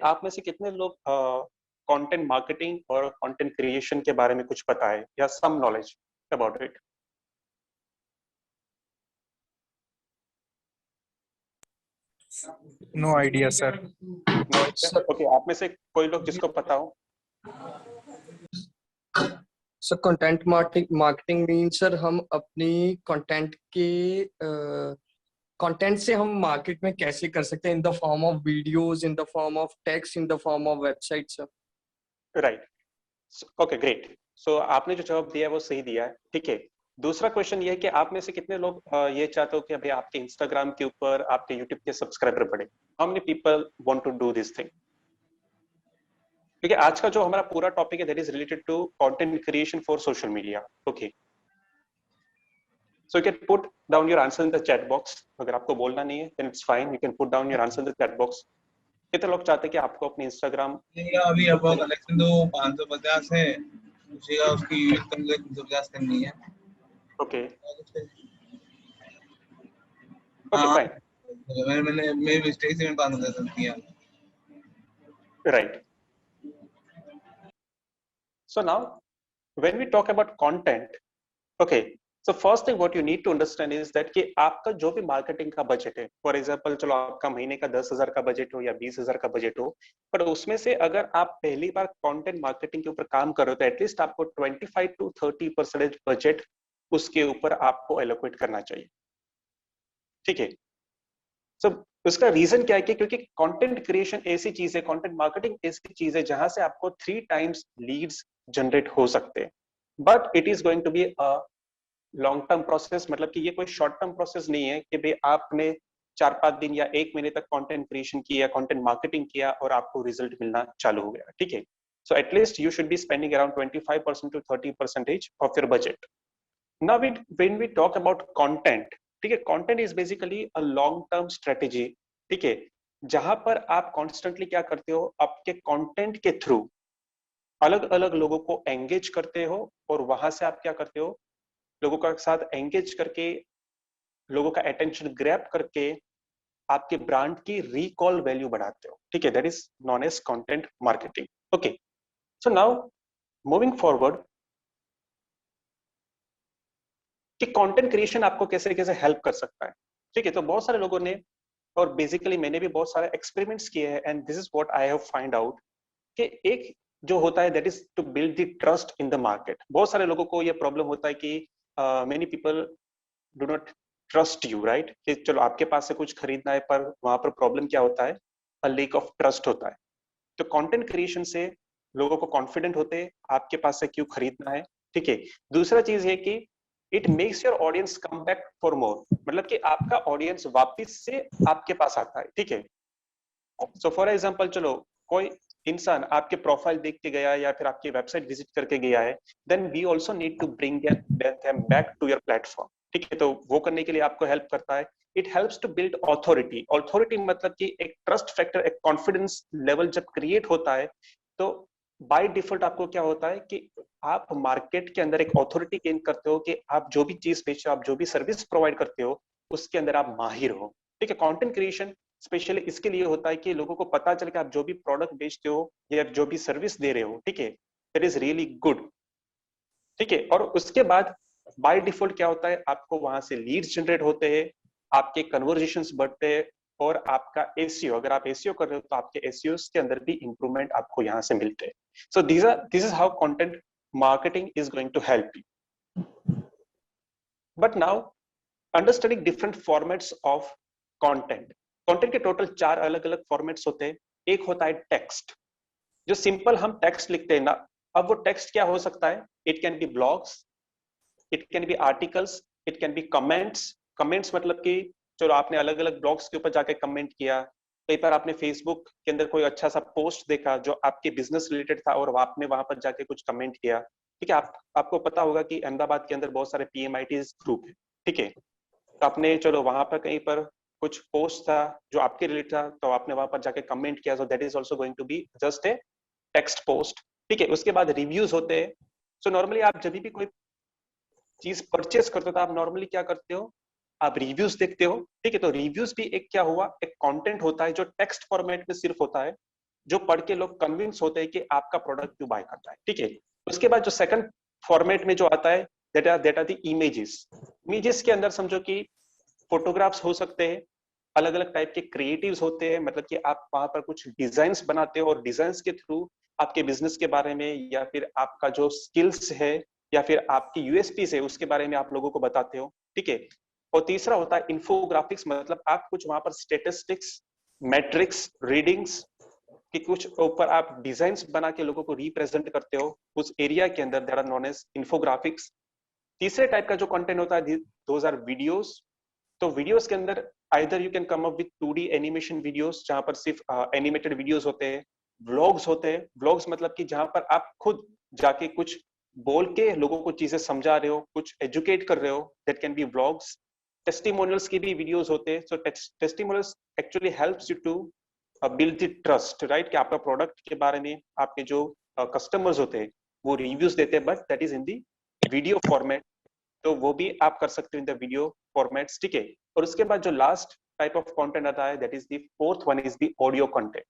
आप में से कितने लोग कंटेंट मार्केटिंग और कंटेंट क्रिएशन के बारे में कुछ पता है या some knowledge about it? No idea sir. No idea. Okay, आप में से कोई लोग जिसको पता हो? Sir content marketing mean sir हम अपनी कंटेंट के कंटेंट से हम मार्केट में कैसे कर सकते हैं in the form of videos, in the form of text, in the form of website sir. Right. Okay, great. So आपने जो जवाब दिया है वो सही दिया है, ठीक है। दूसरा क्वेश्चन ये है कि आप में से कितने लोग ये चाहते हो कि अभी आपके इंस्टाग्राम के ऊपर आपके यूट्यूब के सब्सक्राइबर बढ़े? How many people want to do this thing? क्योंकि आज का जो हमारा पूरा टॉपिक है that is related to content creation for social media. Okay, so you can put down your answer in the chat box. अगर आपको बोलना नहीं है then it's fine, you can put down your answer in the chat box. कितने लोग चाहते हैं कि आपको अपने इंस्टाग्राम अभी अब कलेक्शन तो 550 है, उसी का उसकी कम से 350 करनी है। ओके हाँ, फाइन, मैंने मिस्टेक से 550 किया। Right. So now when we talk about content, okay, so first thing what you need to understand is that कि आपका जो भी मार्केटिंग का बजट है, फॉर एग्जांपल चलो आपका महीने का 10,000 का बजट हो या 20,000 का बजट हो, पर उसमें से अगर आप पहली बार कंटेंट मार्केटिंग के ऊपर काम कर रहे हो तो एटलीस्ट आपको 25 to 30% बजट उसके ऊपर आपको एलोकेट करना चाहिए, ठीक है। सो उसका रीजन क्या है कि क्योंकि कंटेंट क्रिएशन ऐसी चीज है, कंटेंट मार्केटिंग ऐसी चीज है जहां से आपको 3 टाइम्स लीड्स जनरेट हो सकते हैं, but it is going to be a long term process. मतलब कि ये कोई शॉर्ट टर्म प्रोसेस नहीं है कि भाई आपने 4-5 दिन या 1 महीने तक कंटेंट क्रिएशन किया, कंटेंट मार्केटिंग किया और आपको रिजल्ट मिलना चालू हो गया, ठीक है। So at least you should be spending around 25% to 30% of your budget. Now when we talk about content, ठीक है, content is basically a long term strategy, ठीक है, जहां पर आप कॉन्स्टेंटली क्या करते हो, आपके कंटेंट के थ्रू अलग अलग लोगों को एंगेज करते हो और वहां से आप क्या करते हो, लोगों के साथ एंगेज करके, लोगों का अटेंशन ग्रैब करके आपके ब्रांड की रिकॉल वैल्यू बढ़ाते हो, ठीक है। That is known as content marketing. Okay, so now moving forward कि कंटेंट क्रिएशन आपको कैसे कैसे हेल्प कर सकता है, ठीक है। तो बहुत सारे लोगों ने, और बेसिकली मैंने भी बहुत सारे एक्सपेरिमेंट्स किए हैं, and this is what I have find out कि एक जो होता है that is to build the trust in the market. बहुत सारे लोगों को ये प्रॉब्लम होता है कि many people do not trust you, right, कि चलो आपके पास से कुछ खरीदना है, पर वहां पर प्रॉब्लम क्या होता है, अ लेक ऑफ ट्रस्ट होता है। तो कंटेंट क्रिएशन से लोगों को कॉन्फिडेंट होते हैं आपके पास से क्यों खरीदना है, ठीक है। दूसरा चीज है कि it makes your audience come back for more, मतलब कि आपका ऑडियंस वापस से आपके पास आता है, ठीक है। सो फॉर एग्जांपल चलो कोई इंसान आपके प्रोफाइल देख के गया या फिर आपकी वेबसाइट विजिट करके गया है, then we also need to bring them back to your platform, ठीक है। तो वो करने के लिए आपको हेल्प करता है, it helps to build authority. Authority मतलब कि एक ट्रस्ट फैक्टर, एक कॉन्फिडेंस लेवल जब क्रिएट होता है तो बाय डिफॉल्ट आपको क्या होता है कि आप मार्केट के अंदर एक ऑथोरिटी गेन करते हो कि आप जो भी चीज बेचते हो, आप जो भी सर्विस प्रोवाइड करते हो उसके अंदर आप माहिर हो, ठीक है। कंटेंट क्रिएशन स्पेशली इसके लिए होता है कि लोगों को पता चले कि आप जो भी प्रोडक्ट बेचते हो या जो भी सर्विस दे रहे हो, ठीक है, दैट इज रियली गुड, ठीक है। और उसके बाद बाय डिफॉल्ट क्या होता है, आपको वहां से लीड्स जनरेट होते हैं, आपके कन्वर्जेशंस बढ़ते हैं और आपका एसईओ, अगर आप एसईओ कर रहे हो तो आपके एसईओ के अंदर भी इंप्रूवमेंट आपको यहाँ से मिलते हैं। So this is how content marketing is going to help you. But now understanding different formats of content. Content के टोटल 4 अलग अलग फॉर्मेट्स होते हैं। एक होता है टेक्स्ट, जो सिंपल हम टेक्स्ट लिखते हैं ना। अब वो टेक्स्ट क्या हो सकता है, it can B blogs, it can B articles, it can B comments. Comments मतलब कि चलो आपने अलग अलग ब्लॉग्स के ऊपर जाके कमेंट किया, कई बार आपने फेसबुक के अंदर कोई अच्छा सा पोस्ट देखा जो आपके बिजनेस रिलेटेड था और आपने वहां पर जाके कुछ कमेंट किया, ठीक है। आपको पता होगा कि अहमदाबाद के अंदर बहुत सारे पीएमआईटीज ग्रुप है, ठीक है। तो आपने चलो वहां पर कहीं पर कुछ पोस्ट था जो आपके रिलेटेड था, तो आपने वहां पर जाके कमेंट किया, so that is also going to be just a text post, ठीक है। उसके बाद रिव्यूज होते हैं। सो नॉर्मली आप जब भी कोई चीज परचेस करते हो तो आप नॉर्मली क्या करते हो, आप रिव्यूज देखते हो, ठीक है। तो रिव्यूज भी एक क्या हुआ, एक कंटेंट होता है जो टेक्स्ट फॉर्मेट में सिर्फ होता है, जो पढ़ के लोग कन्विंस होते हैं कि आपका प्रोडक्ट क्यों बाय करता है, ठीक है। उसके बाद जो सेकंड फॉर्मेट में जो आता है, that are the images. Images के अंदर समझो कि फोटोग्राफ्स हो सकते हैं, अलग अलग टाइप के क्रिएटिव्स होते हैं, मतलब कि आप वहां पर कुछ डिजाइन्स बनाते हो और डिजाइन्स के थ्रू आपके बिजनेस के बारे में या फिर आपका जो स्किल्स है या फिर आपकी यूएसपी है उसके बारे में आप लोगों को बताते हो, ठीक है। और तीसरा होता है इन्फोग्राफिक्स, मतलब आप कुछ वहां पर स्टेटिस्टिक्स, मैट्रिक्स, रीडिंग्स कि कुछ ऊपर आप डिजाइन्स बना के लोगों को रिप्रेजेंट करते हो उस एरिया के अंदर, that are known as infographics. तीसरे टाइप का जो कंटेंट होता है, दोज आर वीडियोस। तो वीडियोस के अंदर either you can come up with 2D animation videos, जहां पर सिर्फ एनिमेटेड वीडियोस होते हैं। व्लॉग्स होते हैं, व्लॉग्स मतलब कि जहां पर आप खुद जाके कुछ बोल के लोगों को चीजें समझा रहे हो, कुछ एजुकेट कर रहे हो, that can be vlogs. Testimonials की भी वीडियोस होते हैं। So testimonials actually helps you to build the trust, right, कि आपका प्रोडक्ट के बारे में आपके जो कस्टमर्स होते हैं वो रिव्यूज देते हैं, but that is in the video format. तो वो भी आप कर सकते हो इन द वीडियो फॉर्मेट्स, ठीक है। और उसके बाद जो लास्ट टाइप ऑफ कंटेंट आता है, that is the fourth one is the audio content,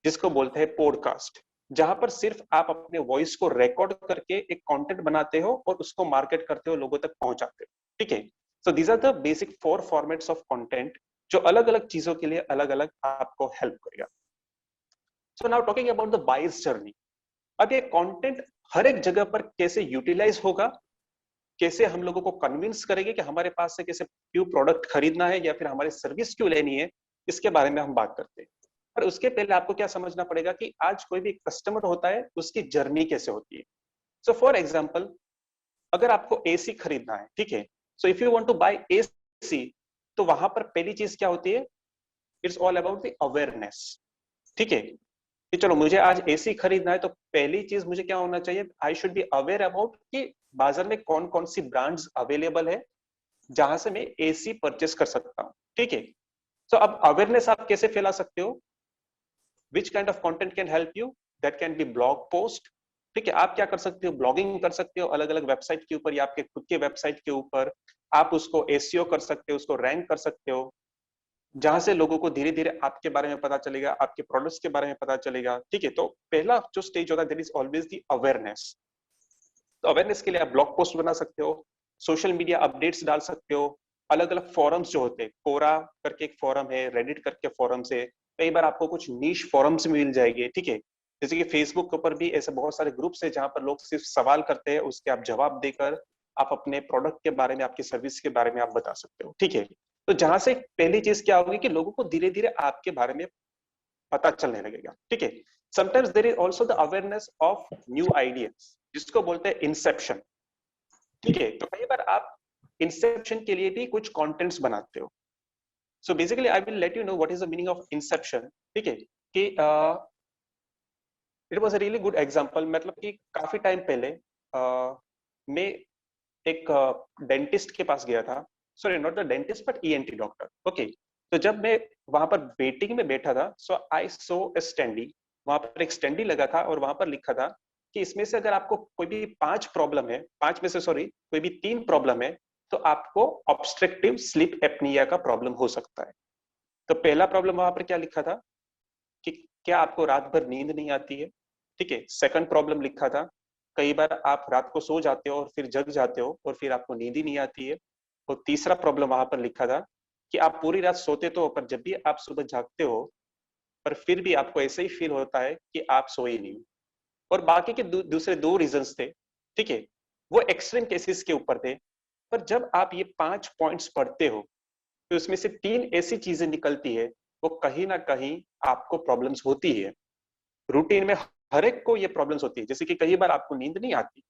जिसको बोलते हैं पॉडकास्ट, जहां पर सिर्फ आप अपने वॉइस को रिकॉर्ड करके एक कंटेंट बनाते हो और उसको मार्केट करते हो, लोगों तक पहुंचाते हो, ठीक है। So these are the basic 4 formats of content जो अलग अलग चीजों के लिए अलग अलग आपको हेल्प करेगा। So now talking about the buyers journey. अब ये कंटेंट हर एक जगह पर कैसे यूटिलाइज होगा, कैसे हम लोगों को कन्विंस करेंगे कि हमारे पास से कैसे क्यों प्रोडक्ट खरीदना है या फिर हमारी सर्विस क्यों लेनी है, इसके बारे में हम बात करते हैं। पर उसके पहले आपको क्या समझना पड़ेगा कि आज कोई भी कस्टमर होता है उसकी जर्नी कैसे होती है। सो फॉर एग्जाम्पल, अगर आपको एसी खरीदना है, ठीक है, so if you want to buy AC, तो वहां पर पहली चीज क्या होती है, it's all about the awareness, ठीक है। कि चलो मुझे आज एसी खरीदना है, तो पहली चीज मुझे क्या होना चाहिए, I should be aware about कि बाजार में कौन कौन सी ब्रांड्स अवेलेबल है जहां से मैं एसी परचेस कर सकता हूँ, ठीक है। सो अब अवेयरनेस आप कैसे फैला सकते हो, which kind of content can help you, that can B blog post, ठीक है। आप क्या कर सकते हो, ब्लॉगिंग कर सकते हो अलग अलग वेबसाइट के ऊपर या आपके खुद के वेबसाइट के ऊपर, आप उसको एसईओ कर सकते हो, उसको रैंक कर सकते हो, जहां से लोगों को धीरे धीरे आपके बारे में पता चलेगा, आपके प्रोडक्ट्स के बारे में पता चलेगा, ठीक है। तो पहला जो स्टेज होता है, that is always the awareness. तो अवेयरनेस के लिए आप ब्लॉग पोस्ट बना सकते हो, सोशल मीडिया अपडेट्स डाल सकते हो, अलग अलग फोरम्स जो होते हैं, कोरा करके एक फोरम है, रेडिट करके फोरम्स है, कई बार आपको कुछ नीश फोरम्स मिल जाएंगे, ठीक है। जैसे कि फेसबुक के ऊपर भी ऐसे बहुत सारे ग्रुप्स है जहां पर लोग सिर्फ सवाल करते हैं, उसके आप जवाब देकर आप अपने प्रोडक्ट के बारे में, आपकी सर्विस के बारे में आप बता सकते हो, ठीक है। तो जहां से पहली चीज क्या होगी कि लोगों को धीरे धीरे आपके बारे में पता चलने लगेगा, ठीक है। Sometimes there is also the awareness of new ideas, जिसको बोलते हैं इंसेप्शन, ठीक है। तो कई बार आप इंसेप्शन के लिए भी कुछ कंटेंट्स बनाते हो। So basically I will let you know what is the meaning of Inception, ठीक है। कि it was a really good example, मतलब कि काफी टाइम पहले मैं एक डेंटिस्ट के पास गया था, sorry not the dentist but ENT doctor, okay. तो जब मैं वहां पर वेटिंग में बैठा था, सो आई सो अ स्टैंडी, वहां पर एक स्टैंडी लगा था और वहां पर लिखा था कि इसमें से अगर आपको कोई भी 5 प्रॉब्लम है, 5 में से सॉरी कोई भी 3 प्रॉब्लम है, तो आपको ऑब्स्ट्रक्टिव स्लीप एपनिया का प्रॉब्लम हो सकता है। तो पहला प्रॉब्लम वहां पर क्या लिखा था कि क्या आपको रात भर नींद नहीं आती है, ठीक है। सेकंड प्रॉब्लम लिखा था, कई बार आप रात को सो जाते हो और फिर जग जाते हो और फिर आपको नींद ही नहीं आती है। और तीसरा प्रॉब्लम वहां पर लिखा था कि आप पूरी रात सोते तो हो, पर जब भी आप सुबह जागते हो पर फिर भी आपको ऐसे ही फील होता है कि आप सोए नहीं। और बाकी के दूसरे 2 रीजंस थे, ठीक है, वो एक्सट्रीम केसेस के ऊपर थे। पर जब आप ये 5 पॉइंट्स पढ़ते हो, तो उसमें से 3 ऐसी चीजें निकलती है, वो कहीं ना कहीं आपको प्रॉब्लम्स होती है रूटीन में। हर एक को ये प्रॉब्लम्स होती है, जैसे कि कई बार आपको नींद नहीं आती,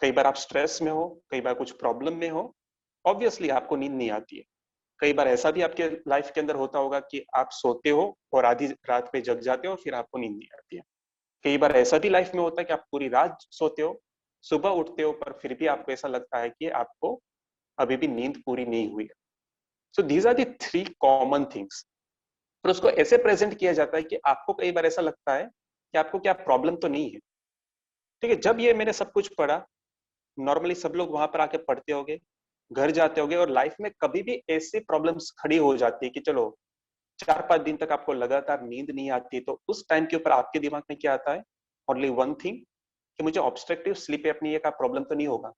कई बार आप स्ट्रेस में हो, कई बार कुछ प्रॉब्लम में हो, ऑब्वियसली आपको नींद नहीं आती है। कई बार ऐसा भी आपके लाइफ के अंदर होता होगा कि आप सोते हो और आधी रात में जग जाते हो और फिर आपको नींद नहीं आती है। कई बार ऐसा भी लाइफ में होता है कि आप पूरी रात सोते हो, सुबह उठते हो, पर फिर भी आपको ऐसा लगता है कि आपको अभी भी नींद पूरी नहीं हुई है। So these are the 3 common things. पर उसको ऐसे प्रेजेंट किया जाता है कि आपको कई बार ऐसा लगता है कि आपको क्या प्रॉब्लम तो नहीं है, ठीक है। जब ये मैंने सब कुछ पढ़ा, नॉर्मली सब लोग वहां पर आके पढ़ते होंगे, घर जाते होंगे और लाइफ में कभी भी ऐसी प्रॉब्लम्स खड़ी हो जाती है कि चलो 4-5 दिन तक आपको लगातार नींद नहीं आती, तो उस टाइम के ऊपर आपके दिमाग में क्या आता है? ओनली वन थिंग, कि मुझे ऑब्स्ट्रक्टिव स्लीप एपनिया का प्रॉब्लम तो नहीं होगा।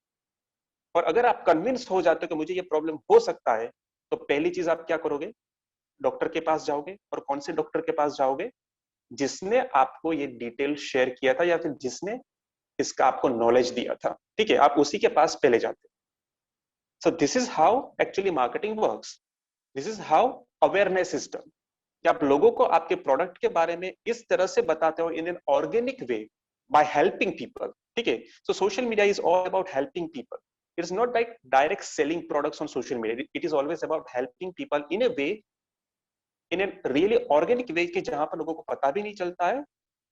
और अगर आप कन्विंस हो जाते हो कि मुझे ये प्रॉब्लम हो सकता है, तो पहली चीज आप क्या करोगे? डॉक्टर के पास जाओगे। और कौन से डॉक्टर के पास जाओगे? जिसने आपको ये डिटेल शेयर किया था, या फिर जिसने इसका आपको नॉलेज दिया था। ठीक है, आप उसी के पास पहले जाते हो। सो this is how actually marketing works. This is how awareness system, कि आप लोगों को आपके प्रोडक्ट के बारे में इस तरह से बताते हो in an organic way, by helping people. ठीक है, so social media is all about helping people. It is not like direct selling products on social media. It is always about helping people in a way, in a really organic way, कि जहां पर लोगों को पता भी नहीं चलता है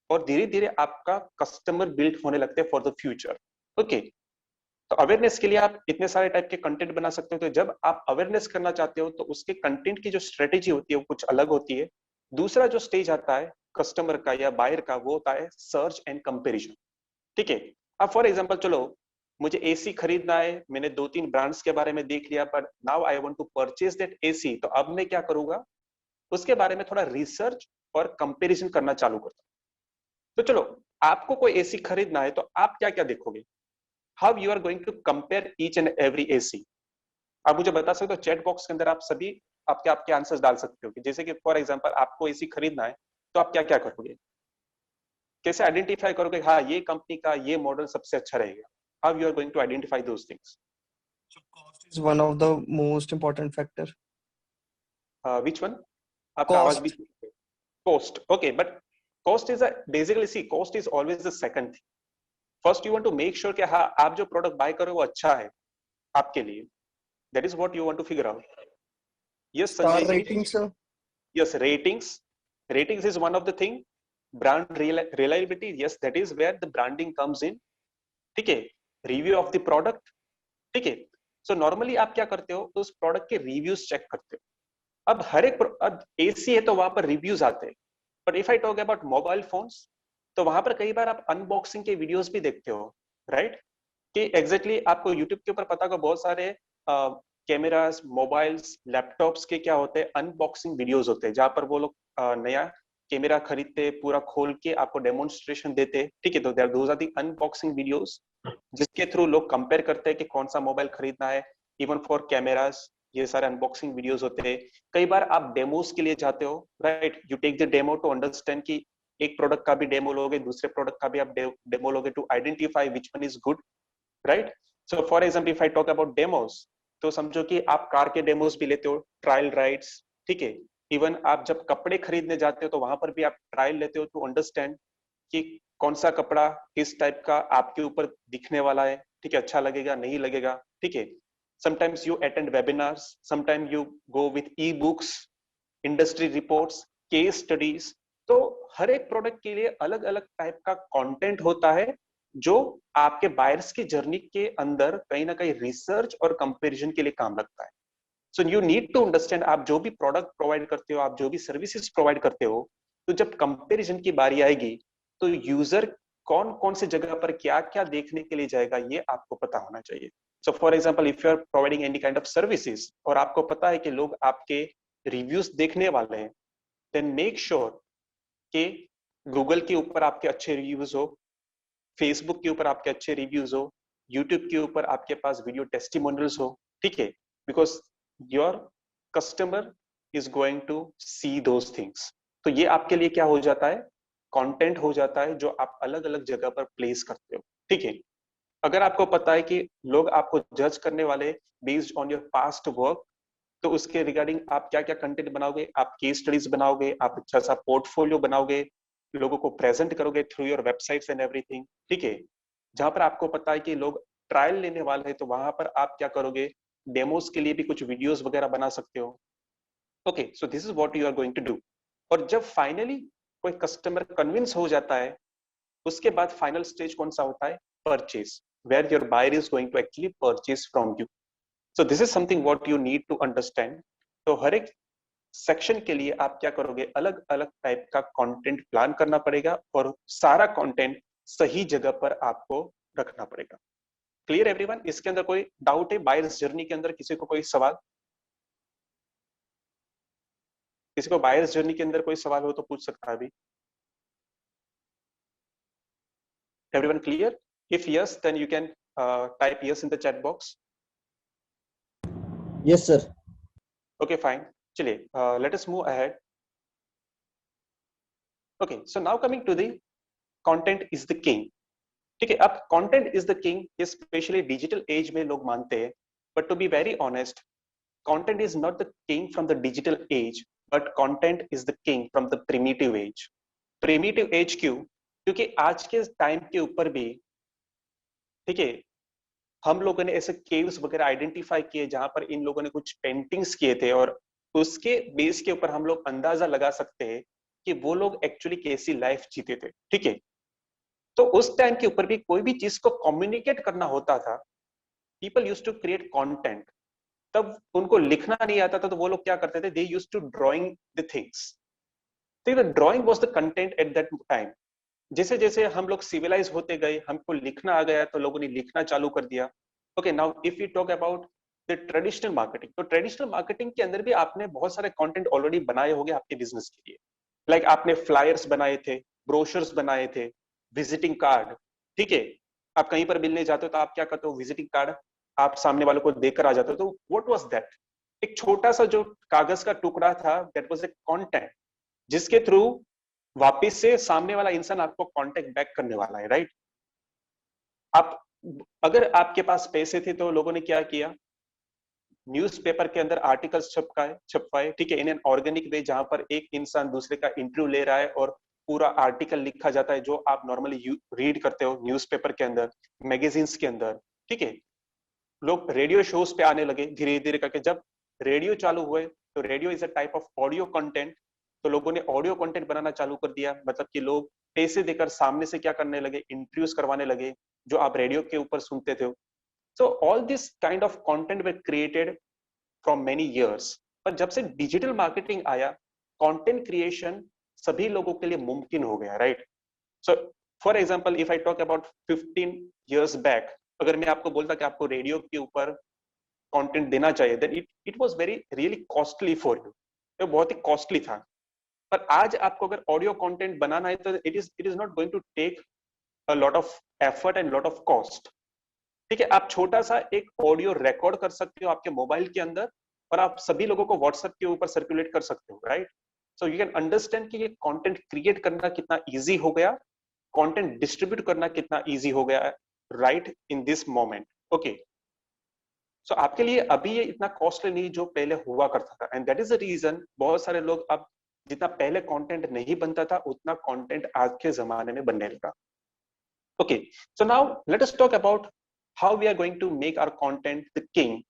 और धीरे धीरे आपका कस्टमर बिल्ड होने लगते हैं फॉर द फ्यूचर। ओके, तो अवेयरनेस के लिए आप इतने सारे टाइप के कंटेंट बना सकते हो। तो जब आप अवेयरनेस करना चाहते हो तो उसके कंटेंट की जो स्ट्रेटेजी होती है वो कुछ अलग होती है। दूसरा जो स्टेज आता है कस्टमर का या बायर का, वो होता है सर्च एंड कंपैरिजन। ठीक है, अब फॉर एग्जांपल चलो मुझे एसी खरीदना है, मैंने 2-3 ब्रांड्स के बारे में देख लिया, पर now I want to purchase that AC. तो अब मैं क्या करूंगा? उसके बारे में थोड़ा रिसर्च और कंपैरिजन करना चालू करता हूं। तो चलो, आपको कोई एसी खरीदना है तो आप क्या क्या देखोगे? How you are going to compare each and every AC? आप मुझे बता सकते हो? चैट बॉक्स के अंदर आप सभी आपके आपके आंसर्स डाल सकते हो कि जैसे कि फॉर एग्जांपल आपको एसी खरीदना है तो आप क्या क्या करोगे? कैसे आइडेंटिफाई करोगे हाँ ये कंपनी का ये मॉडल सबसे अच्छा रहेगा? How you are going to identify those things? So cost is one of the most important factor. Which one? आपका आवाज भी Cost. Cost. Okay, but cost is basically see cost is always the second thing. First you want to make sure कि हाँ आप जो product bye करो वो अच्छा है आपके लिए। That is what you want to figure out. Yes Star Sanjay ji. ratings, sir. Yes, ratings is one of the thing. Brand reliability, yes, that is where the branding comes in. ठीक है, review of the product. ठीक है, so normally आप क्या करते हो? तो उस प्रोडक्ट के रिव्यूज चेक करते हो। अब हर एक अब एसी है तो वहां पर रिव्यूज आते हैं, but if I talk about mobile phones, तो वहां पर कई बार आप अनबॉक्सिंग के वीडियोस भी देखते हो, राइट? कि एग्जैक्टली आपको यूट्यूब के ऊपर पता होगा बहुत सारे कैमरास, मोबाइल्स, लैपटॉप्स के क्या होते हैं, अनबॉक्सिंग वीडियोस होते हैं, जहां पर वो लोग नया कैमरा खरीदते, पूरा खोल के आपको डेमोन्स्ट्रेशन देते। ठीक है, तो there those are the unboxing videos, जिसके थ्रू लोग कंपेयर करते हैं कि कौन सा मोबाइल खरीदना है। इवन फॉर कैमरास ये सारे अनबॉक्सिंग वीडियोस होते हैं। कई बार आप डेमोस के लिए जाते हो, right? You take the demo to understand कि एक प्रोडक्ट का भी डेमो लोगे, दूसरे प्रोडक्ट का भी आप डेमो लोगे to identify which one is good, right? So for example if I talk about demos, तो समझो कि आप कार के डेमोस भी लेते हो, ट्रायल राइड्स। ठीक है, इवन आप जब कपड़े खरीदने जाते हो तो वहां पर भी आप ट्रायल लेते हो टू अंडरस्टैंड कि कौन सा कपड़ा किस टाइप का आपके ऊपर दिखने वाला है। ठीक है, अच्छा लगेगा नहीं लगेगा। ठीक है, sometimes you attend webinars, sometime you go with e books, industry reports, case studies. तो हर एक प्रोडक्ट के लिए अलग अलग टाइप का कंटेंट होता है जो आपके बायर्स की जर्नी के अंदर कहीं ना कहीं रिसर्च और कंपैरिजन के लिए काम लगता है। So you need to understand, आप जो भी प्रोडक्ट प्रोवाइड करते हो, आप जो भी सर्विसेज प्रोवाइड करते हो, तो जब कंपैरिजन की बारी आएगी तो यूजर कौन कौन से जगह पर क्या क्या देखने के लिए जाएगा ये आपको पता होना चाहिए। So for example if you are providing any kind of services और आपको पता है कि लोग आपके रिव्यूज देखने वाले हैं, देन मेक श्योर कि गूगल के ऊपर आपके अच्छे रिव्यूज हो, फेसबुक के ऊपर आपके अच्छे रिव्यूज हो, यूट्यूब के ऊपर आपके पास वीडियो टेस्टिमोनियल्स हो। ठीक है, because your customer is going to see those things. तो ये आपके लिए क्या हो जाता है? कंटेंट हो जाता है जो आप अलग अलग जगह पर प्लेस करते हो। ठीक है, अगर आपको पता है कि लोग आपको जज करने वाले based on your past work, तो उसके रिगार्डिंग आप क्या क्या कंटेंट बनाओगे? आप केस स्टडीज बनाओगे, आप अच्छा सा पोर्टफोलियो बनाओगे, लोगों को प्रेजेंट करोगे through your websites and everything. ठीक है, जहां पर आपको पता है कि लोग ट्रायल लेने वाले हैं, तो वहां पर आप क्या करोगे? डेमोस के लिए भी कुछ वीडियोस वगैरह बना सकते हो। Okay, so this is what you are going to do. और जब फाइनली कोई कस्टमर कन्विंस हो जाता है, उसके बाद फाइनल स्टेज कौन सा होता है? Purchase, where your buyer is going to actually purchase from you. So this is something what you need to understand. तो हर एक सेक्शन के लिए आप क्या करोगे? अलग अलग टाइप का कंटेंट प्लान करना पड़ेगा और सारा कंटेंट सही जगह पर आपको रखना पड़ेगा। Clear everyone? इसके अंदर कोई डाउट है? बायर्स जर्नी के अंदर किसी को कोई सवाल? किसी को बायर्स जर्नी के अंदर कोई सवाल हो तो पूछ सकता है अभी। Everyone clear? If yes, then you can type yes in the chat box. Yes, sir. Okay, fine. चलिए, let us move ahead. Okay, so now coming to the content is the king. ठीक है, अब content is the king, especially digital age में लोग मानते हैं, but to be very honest, content is not the king from the digital age, but content is the king from the primitive age. Primitive age क्यों? क्योंकि आज के time के ऊपर भी, ठीक है, हम लोगों ने ऐसे केव्स वगैरह आइडेंटिफाई किए जहां पर इन लोगों ने कुछ पेंटिंग्स किए थे, और उसके बेस के ऊपर हम लोग अंदाजा लगा सकते हैं कि वो लोग एक्चुअली कैसी लाइफ जीते थे। ठीक है, तो उस टाइम के ऊपर भी कोई भी चीज को कम्युनिकेट करना होता था, people used to create content. तब उनको लिखना नहीं आता था तो वो लोग क्या करते थे, they used to drawing the things. ठीक है, drawing was the content at that time. जैसे जैसे हम लोग सिविलाइज होते गए, हमको लिखना आ गया तो लोगों ने लिखना चालू कर दिया। Okay, now if you talk about the traditional marketing, तो ट्रेडिशनल मार्केटिंग के अंदर भी आपने बहुत सारे कंटेंट ऑलरेडी बनाए होंगे आपके बिजनेस के लिए। लाइक आपने फ्लायर्स बनाए थे, ब्रोशर्स बनाए थे, विजिटिंग कार्ड। ठीक है, आप कहीं पर मिलने जाते हो तो आप क्या करते हो, विजिटिंग कार्ड आप सामने वालों को देकर आ जाते हो। तो व्हाट वाज दैट? एक छोटा सा जो कागज का टुकड़ा था, दैट वाज ए कंटेंट जिसके थ्रू वापिस से सामने वाला इंसान आपको कांटेक्ट बैक करने वाला है, राइट? आप, अगर आपके पास पैसे थे तो लोगों ने क्या किया, न्यूज़पेपर के अंदर आर्टिकल्स छपवाए, ठीक है, इन एन ऑर्गेनिक वे, जहां पर एक इंसान दूसरे का इंटरव्यू ले रहा है और पूरा आर्टिकल लिखा जाता है जो आप नॉर्मली रीड करते हो न्यूज़पेपर के अंदर, मैगजीन्स के अंदर। ठीक है, लोग रेडियो शोज पे आने लगे धीरे धीरे करके। जब रेडियो चालू हुए तो radio is a type of audio content, तो लोगों ने ऑडियो कंटेंट बनाना चालू कर दिया। मतलब कि लोग पैसे देकर सामने से क्या करने लगे, इंटरव्यूज करवाने लगे जो आप रेडियो के ऊपर सुनते थे। So all this kind of content were created from many years. पर जब से डिजिटल मार्केटिंग आया, कंटेंट क्रिएशन सभी लोगों के लिए मुमकिन हो गया, right? So for example, if I talk about 15 years back, अगर मैं आपको बोलता कि आपको रेडियो के ऊपर कंटेंट देना चाहिए, then it was very really costly for you, तो बहुत ही कॉस्टली था। पर आज आपको अगर ऑडियो कंटेंट बनाना है तो it is not going to take a lot of effort and lot of cost. ठीक है, आप छोटा सा एक ऑडियो रिकॉर्ड कर सकते हो आपके मोबाइल के अंदर और आप सभी लोगों को व्हाट्सएप के ऊपर सर्कुलेट कर सकते हो, right? So you can understand कि ये कंटेंट क्रिएट करना कितना इजी हो गया, कंटेंट डिस्ट्रीब्यूट करना कितना इजी हो गया, right, in this moment. Okay, so आपके लिए अभी ये इतना कॉस्टली नहीं जो पहले हुआ करता था, and that is the reason बहुत सारे लोग अब जितना पहले कंटेंट नहीं बनता था उतना कंटेंट आज के जमाने में बनने लगा। Okay, so now let us talk about how we are going to make our content the king.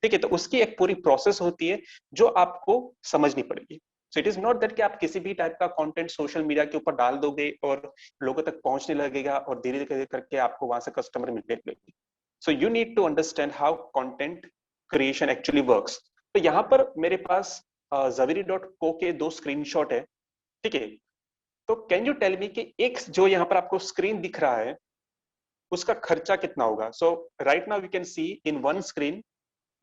ठीक है, तो उसकी एक पूरी प्रोसेस होती है जो आपको समझनी पड़ेगी। So it is not that कि आप किसी भी टाइप का कंटेंट सोशल मीडिया के ऊपर डाल दोगे और लोगों तक पहुंचने लगेगा और धीरे धीरे करके आपको वहां से कस्टमर मिलने लगेगी। So you need to understand how content creation actually works. तो यहाँ पर मेरे पास zaviri.co के 2 स्क्रीनशॉट है। ठीक है, तो कैन यू टेल मी कि एक जो यहाँ पर आपको स्क्रीन दिख रहा है उसका खर्चा कितना होगा? So right now you can see in one screen,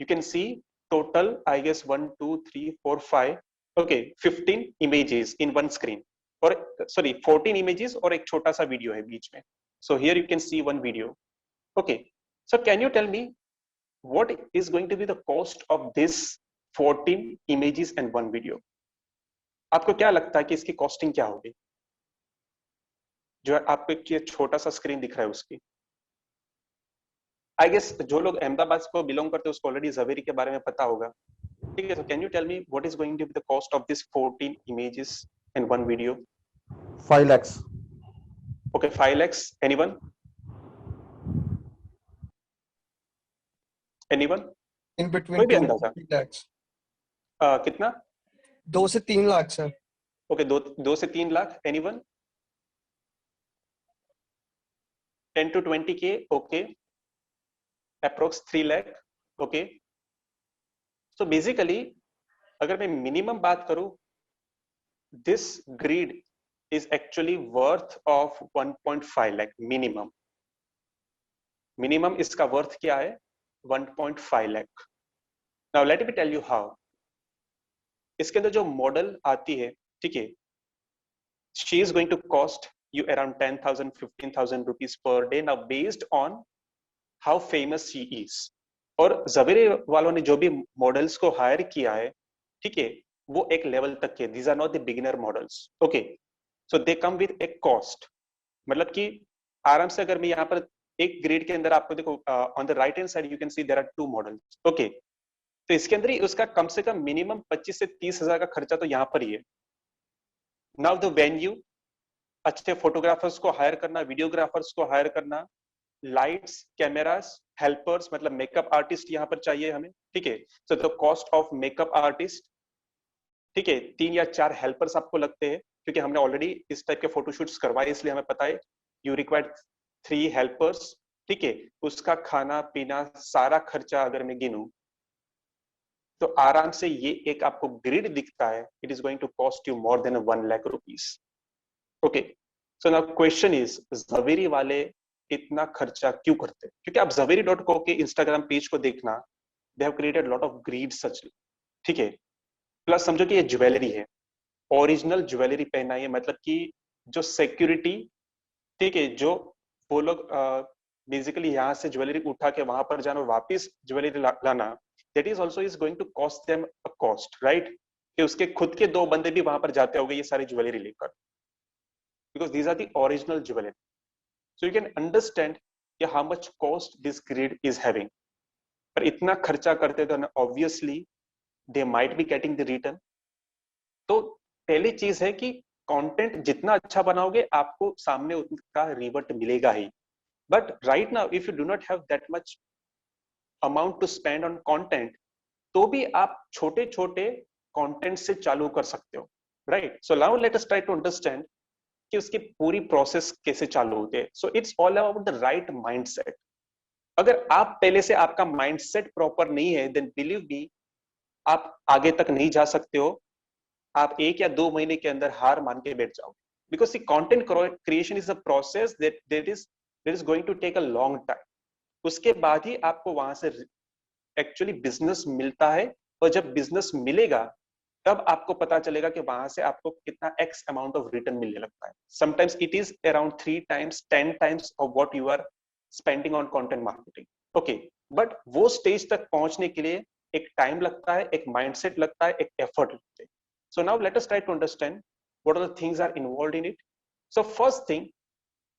you can see total I guess 1 2 3 4 5 okay 15 images in one screen, और सॉरी 14 इमेजेस और एक छोटा सा वीडियो है बीच में। So here you can see one video. Okay, so can you tell me what is going to be the cost of this 14 images and one video? आपको क्या लगता है कि इसकी कॉस्टिंग क्या होगी, जो आपको ये छोटा सा स्क्रीन दिख रहा है उसकी? आई गेस जो लोग अहमदाबाद को बिलोंग करते हैं उसको ऑलरेडी जवेरी के बारे में पता होगा। ठीक है, so can you tell me what is going to be the cost of this 14 images and one video? 5 lakhs. Okay, 5 lakhs. Anyone? Anyone? In between कोई भी 2 अंदाजा? to 3 lakhs. कितना? 2 से 3 लाख सर। ओके, 2 से 3 lakh. Anyone? 10 to 20K, okay, approx 3 lakh. Okay, so basically अगर मैं minimum बात करूं, this grid is actually worth of 1.5 lakh minimum. Minimum इसका वर्थ क्या है? 1.5 lakh. Now let me tell you how. इसके अंदर जो मॉडल आती है, ठीक है, she is going to cost you around 10,000 15,000 rupees per day now based on how famous she is. और जवेरी वालों ने जो भी मॉडल्स को हायर किया है, ठीक है, वो एक लेवल तक के, these are not the beginner models, okay, so they come with a cost. मतलब कि आराम से अगर मैं यहाँ पर एक ग्रेड के अंदर आपको देखो, on the right hand side you can see there are 2 models, okay, तो इसके अंदर ही उसका कम से कम मिनिमम 25 से 30 हजार का खर्चा तो यहाँ पर ही है. नाउ द वेन्यू, अच्छे फोटोग्राफर्स को हायर करना, वीडियोग्राफर्स को हायर करना, लाइट्स, कैमरास, हेल्पर्स, मतलब मेकअप आर्टिस्ट यहाँ पर चाहिए हमें, ठीक है, so the cost of makeup artist, ठीक है, 3 या 4 हेल्पर्स आपको लगते हैं, क्योंकि हमने ऑलरेडी इस टाइप के फोटोशूट्स करवाए, इसलिए हमें पता है यू रिक्वायर 3 हेल्पर्स, ठीक है, उसका खाना पीना सारा खर्चा अगर मैं गिनूं तो आराम से ये एक आपको ग्रिड दिखता है, it is going to cost you more than 1 lakh rupees, okay. So now question is, जवेरी वाले इतना खर्चा क्यों करते हैं? क्योंकि आप zaveri.co के इंस्टाग्राम पेज को देखना, they have created lot of grid such, ठीक है, प्लस समझो कि ये ज्वेलरी है, ओरिजिनल ज्वेलरी पहना है, मतलब कि जो सिक्योरिटी, ठीक है, जो वो लोग बेसिकली यहाँ से ज्वेलरी उठा के वहां पर जाना और वापिस ज्वेलरी लाना, that is also is going to cost them a cost, right, कि उसके खुद के 2 बंदे भी वहां पर जाते होंगे ये सारी ज्वेलरी लेकर, because these are the original jewellery. So you can understand कि how much cost this grid is having. पर इतना खर्चा करते तो obviously they might be getting the return. तो पहली चीज है कि कंटेंट जितना अच्छा बनाओगे आपको सामने उनका रिवर्ट मिलेगा ही. But right now if you do not have that much amount to spend on content, तो भी आप छोटे छोटे कंटेंट से चालू कर सकते हो, right. So now let us try to understand कि उसकी पूरी प्रोसेस कैसे चालू होती है. So it's all about the right mindset. अगर आप पहले से आपका माइंडसेट प्रॉपर नहीं है, देन बिलीव मी आप आगे तक नहीं जा सकते हो. आप 1 या 2 महीने के अंदर हार मान के बैठ जाओगे, because see content creation is a process that is going to take a long time. उसके बाद ही आपको वहां से एक्चुअली बिजनेस मिलता है, और जब बिजनेस मिलेगा तब आपको पता चलेगा कि वहां से आपको कितना एक्स अमाउंट ऑफ रिटर्न मिलने लगता है. Sometimes it is around 3 times 10 times of what you are spending on content marketing, okay. But वो स्टेज तक पहुंचने के लिए एक टाइम लगता है, एक माइंडसेट लगता है, एक एफर्ट लगता है. So now let us try to understand what are the things are involved in it. So first thing,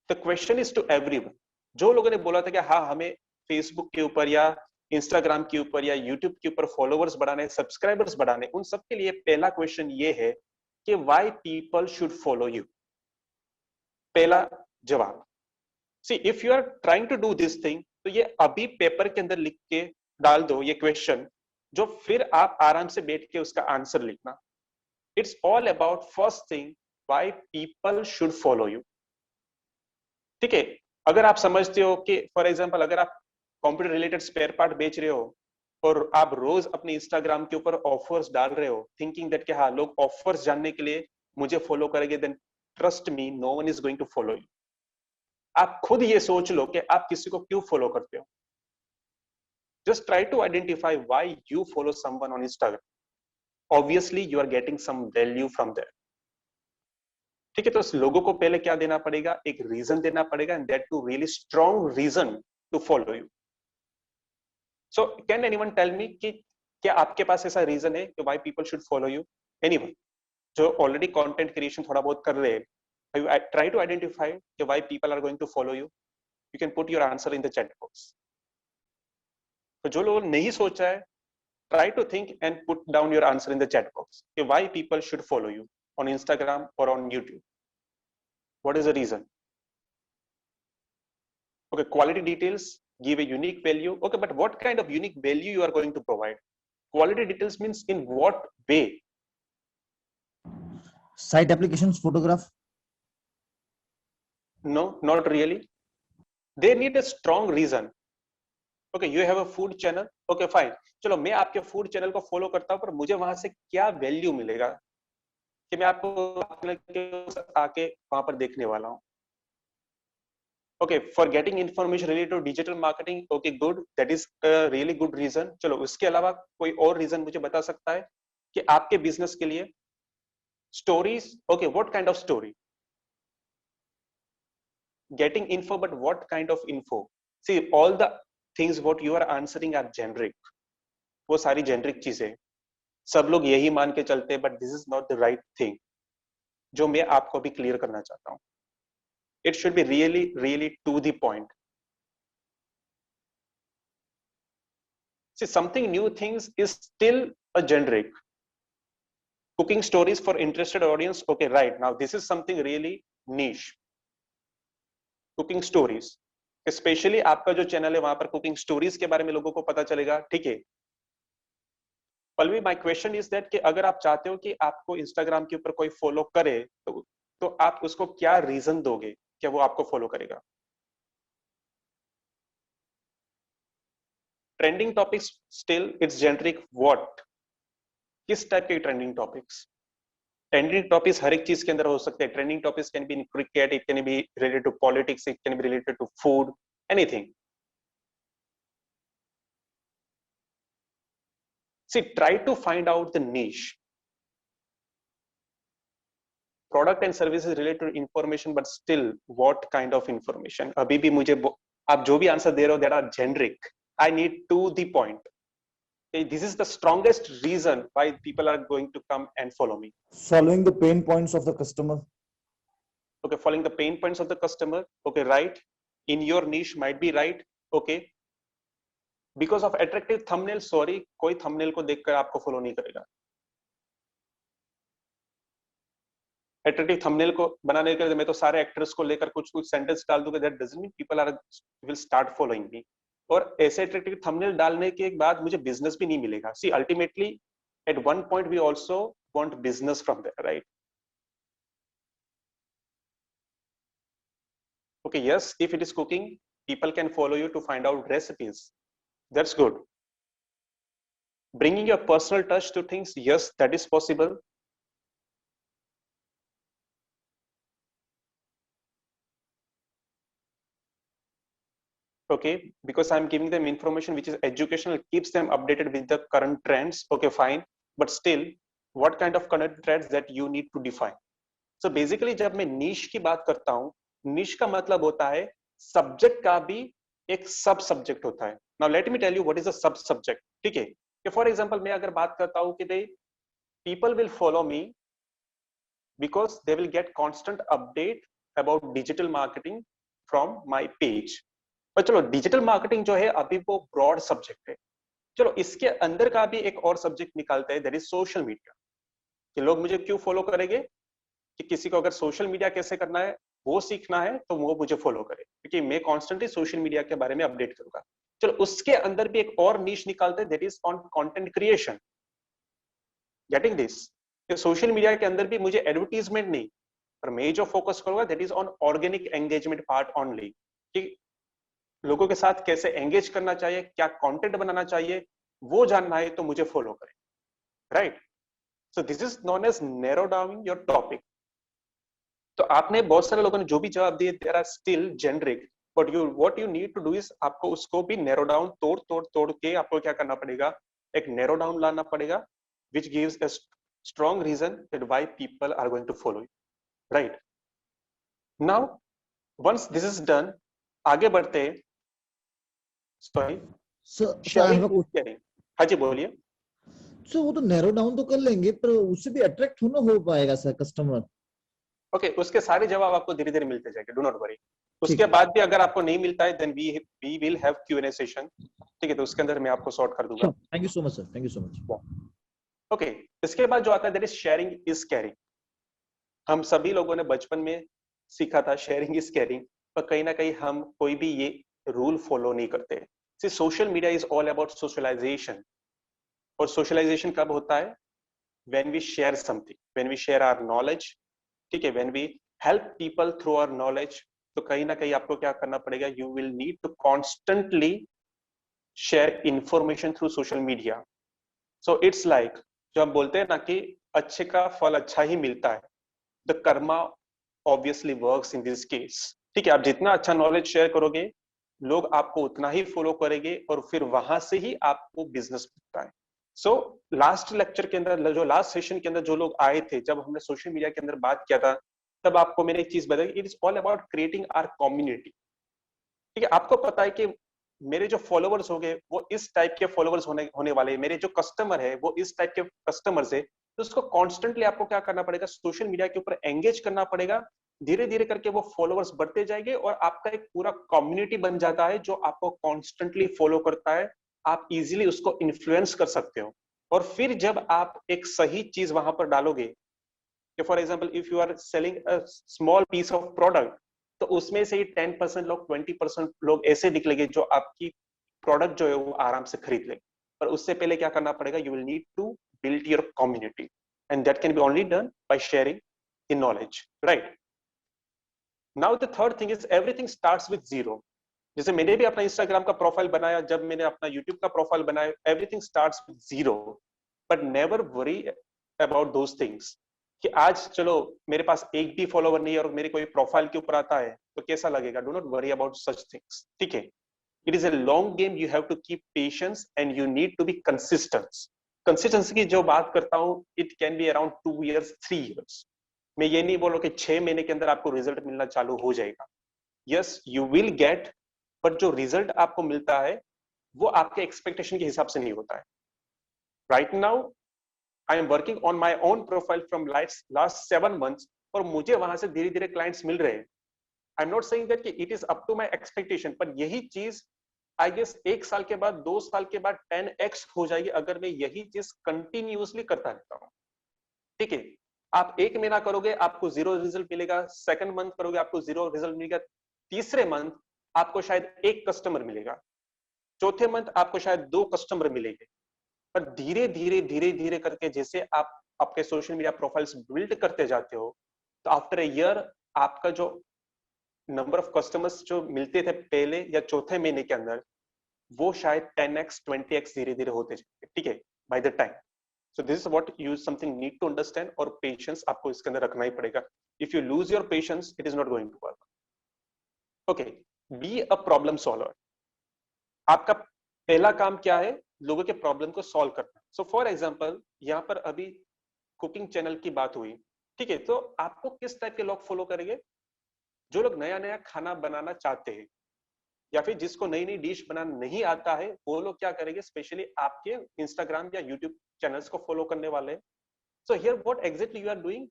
the question is to everyone. जो लोगों ने बोला था कि हाँ हमें Facebook के ऊपर या Instagram के ऊपर या YouTube के ऊपर फॉलोवर्स बढ़ाने, सब्सक्राइबर्स बढ़ाने, उन सब के लिए पहला क्वेश्चन ये है कि why people should follow you. पहला जवाब, see if you are trying to do this thing, तो ये अभी पेपर के अंदर लिख के डाल दो ये क्वेश्चन, जो फिर आप आराम से बैठ के उसका आंसर लिखना. It's all about first thing, why people should follow you. ठीक है, अगर आप समझते हो कि फॉर एग्जांपल अगर आप कंप्यूटर रिलेटेड स्पेयर पार्ट बेच रहे हो और आप रोज अपने इंस्टाग्राम के ऊपर ऑफर्स डाल रहे हो, थिंकिंग दैट कि हाँ लोग ऑफर्स जानने के लिए मुझे फॉलो करेंगे, then trust me no one is going to follow you. आप खुद ये सोच लो कि आप किसी को क्यों फॉलो करते हो. Just try to identify why you follow someone on Instagram. Obviously you are getting some value from there. ठीक है, तो इस लोगों को पहले क्या देना पड़ेगा, एक रीजन देना पड़ेगा, and that too really strong reason to follow you. So can anyone tell me कि क्या आपके पास ऐसा रीजन है कि why people should follow you? Anyone जो ऑलरेडी कंटेंट क्रिएशन थोड़ा बहुत कर रहे हैं, ट्राई टू आइडेंटिफाई कि why people are going to follow you. You can put your answer in the chat box. तो जो लोग नहीं सोचा है, try to think and put down your answer in the chat box. Okay, why people should follow you on Instagram or on YouTube? What is the reason? Okay, quality details give a unique value. Okay, but what kind of unique value you are going to provide? Quality details means in what way? Site applications, photograph? No, not really. They need a strong reason. Okay, you have a food channel. Okay, fine. चलो मैं आपके food channel को follow करता हूँ, पर मुझे वहां से क्या वैल्यू मिलेगा कि मैं आपको आके वहां पर देखने वाला हूँ. Okay, for getting information related to digital marketing. Okay good, that is a really good reason. चलो उसके अलावा कोई और रीजन मुझे बता सकता है कि आपके बिजनेस के लिए stories, okay, what kind of story? Getting info, but what kind of info? See, all the things what you are answering are generic. वो सारी generic चीजें सब लोग यही मान के चलते हैं, but this is not the right thing, जो मैं आपको भी क्लियर करना चाहता हूं. It should be really to the point. See, something new things is still a generic. Cooking stories for interested audience, okay, right, now this is something really niche. Cooking stories, specially आपका जो channel है वहां पर cooking stories के बारे में लोगों को पता चलेगा, ठीक है. Pallavi, my question is that कि अगर आप चाहते हो कि आपको इंस्टाग्राम के ऊपर कोई फॉलो करे तो आप उसको क्या रीजन दोगे कि वो आपको फॉलो करेगा? Trending topics still it's generic. What, किस टाइप के ट्रेंडिंग टॉपिक्स? ट्रेंडिंग टॉपिक्स हर एक चीज के अंदर हो सकते हैं. Trending topics can be in cricket, it can be related to politics, it can be related to food, anything. See, try to find out the niche. Product and services related to information, but still, what kind of information? अभी भी मुझे आप जो भी answer दे रहे हो, that are generic. I need to the point. Okay, this is the strongest reason why people are going to come and follow me. Following the pain points of the customer. Okay, following the pain points of the customer. Okay, right. In your niche might be right. Okay. Because of attractive thumbnail, sorry, कोई thumbnail को देखकर आपको follow नहीं करेगा. Attractive thumbnail को बनाने के लिए मैं तो सारे एक्टर्स को लेकर कुछ सेंटेंस डाल दूंगा, that doesn't mean people will start following me. और ऐसे attractive thumbnail डालने के बाद मुझे business भी नहीं मिलेगा. See, ultimately, at one point we also want business from there, right? Okay, yes, if it is cooking, people can follow you to find out recipes. That's good. Bringing your personal touch to things, yes, that is possible. Okay, because I'm giving them information which is educational, keeps them updated with the current trends. Okay, fine. But still, what kind of current trends that you need to define? So basically, जब मैं niche की बात करता हूँ, niche का मतलब होता है subject का भी एक सब सब्जेक्ट होता है. Now let me tell you what is a sub subject. ठीक है, कि for example मैं अगर बात करता हूँ कि people will follow me because they will get constant update about digital marketing from my page. पर चलो डिजिटल मार्केटिंग जो है अभी वो ब्रॉड सब्जेक्ट है. चलो इसके अंदर का भी एक और सब्जेक्ट निकालते हैं, दैट इज सोशल मीडिया. कि लोग मुझे क्यों फॉलो करेंगे? कि किसी को अगर सोशल मीडिया कैसे करना है वो सीखना है तो वो मुझे फॉलो करे, क्योंकि मैं कॉन्स्टेंटली सोशल मीडिया के बारे में अपडेट करूंगा. चलो उसके अंदर भी एक और नीश निकालते हैं, that is on content creation. Getting this? Social media के अंदर भी मुझे एडवर्टीजमेंट नहीं, पर मैं जो फोकस करूंगा that is on organic engagement part only. कि लोगों के साथ कैसे एंगेज करना चाहिए, क्या कंटेंट बनाना चाहिए, वो जानना है तो मुझे फॉलो करें, right? So this is known as narrow downing your topic. तो आपने बहुत सारे लोगों ने जो भी जवाब दिए there are still generic, but what you need to do is आपको उसको भी नैरो डाउन तोड़ के आपको क्या करना पड़ेगा, एक नैरो डाउन लाना पड़ेगा which gives a strong reason that why people are going to follow you, right? Now once this is done, आगे बढ़ते हैं. Sorry sir I have a question. हाँ जी बोलिए. सो वो तो नैरो डाउन तो कर लेंगे, पर उससे भी अट्रैक्ट होना हो पाएगा सर कस्टमर? ओके, उसके सारे जवाब आपको धीरे धीरे मिलते जाएंगे, डू नॉट वरी. उसके बाद भी अगर आपको नहीं मिलता है then we will have Q&A session, ठीक है? तो उसके अंदर मैं आपको सॉर्ट कर दूंगा. Thank you so much sir, thank you so much. Okay, इसके बाद जो आता है that is sharing is caring. हम सभी लोगों ने बचपन में सीखा था शेयरिंग इज केयरिंग, पर कहीं ना कहीं हम कोई भी ये रूल फॉलो नहीं करते. See, social media is all about socialization. और सोशलाइजेशन कब होता है? When we share something, when we share our knowledge, ठीक है? When we help people through our knowledge. तो कहीं ना कहीं आपको क्या करना पड़ेगा, you will need to constantly share information through social media. So it's like जो हम बोलते हैं ना कि अच्छे का फल अच्छा ही मिलता है. The Karma obviously works in this case, ठीक है? आप जितना अच्छा नॉलेज शेयर करोगे लोग आपको उतना ही फॉलो करेंगे और फिर वहां से ही आपको बिजनेस मिलता है. सो लास्ट लेक्चर के अंदर, जो लास्ट सेशन के अंदर जो लोग आए थे, जब हमने सोशल मीडिया के अंदर बात किया था, तब आपको मैंने एक चीज बताई, it is all about creating our community. ठीक है, आपको पता है कि मेरे जो फॉलोवर्स होंगे वो इस टाइप के फॉलोवर्स होने वाले हैं, मेरे जो कस्टमर है वो इस टाइप के कस्टमर्स है, तो उसको कॉन्स्टेंटली आपको क्या करना पड़ेगा, सोशल मीडिया के ऊपर एंगेज करना पड़ेगा। धीरे धीरे करके वो फॉलोवर्स बढ़ते जाएंगे और आपका एक पूरा कम्युनिटी बन जाता है जो आपको कॉन्स्टेंटली फॉलो करता है। आप इजीली उसको इन्फ्लुएंस कर सकते हो। और फिर जब आप एक सही चीज वहां पर डालोगे, for example if you are selling a small piece of product, तो उसमें से ही 10% लोग, 20% लोग ऐसे निकलेंगे जो आपकी प्रोडक्ट जो है वो आराम से खरीद लेंगे। पर उससे पहले क्या करना पड़ेगा, you will need to build your community, and that can be only done by sharing the knowledge, right. Now the third thing is everything starts with zero. जैसे मैंने भी अपना इंस्टाग्राम का प्रोफाइल बनाया, जब मैंने अपना यूट्यूब का प्रोफाइल बनाया, everything starts with zero, but never worry about those things कि आज चलो मेरे पास एक भी फॉलोवर नहीं है और मेरे कोई प्रोफाइल के ऊपर आता है तो कैसा लगेगा। Do not worry about such things, ठीक है। It is a long game, you have to keep patience and you need to be consistent. Consistency की जो बात करता हूं, it can be around 2 years 3 years। मैं ये नहीं बोलूं कि 6 महीने के अंदर आपको रिजल्ट मिलना चालू हो जाएगा। Yes you will get, but जो रिजल्ट आपको मिलता है वो आपके एक्सपेक्टेशन के हिसाब से नहीं होता है। Right now I am working on my own profile from last 7 months, और मुझे वहां से धीरे धीरे क्लाइंट्स मिल रहे हैं। I am not saying that कि it is up to my expectation, पर यही चीज आई गेस 1 साल के बाद, 2 साल के बाद 10x हो जाएगी अगर मैं यही चीज कंटिन्यूअसली करता रहता हूँ। ठीक है, आप 1 महीना करोगे आपको 0 रिजल्ट मिलेगा, सेकंड मंथ करोगे आपको 0 रिजल्ट मिलेगा, तीसरे मंथ आपको शायद 1 कस्टमर मिलेगा, चौथे मंथ आपको शायद 2 कस्टमर मिलेंगे। पर धीरे धीरे धीरे धीरे करके जैसे आप आपके सोशल मीडिया प्रोफाइल्स बिल्ड करते जाते हो, तो आफ्टर अ ईयर आपका जो नंबर ऑफ कस्टमर्स जो मिलते थे पहले या चौथे महीने के अंदर, वो शायद 10x 20x धीरे धीरे होते जाएंगे। ठीक है, by the time. So this is what you something need to understand, और पेशेंस आपको इसके अंदर रखना ही पड़ेगा। If you lose your patience, it is not going to work. Okay, be a problem solver. आपका पहला काम क्या है, लोगों के प्रॉब्लम को सॉल्व करना। सो फॉर एग्जांपल यहाँ पर अभी कुकिंग चैनल की बात हुई, ठीक है, तो आपको किस टाइप के लोग फॉलो करेंगे, जो लोग नया नया खाना बनाना चाहते हैं, या फिर जिसको नई नई डिश बनाना नहीं आता है, वो लोग क्या करेंगे, स्पेशली आपके इंस्टाग्राम या यूट्यूब चैनल्स को फॉलो करने वाले हैं। So here what exactly you are doing,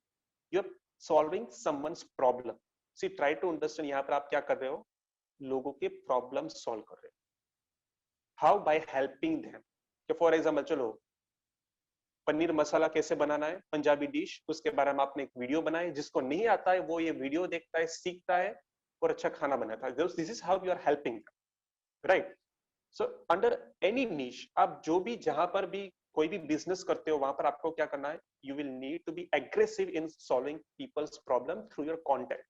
you are solving someone's problem. See try to understand, यहाँ पर आप क्या कर रहे हो, लोगों के प्रॉब्लम सॉल्व कर रहे हो। How, by helping them. For example चलो पनीर मसाला कैसे बनाना है, पंजाबी डिश, उसके बारे में आपने एक वीडियो बनाई, जिसको नहीं आता है वो ये वीडियो देखता है, सीखता है और अच्छा खाना बनाता है। This is how you are helping, right. So under any niche, आप जो भी जहां पर भी कोई भी बिजनेस करते हो, वहां पर आपको क्या करना है, you will need to be aggressive in solving people's problem through your content.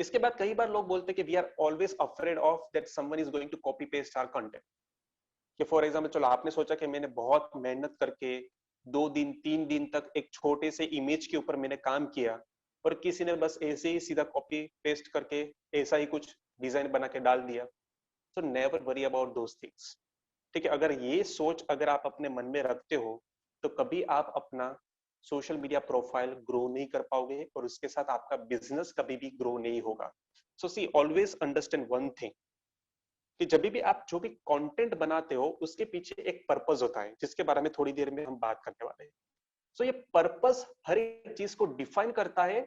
इसके बाद कई बार लोग बोलते हैं कि we are always afraid of that someone is going to copy paste our content. कि फॉर एग्जाम्पल चलो आपने सोचा कि मैंने बहुत मेहनत करके 2 दिन 3 दिन तक एक छोटे से इमेज के ऊपर मैंने काम किया, और किसी ने बस ऐसे ही सीधा कॉपी पेस्ट करके ऐसा ही कुछ डिजाइन बना के डाल दिया। So never worry about those things. ठीक है, अगर ये सोच अगर आप अपने मन में रखते हो, तो कभी आप अपना सोशल मीडिया प्रोफाइल ग्रो नहीं कर पाओगे, और उसके साथ आपका बिजनेस कभी भी ग्रो नहीं होगा। सो सी ऑलवेज अंडरस्टैंड वन थिंग, कि जब भी आप जो भी कंटेंट बनाते हो, उसके पीछे एक पर्पस होता है, जिसके बारे में थोड़ी देर में हम बात करने वाले हैं। सो ये पर्पस हर एक चीज को डिफाइन करता है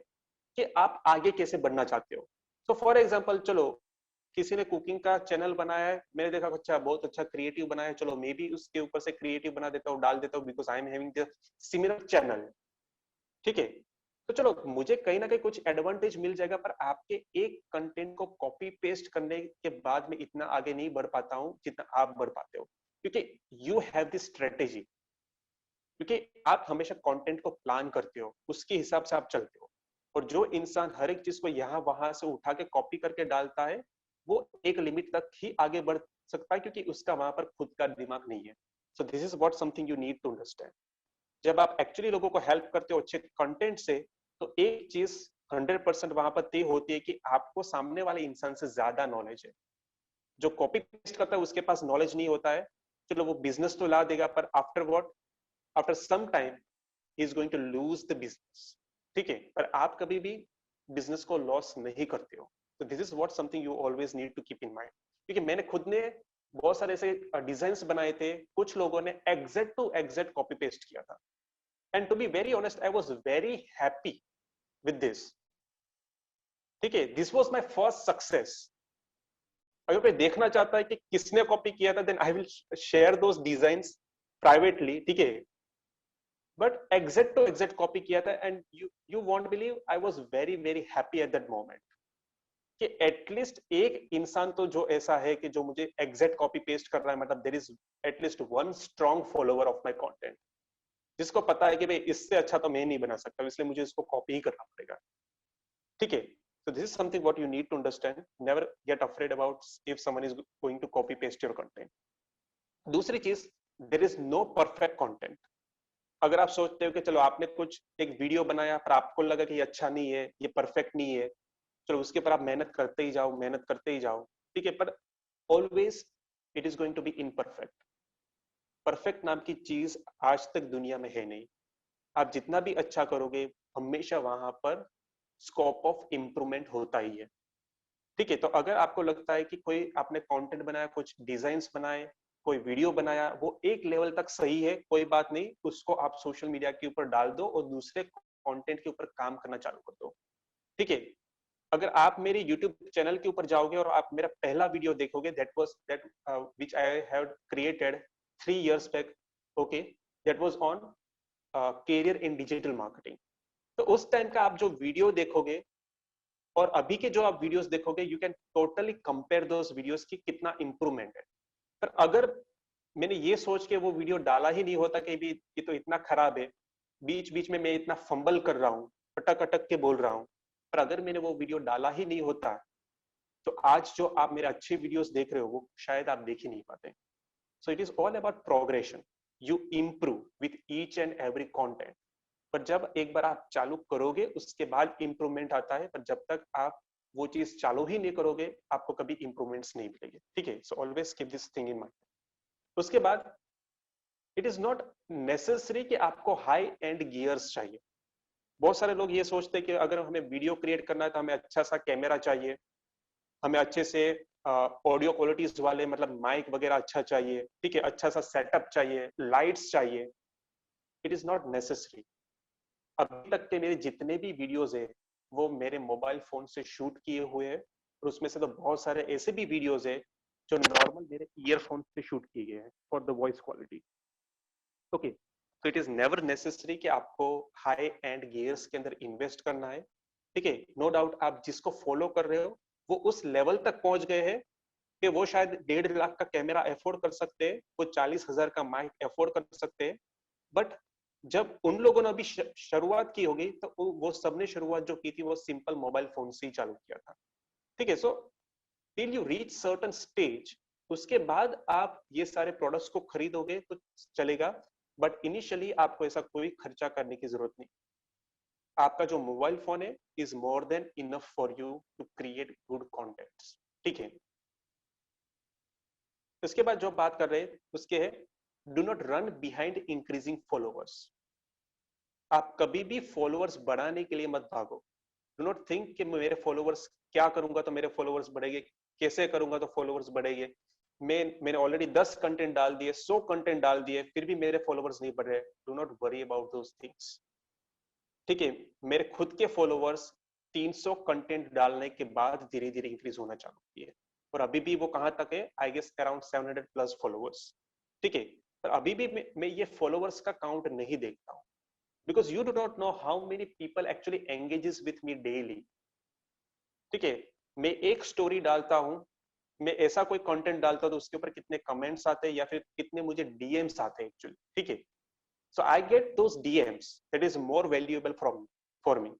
कि आप आगे कैसे बढ़ना चाहते हो। सो फॉर एग्जांपल चलो किसी ने कुकिंग का चैनल बनाया है, मैंने देखा अच्छा बहुत अच्छा क्रिएटिव बनाया है, चलो मैं भी उसके ऊपर से क्रिएटिव बना देता हूँ, डाल देता हूँ, because I am having the similar channel. ठीक है, तो चलो मुझे कहीं ना कहीं कुछ एडवांटेज मिल जाएगा, पर आपके एक कंटेंट को कॉपी पेस्ट करने के बाद में इतना आगे नहीं बढ़ पाता हूं जितना आप बढ़ पाते हो, क्योंकि यू हैव दिस स्ट्रेटेजी। क्योंकि आप हमेशा कंटेंट को प्लान करते हो, उसके हिसाब से आप चलते हो, और जो इंसान हर एक चीज को यहाँ वहां से उठा के कॉपी करके डालता है, वो एक लिमिट तक ही आगे बढ़ सकता है, क्योंकि उसका वहां पर खुद का दिमाग नहीं है। So this is what something you need to understand. जब आप एक्चुअली लोगों को हेल्प करते हो अच्छे कंटेंट से, तो एक चीज 100% वहां पर तय होती है कि आपको सामने वाले इंसान से ज्यादा नॉलेज है। जो कॉपी पेस्ट करता है उसके पास नॉलेज नहीं होता है, चलो वो बिजनेस तो ला देगा, पर after what, after some time he is going to lose the business. ठीक है, पर आप कभी भी बिजनेस को लॉस नहीं करते हो। तो this is what something you always need to keep in mind. क्योंकि मैंने खुद ने बहुत सारे ऐसे डिजाइन्स बनाए थे, कुछ लोगों ने exact to exact copy paste किया था, and to be very honest I was very happy with this. ठीक है, this was my first success. अगर कोई देखना चाहता है कि किसने कॉपी किया था, then I will share those designs privately. ठीक है, but exact to exact copy किया था, and you won't believe I was very very happy at that moment कि एटलीस्ट एक इंसान तो जो ऐसा है कि जो मुझे एग्जैक्ट कॉपी पेस्ट कर रहा है, मतलब there is at least one strong follower of my content, जिसको पता है कि भाई इससे अच्छा तो मैं नहीं बना सकता, इसलिए मुझे इसको कॉपी ही करना पड़ेगा। ठीक है, so this is something what you need to understand. Never get afraid about if someone is going to copy paste your content. दूसरी चीज, there is no perfect content. अगर आप सोचते हो कि चलो आपने कुछ एक वीडियो बनाया पर आपको लगा कि ये अच्छा नहीं है, ये परफेक्ट नहीं है, चलो उसके पर आप मेहनत करते ही जाओ, मेहनत करते ही जाओ। ठीक है, पर always it is going to be imperfect. Perfect नाम की चीज आज तक दुनिया में है नहीं। आप जितना भी अच्छा करोगे, हमेशा वहां पर स्कोप ऑफ इम्प्रूवमेंट होता ही है। ठीक है, तो अगर आपको लगता है कि कोई आपने कंटेंट बनाया, कुछ डिजाइन्स बनाए, कोई वीडियो बनाया, वो एक लेवल तक सही है, कोई बात नहीं, उसको आप सोशल मीडिया के ऊपर डाल दो और दूसरे कंटेंट के ऊपर काम करना चालू कर दो। ठीक है, अगर आप मेरे यूट्यूब चैनल के ऊपर जाओगे और आप मेरा पहला वीडियो देखोगे, that which I have created 3 years back, okay, that was on career in digital marketing. तो उस टाइम का आप जो वीडियो देखोगे और अभी के जो आप वीडियोस देखोगे, you can totally compare those videos की कितना इंप्रूवमेंट है। पर अगर मैंने ये सोच के वो वीडियो डाला ही नहीं होता कि भी ये तो इतना खराब है, बीच बीच में मैं इतना फंबल कर रहा हूँ, अटक अटक के बोल रहा हूँ, पर अगर मैंने वो वीडियो डाला ही नहीं होता, तो आज जो आप मेरे अच्छे वीडियोस देख रहे हो, वो शायद आप देख ही नहीं पाते। So it is all about progression. You improve with each and every content. पर जब एक बार आप चालू करोगे, उसके बाद इंप्रूवमेंट आता है, पर जब तक आप वो चीज चालू ही नहीं करोगे, आपको कभी इंप्रूवमेंट्स नहीं मिलेंगे। ठीक है, so always keep this thing in mind. उसके बाद इट इज नॉट नेसेसरी कि आपको हाई एंड गियर्स चाहिए। बहुत सारे लोग ये सोचते हैं कि अगर हमें वीडियो क्रिएट करना है तो हमें अच्छा सा कैमरा चाहिए, हमें अच्छे से ऑडियो क्वालिटीज वाले मतलब माइक वगैरह अच्छा चाहिए, ठीक है, अच्छा सा सेटअप चाहिए, लाइट्स चाहिए। It is not necessary. अभी तक के मेरे जितने भी वीडियोस है, वो मेरे मोबाइल फोन से शूट किए हुए हैं, और उसमें से तो बहुत सारे ऐसे भी वीडियोस है जो नॉर्मल मेरे ईयरफोन से शूट किए गए हैं for the voice quality. Okay, तो इट इज नेवर नेसेसरी कि आपको हाई एंड गियर्स के अंदर इन्वेस्ट करना है। ठीक है, नो डाउट आप जिसको फॉलो कर रहे हो वो उस लेवल तक पहुंच गए हैं कि वो शायद 1.5 लाख का कैमरा अफोर्ड कर सकते हैं, वो 40,000 का माइक अफोर्ड कर सकते हैं। बट जब उन लोगों ने अभी शुरुआत की होगी, तो वो सबने शुरुआत जो की थी वो सिंपल मोबाइल फोन से ही चालू किया था। ठीक है, so till you reach certain stage, उसके बाद आप ये सारे प्रोडक्ट्स को खरीदोगे तो चलेगा, बट इनिशियली आपको ऐसा कोई खर्चा करने की जरूरत नहीं। आपका जो मोबाइल फोन है is more than enough for you to create good contents. ठीक है, इसके बाद जो बात कर रहे हैं उसके है, do not run behind increasing followers. आप कभी भी फॉलोअर्स बढ़ाने के लिए मत भागो। डू नॉट थिंक कि मेरे फॉलोअर्स क्या करूंगा तो मेरे फॉलोअर्स बढ़ेंगे, कैसे करूंगा तो फॉलोअर्स बढ़ेंगे। मैंने ऑलरेडी 10 कंटेंट डाल दिए, 100 कंटेंट डाल दिए, फिर भी मेरे फॉलोअर्स नहीं बढ़ रहे। Do not worry about those things. ठीक है, मेरे खुद के फॉलोअर्स 300 कंटेंट डालने के बाद धीरे धीरे इंक्रीज होना चालू किए, और अभी भी वो कहां तक है, I guess around 700 plus followers. ठीक है, पर अभी भी मैं ये फॉलोअर्स का काउंट नहीं देखता हूँ, because you do not know how many people actually engages with me daily. ठीक है, मैं एक स्टोरी डालता हूं, मैं ऐसा कोई कंटेंट डालता हूं तो उसके ऊपर कितने कमेंट्स आते हैं या फिर कितने मुझे डीएम्स आते हैं एक्चुअली। ठीक है, so I get those DMs, that is more valuable for me.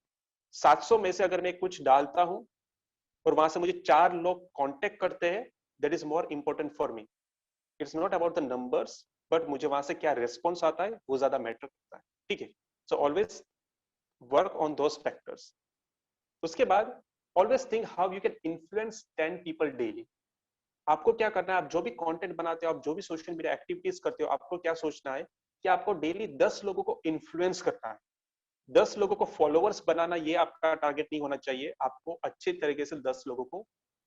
700 में से अगर मैं कुछ डालता हूं और वहां से मुझे 4 लोग कांटेक्ट करते हैं, that is more important for me. It's not about the numbers, but मुझे वहां से क्या रिस्पॉन्स आता है वो ज्यादा मैटर करता है। ठीक है, so always work on those factors. उसके बाद always think how you can influence 10 people daily. आपको क्या करना है, आप जो भी कंटेंट बनाते हो, आप जो भी सोशल मीडिया एक्टिविटीज करते हो, आपको क्या सोचना है कि आपको डेली 10 लोगों को इन्फ्लुएंस करना है। 10 लोगों को फॉलोअर्स बनाना, ये आपका टारगेट नहीं होना चाहिए। आपको अच्छे तरीके से 10 लोगों को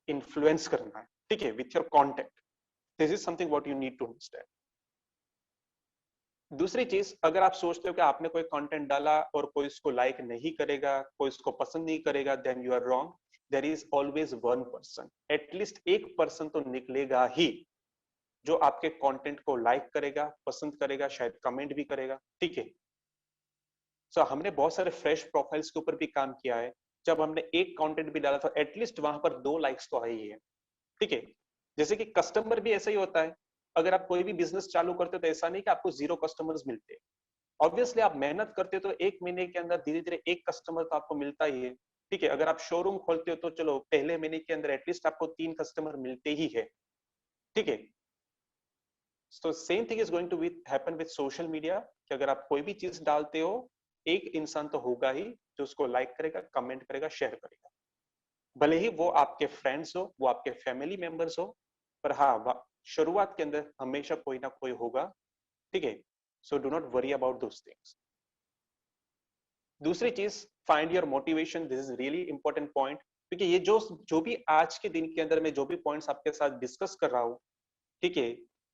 इन्फ्लुएंस करना है, ठीक है, with your content. This is something what you need to understand. दूसरी चीज, अगर आप सोचते हो कि आपने कोई कंटेंट डाला और कोई इसको लाइक नहीं करेगा, कोई इसको पसंद नहीं करेगा, then you are wrong. There is always one person, at least एक पर्सन तो निकलेगा ही जो आपके कंटेंट को लाइक करेगा, पसंद करेगा, शायद कमेंट भी करेगा, ठीक है। सो हमने बहुत सारे फ्रेश प्रोफाइल्स के ऊपर भी काम किया है। जब हमने एक कंटेंट भी डाला तो एटलीस्ट वहां पर 2 लाइक्स तो आए ही है, ठीक है। जैसे कि कस्टमर भी ऐसा ही होता है। अगर आप कोई भी बिजनेस चालू करते हो तो ऐसा नहीं कि आपको 0 कस्टमर्स मिलते हैं। ऑब्वियसली आप मेहनत करते हो तो 1 महीने के अंदर धीरे धीरे 1 कस्टमर तो आपको मिलता ही है, ठीक है। अगर आप शोरूम खोलते हो तो चलो पहले महीने के अंदर एटलीस्ट आपको 3 कस्टमर मिलते ही है, ठीक है। So same thing is going to happen with social media, कि अगर आप कोई भी चीज डालते हो, एक इंसान तो होगा ही जो उसको लाइक करेगा, कमेंट करेगा, शेयर करेगा। भले ही वो आपके फ्रेंड्स हो, वो आपके फैमिली मेंबर्स हो, पर हाँ, शुरुआत के अंदर हमेशा कोई ना कोई होगा, ठीक है। So do not worry about those things. दूसरी चीज, find your motivation. This is really important point, क्योंकि ये जो भी आज के दिन के अंदर मैं जो भी पॉइंट्स आपके साथ डिस्कस कर रहा हूँ, ठीक है,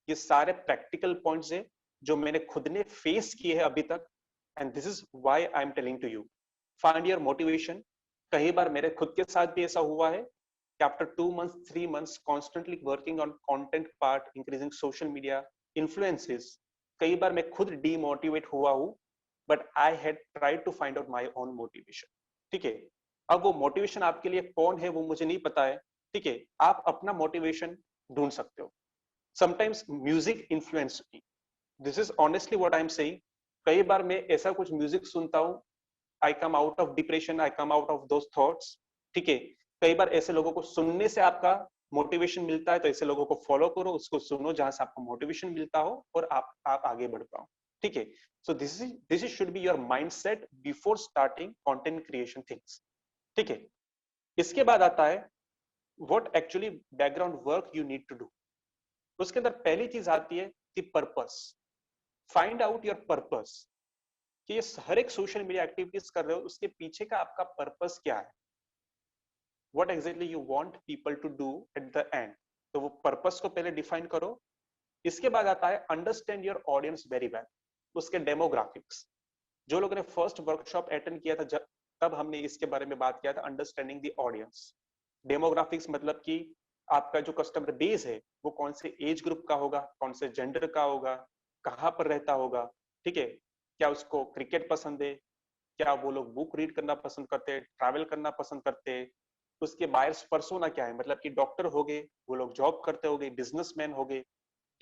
ये सारे प्रैक्टिकल पॉइंट्स है जो मैंने खुद ने फेस किए हैं अभी तक, and this is why I am telling to you, find your motivation. कई बार मेरे खुद के साथ भी ऐसा हुआ है कि after 2 months 3 months constantly working on content part, increasing social media influences, कई बार मैं खुद डीमोटिवेट हुआ हूँ, but I had tried to find out my own motivation, ठीक है। अब वो मोटिवेशन आपके लिए कौन है वो मुझे नहीं पता है, ठीक है। आप अपना मोटिवेशन ढूंढ सकते हो। Sometimes music influence me, this is honestly what I am saying. कई बार मैं ऐसा कुछ म्यूजिक सुनता हूँ, I come out of depression, I come out of those thoughts, ठीक है। कई बार ऐसे लोगों को सुनने से आपका मोटिवेशन मिलता है, तो ऐसे लोगों को फॉलो करो, उसको सुनो जहां से आपको मोटिवेशन मिलता हो और आप आगे बढ़ पाओ, ठीक है। So this should be your mindset before starting content creation things, ठीक है। इसके बाद आता है what actually background work you need to do. उसके अंदर पहली चीज आती है कि purpose. Find out your purpose, कि ये हर एक सोशल मीडिया एक्टिविटीज कर रहे हो, उसके पीछे का आपका पर्पस क्या है, what exactly you want people to do at the end. तो वो पर्पस को पहले डिफाइन करो। इसके बाद आता है understand your audience very well, उसके डेमोग्राफिक्स। जो लोगों ने फर्स्ट वर्कशॉप अटेंड किया था, तब हमने इसके बारे में बात किया था, अंडरस्टैंडिंग द ऑडियंस। डेमोग्राफिक्स मतलब कि आपका जो कस्टमर बेस है वो कौन से एज ग्रुप का होगा, कौन से जेंडर का होगा, कहाँ पर रहता होगा, ठीक है। क्या उसको क्रिकेट पसंद है, क्या वो लोग बुक रीड करना पसंद करते हैं, ट्रैवल करना पसंद करते हैं, उसके बायर्स पर्सोना क्या है, मतलब कि डॉक्टर हो गए, वो लोग जॉब करते हो गए, बिजनेसमैन हो गए,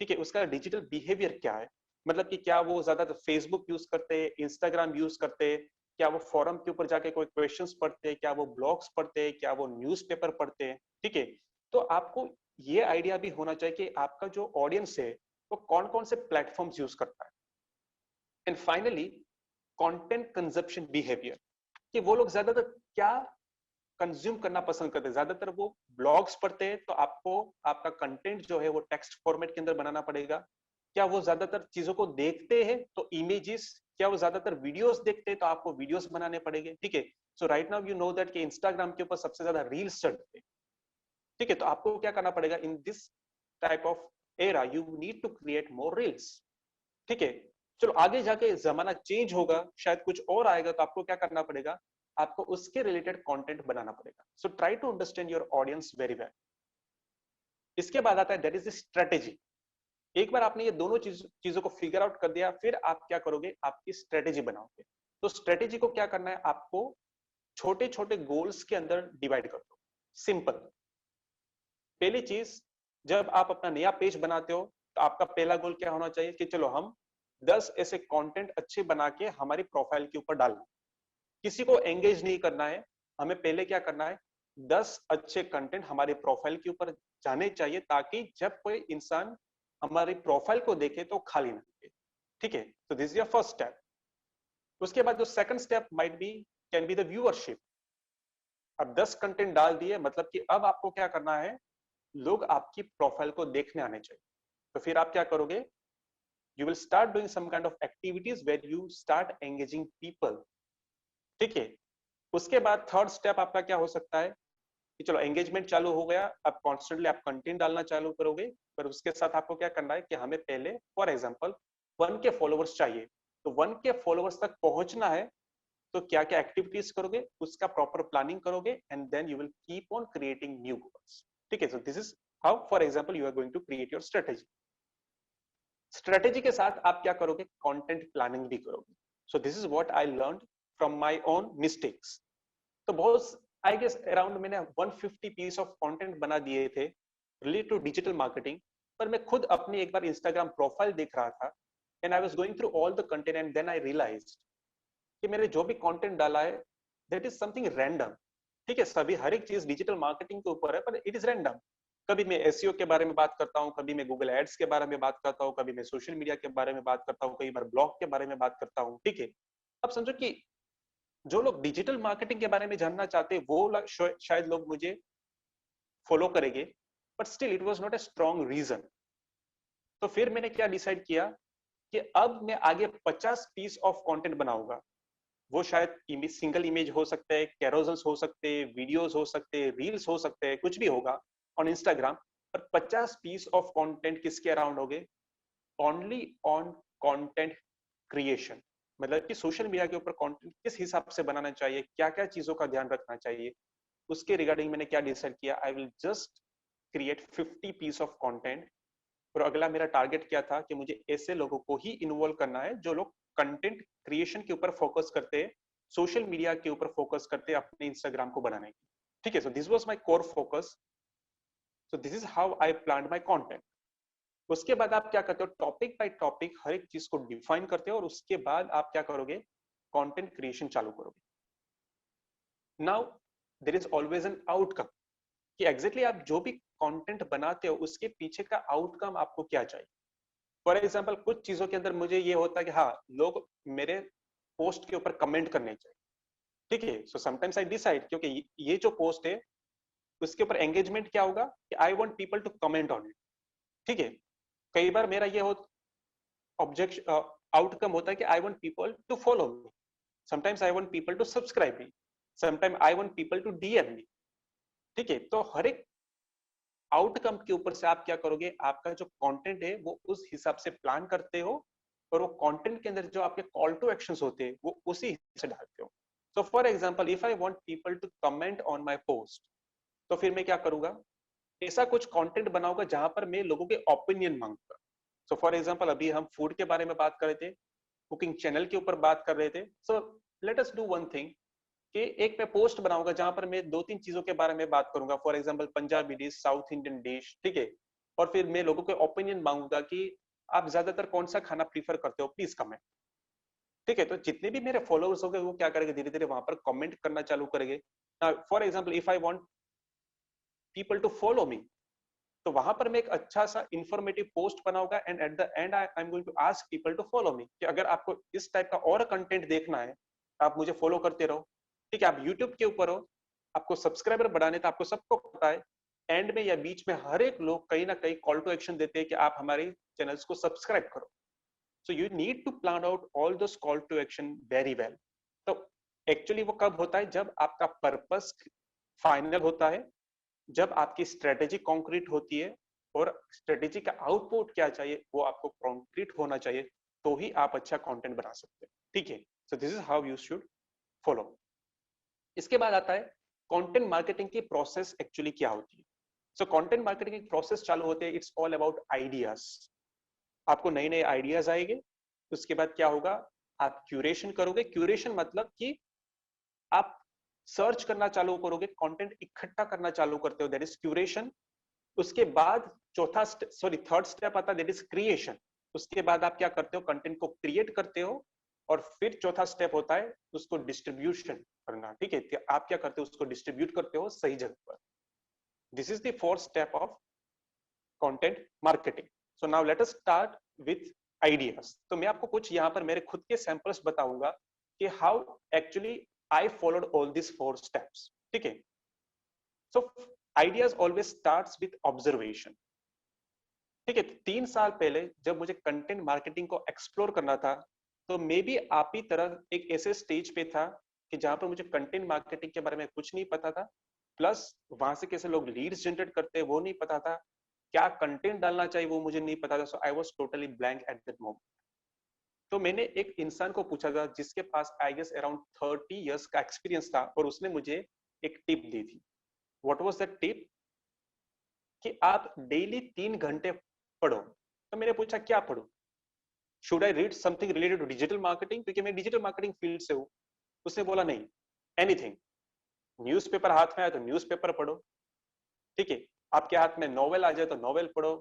ठीक है। उसका डिजिटल बिहेवियर क्या है, मतलब कि क्या वो ज्यादातर फेसबुक यूज करते हैं, इंस्टाग्राम यूज करते हैं, क्या वो फोरम के ऊपर जाके कोई क्वेश्चंस पढ़ते हैं, क्या वो ब्लॉग्स पढ़ते हैं, क्या वो न्यूज़पेपर पढ़ते हैं, ठीक है। तो आपको ये आइडिया भी होना चाहिए कि आपका जो ऑडियंस है वो कौन कौन से प्लेटफॉर्म्स यूज करता है। And finally content consumption behaviour, कि वो लोग ज्यादातर क्या कंज्यूम करना पसंद करते हैं। ज्यादातर वो ब्लॉग्स पढ़ते हैं, तो आपको आपका कंटेंट जो है वो टेक्स्ट फॉर्मेट के अंदर बनाना पड़ेगा। क्या वो ज्यादातर चीजों को देखते हैं तो इमेजेस, क्या वो ज्यादातर वीडियोस देखते हैं तो आपको वीडियोस बनाने पड़ेंगे, ठीक है। So right now you know that कि इंस्टाग्राम के ऊपर सबसे ज्यादा रील्स चलते हैं, ठीक है। तो आपको क्या करना पड़ेगा, in this type of era you need to create more reels, ठीक है। चलो आगे जाके जमाना चेंज होगा, शायद कुछ और आएगा, तो आपको क्या करना पड़ेगा, आपको उसके रिलेटेड कंटेंट बनाना पड़ेगा। So try to understand your audience very well. इसके बाद आता है दैट इज द स्ट्रेटेजी। एक बार आपने ये दोनों चीजों को फिगर आउट कर दिया, फिर आप क्या करोगे, आपकी स्ट्रेटेजी बनाओगे। तो स्ट्रेटेजी को क्या करना है, आपको छोटे छोटे गोल्स के अंदर डिवाइड कर दो। सिंपल। पहली चीज, जब आप अपना नया पेज बनाते हो तो आपका पहला गोल क्या होना चाहिए कि चलो हम 10 ऐसे कंटेंट अच्छे बना के हमारी प्रोफाइल के ऊपर डालना। किसी को एंगेज नहीं करना है, हमें पहले क्या करना है, 10 अच्छे कंटेंट हमारे प्रोफाइल के ऊपर जाने चाहिए, ताकि जब कोई इंसान हमारी प्रोफाइल को देखे तो खाली ना लगे, ठीक है। तो this is your first step. उसके बाद जो second step might be, can be the viewership. अब 10 कंटेंट डाल दिए, मतलब कि अब आपको क्या करना है, लोग आपकी प्रोफाइल को देखने आने चाहिए। तो फिर आप क्या करोगे, you will start doing some kind of activities where you start engaging people, ठीक है। उसके बाद थर्ड स्टेप आपका क्या हो सकता है कि चलो एंगेजमेंट चालू हो गया, अब कॉन्स्टेंटली आप कंटेंट डालना चालू करोगे, पर उसके साथ आपको क्या करना है कि हमें पहले फॉर एग्जांपल 1 के फॉलोअर्स चाहिए, तो 1 के फॉलोअर्स तक पहुंचना है, तो क्या क्या एक्टिविटीज करोगे, उसका प्रॉपर प्लानिंग करोगे, and then you will keep on creating new goals, ठीक है। So this is how for example you are going to create your strategy. Strategy के साथ आप क्या करोगे, कंटेंट प्लानिंग भी करोगे। So this is what I learned from my own mistakes. तो बहुत आई गेस अराउंड मैंने 150 पीस ऑफ कंटेंट बना दिए थे रिलेटेड टू डिजिटल मार्केटिंग, पर मैं खुद अपनी एक बार इंस्टाग्राम प्रोफाइल देख रहा था, and I was going through all the content, and then I realized कि मैंने जो भी कंटेंट डाला है दैट इज समथिंग रैंडम, ठीक है। सभी हर एक चीज डिजिटल मार्केटिंग के ऊपर है, पर इट इज रैंडम। कभी मैं एसईओ के बारे में बात करता हूँ, कभी मैं गूगल एड्स के बारे में बात करता हूँ, कभी मैं सोशल मीडिया के बारे में बात करता हूँ, कई बार ब्लॉग के बारे में बात करता हूँ, ठीक है। अब समझो कि जो लोग डिजिटल मार्केटिंग के बारे में जानना चाहते हैं वो शायद लोग मुझे फॉलो करेंगे, but still it was not a strong reason. तो फिर मैंने क्या डिसाइड किया कि अब मैं आगे 50 पीस ऑफ कंटेंट बनाऊंगा। वो शायद सिंगल इमेज हो सकता है, कैरोजल्स हो सकते हैं, वीडियोस हो सकते हैं, रील्स हो सकते हैं, कुछ भी होगा ऑन इंस्टाग्राम, पर 50 पीस ऑफ कंटेंट किसके अराउंड होंगे, ओनली ऑन कंटेंट क्रिएशन। मतलब कि सोशल मीडिया के ऊपर कंटेंट किस हिसाब से बनाना चाहिए, क्या क्या चीजों का ध्यान रखना चाहिए, उसके रिगार्डिंग मैंने क्या डिसाइड किया, I will just create 50 piece of content. और अगला मेरा टारगेट क्या था कि मुझे ऐसे लोगों को ही इन्वॉल्व करना है जो लोग कंटेंट क्रिएशन के ऊपर फोकस करते हैं, सोशल मीडिया के ऊपर फोकस करते हैं अपने इंस्टाग्राम को बनाने की, ठीक है। So this was my core focus. So this is how I planned my content. उसके बाद आप क्या करते हो, टॉपिक बाय टॉपिक हर एक चीज को डिफाइन करते हो, और उसके बाद आप क्या करोगे, कंटेंट क्रिएशन चालू करोगे। Now there is always an outcome कि एग्जैक्टली आप जो भी कंटेंट बनाते हो उसके पीछे का आउटकम आपको क्या चाहिए। फॉर एग्जांपल कुछ चीजों के अंदर मुझे ये होता है कि हाँ, लोग मेरे पोस्ट के ऊपर कमेंट करने चाहिए, ठीक है। सो समटाइम्स आई डिसाइड क्योंकि ये जो पोस्ट है उसके ऊपर एंगेजमेंट क्या होगा कि I want people to comment on it, ठीक है। कई बार मेरा ये हो ऑब्जेक्ट आउटकम होता है कि I want people to follow me, sometimes I want people to subscribe me, sometime I want people to DM me, ठीक है। तो हर एक आउटकम के ऊपर से आप क्या करोगे, आपका जो कंटेंट है वो उस हिसाब से प्लान करते हो, और वो कंटेंट के अंदर जो आपके कॉल टू एक्शंस होते हैं वो उसी हिसाब से डालते हो। So for example if I want people to comment on my post, तो फिर मैं क्या करूंगा, ऐसा कुछ कंटेंट बनाऊंगा जहां पर मैं लोगों के ओपिनियन मांगूंगा। सो फॉर एग्जांपल अभी हम फूड के बारे में बात कर रहे थे, कुकिंग चैनल के ऊपर बात कर रहे थे। So let us do one thing कि एक मैं पोस्ट बनाऊंगा जहां पर मैं 2-3 चीजों के बारे में बात करूंगा, for example Punjabi dish, south Indian dish, ठीक है। और फिर मैं लोगों के ओपिनियन मांगूंगा कि आप ज्यादातर कौन सा खाना प्रीफर करते हो, प्लीज कमेंट, ठीक है। तो जितने भी मेरे फॉलोअर्स होंगे वो क्या करेंगे, धीरे धीरे वहां पर कमेंट करना चालू करेंगे। For example if I want people to follow me, तो वहां पर मैं एक अच्छा सा इंफॉर्मेटिव पोस्ट बनाऊंगा, and at the end I am going to ask people to follow me कि अगर आपको इस टाइप का और कंटेंट देखना है आप मुझे फॉलो करते रहो, ठीक है। आप यूट्यूब के ऊपर हो, आपको सब्सक्राइबर बढ़ाने तो आपको सबको पता है, एंड में या बीच में हर एक लोग कहीं ना कहीं कॉल टू एक्शन देते हैं कि आप हमारे चैनल्स को सब्सक्राइब करो। So you need to plan out all those call to action very well. तो एक्चुअली वो कब होता है, जब आपका पर्पस फाइनल होता है, जब आपकी स्ट्रेटेजी कॉन्क्रीट होती है, और स्ट्रेटेजी का आउटपुट क्या चाहिए वो आपको कॉन्क्रीट होना चाहिए, तो ही आप अच्छा कंटेंट बना सकते हैं, ठीक है। So this is how you should follow. इसके बाद आता है कंटेंट मार्केटिंग की प्रोसेस एक्चुअली क्या होती है। सो कंटेंट मार्केटिंग की प्रोसेस चालू होते हैं, इट्स ऑल अबाउट आइडियाज। आपको नए नए आइडियाज आएंगे, उसके बाद क्या होगा, आप क्यूरेशन करोगे। क्यूरेशन मतलब कि आप सर्च करना चालू करोगे, कंटेंट इकट्ठा करना चालू करते हो, दैट इज क्यूरेशन। उसके बाद थर्ड स्टेप आता है, दैट इज क्रिएशन। उसके बाद आप क्या करते हो, कंटेंट को क्रिएट करते हो, और फिर चौथा स्टेप होता है उसको डिस्ट्रीब्यूशन करना, ठीक है। आप क्या करते हो, उसको डिस्ट्रीब्यूट करते हो सही जगह पर। This is the fourth step of content marketing. So now let us start with ideas. तो मैं आपको कुछ यहाँ पर मेरे खुद के सैंपल्स बताऊंगा कि how actually I followed all this 4 steps, ठीक है। So ideas always starts with observation. ठीक है, 3 साल पहले जब मुझे कंटेंट मार्केटिंग को एक्सप्लोर करना था, तो मे बी आप ही तरह एक ऐसे स्टेज पे था कि जहां पर मुझे कंटेंट मार्केटिंग के बारे में कुछ नहीं पता था, प्लस वहां से कैसे लोग लीड्स जनरेट करते हैं वो नहीं पता था, क्या कंटेंट डालना चाहिए वो मुझे नहीं पता था। So I was totally blank at that moment. तो मैंने एक इंसान को पूछा था जिसके पास आई गेस अराउंड 30 इयर्स का एक्सपीरियंस था, और उसने मुझे एक टिप दी थी। What was that tip? कि आप डेली 3 घंटे पढ़ो। तो मैंने पूछा क्या पढ़ो? Should I read something related to digital marketing, क्योंकि मैं डिजिटल मार्केटिंग फील्ड से हूँ। उसने बोला नहीं, एनीथिंग। न्यूज़पेपर हाथ में आए तो न्यूज़पेपर पढ़ो, ठीक है, आपके हाथ में नॉवेल आ जाए तो नॉवेल पढ़ो,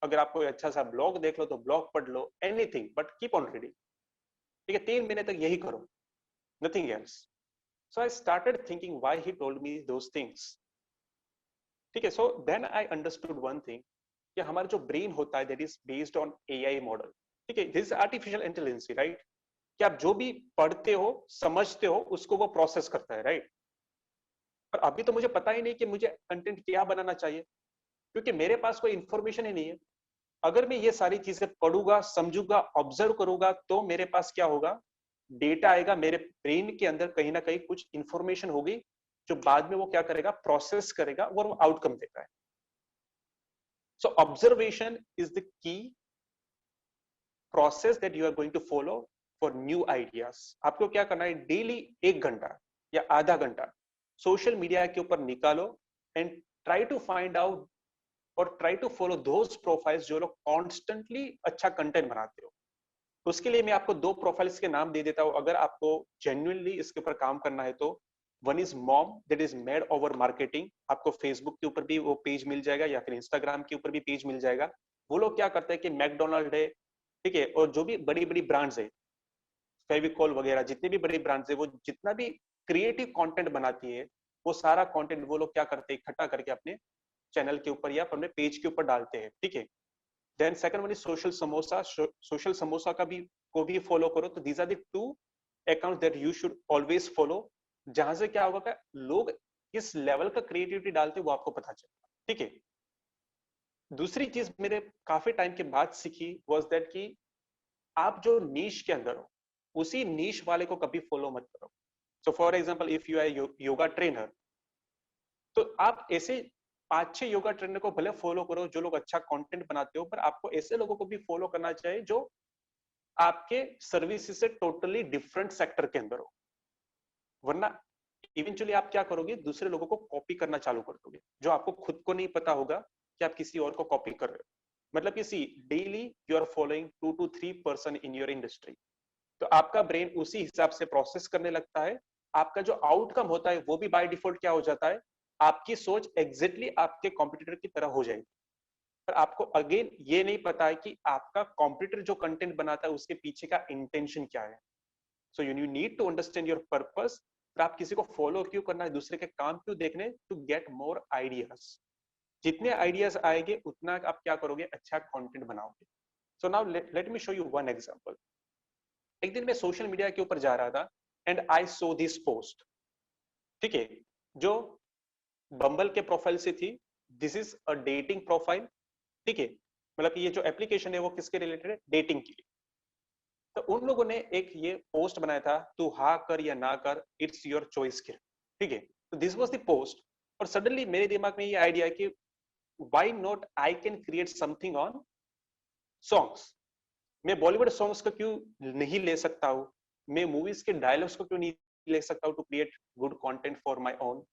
अगर आप कोई अच्छा सा ब्लॉग देख लो तो ब्लॉग पढ़ लो, anything but keep on reading. ठीक है, 3 महीने तक यही करो, nothing else. So I started thinking why he told me those things. ठीक है, so then I understood one thing, कि हमारा जो ब्रेन होता है that is based on AI model. ठीक है, दिस आर्टिफिशियल इंटेलिजेंस, राइट? कि आप जो भी पढ़ते हो समझते हो उसको वो प्रोसेस करता है, राइट? पर अभी तो मुझे पता ही नहीं कि मुझे कंटेंट क्या बनाना चाहिए, क्योंकि मेरे पास कोई इंफॉर्मेशन ही नहीं है। अगर मैं ये सारी चीजें पढ़ूंगा, समझूंगा, ऑब्जर्व करूंगा, तो मेरे पास क्या होगा? डेटा आएगा मेरे ब्रेन के अंदर, कहीं ना कहीं कुछ इंफॉर्मेशन होगी जो बाद में वो क्या करेगा? प्रोसेस करेगा और वो आउटकम देता है। So observation is the key process that you are going to follow for new ideas. आपको क्या करना है? डेली 1 घंटा या आधा घंटा सोशल मीडिया के ऊपर निकालो and try to find out और try to follow those profiles जो लोग कॉन्स्टेंटली अच्छा कंटेंट बनाते हो। उसके लिए मैं आपको 2 प्रोफाइल्स के नाम दे देता हूं, अगर आपको जेन्युइनली इसके ऊपर काम करना है तो। One is mom that is made over marketing. आपको फेसबुक के ऊपर भी वो पेज मिल जाएगा या फिर इंस्टाग्राम के ऊपर भी पेज मिल जाएगा। वो लोग क्या करते हैं कि मैकडोनल्ड है, ठीक है, और जो भी बड़ी बड़ी ब्रांड्स है, फेविकॉल वगैरह, जितने भी बड़ी ब्रांड्स है, वो जितना भी क्रिएटिव कंटेंट बनाती है, वो सारा कंटेंट वो लोग क्या करते हैं? इकट्ठा करके अपने चैनल के ऊपर या अपने पेज के ऊपर डालते हैं। ठीक है, then second one is Social Samosa. Social Samosa का भी को भी फॉलो करो। तो these are the 2 account that you should always follow, जहां से क्या होगा कि लोग किस लेवल का क्रिएटिविटी डालते हैं वो आपको पता चलेगा। ठीक है, दूसरी चीज मेरे काफी टाइम के बाद सीखी वाज दैट कि आप जो नीश के अंदर हो उसी नीश वाले को कभी फॉलो मत करो। So for example if you are yoga trainer, तो आप ऐसे 5-6 योगा ट्रेनर को भले फॉलो करो जो लोग अच्छा कंटेंट बनाते हो, पर आपको ऐसे लोगों को भी फॉलो करना चाहिए जो आपके सर्विसेज से टोटली डिफरेंट सेक्टर के अंदर हो। वरना इवेंचुअली आप क्या करोगे? दूसरे लोगों को कॉपी करना चालू कर दोगे, जो आपको खुद को नहीं पता होगा कि आप किसी और को कॉपी कर रहे हो। मतलब कि see daily you are following 2 to 3 person in your industry, तो आपका ब्रेन उसी हिसाब से प्रोसेस करने लगता है। आपका जो आउटकम होता है वो भी बाय डिफॉल्ट क्या हो जाता है? आपकी सोच एग्जैक्टली आपके कॉम्पिटिटर की तरह हो जाएगी। पर आपको अगेन ये नहीं पता है कि आपका कॉम्पिटिटर जो कंटेंट बनाता है उसके पीछे का इंटेंशन क्या है। So you need to understand your purpose. पर आप किसी को फॉलो क्यों करना है? दूसरे के काम क्यों देखने? To get more ideas. जितने आइडियाज आएंगे उतना आप क्या करोगे? अच्छा कंटेंट बनाओगे। So now let me show you one example. एक दिन मैं सोशल मीडिया के ऊपर जा रहा था and I so this post, ठीक है, जो बम्बल के प्रोफाइल से थी। This is a dating profile, ठीक है, मतलब ये जो एप्लीकेशन है वो किसके रिलेटेड है? डेटिंग के लिए। तो उन लोगों ने एक ये पोस्ट बनाया था, तू हाँ कर या ना कर, इट्स योर चॉइस किर। ठीक है, तो दिस वाज द पोस्ट। और सडनली मेरे दिमाग में ये आइडिया है कि why not I can create something on songs. मैं बॉलीवुड सॉन्ग्स को क्यों नहीं ले सकता हूँ? मैं मूवीज के डायलॉग्स को क्यों नहीं ले सकता हूँ to create good content for my own?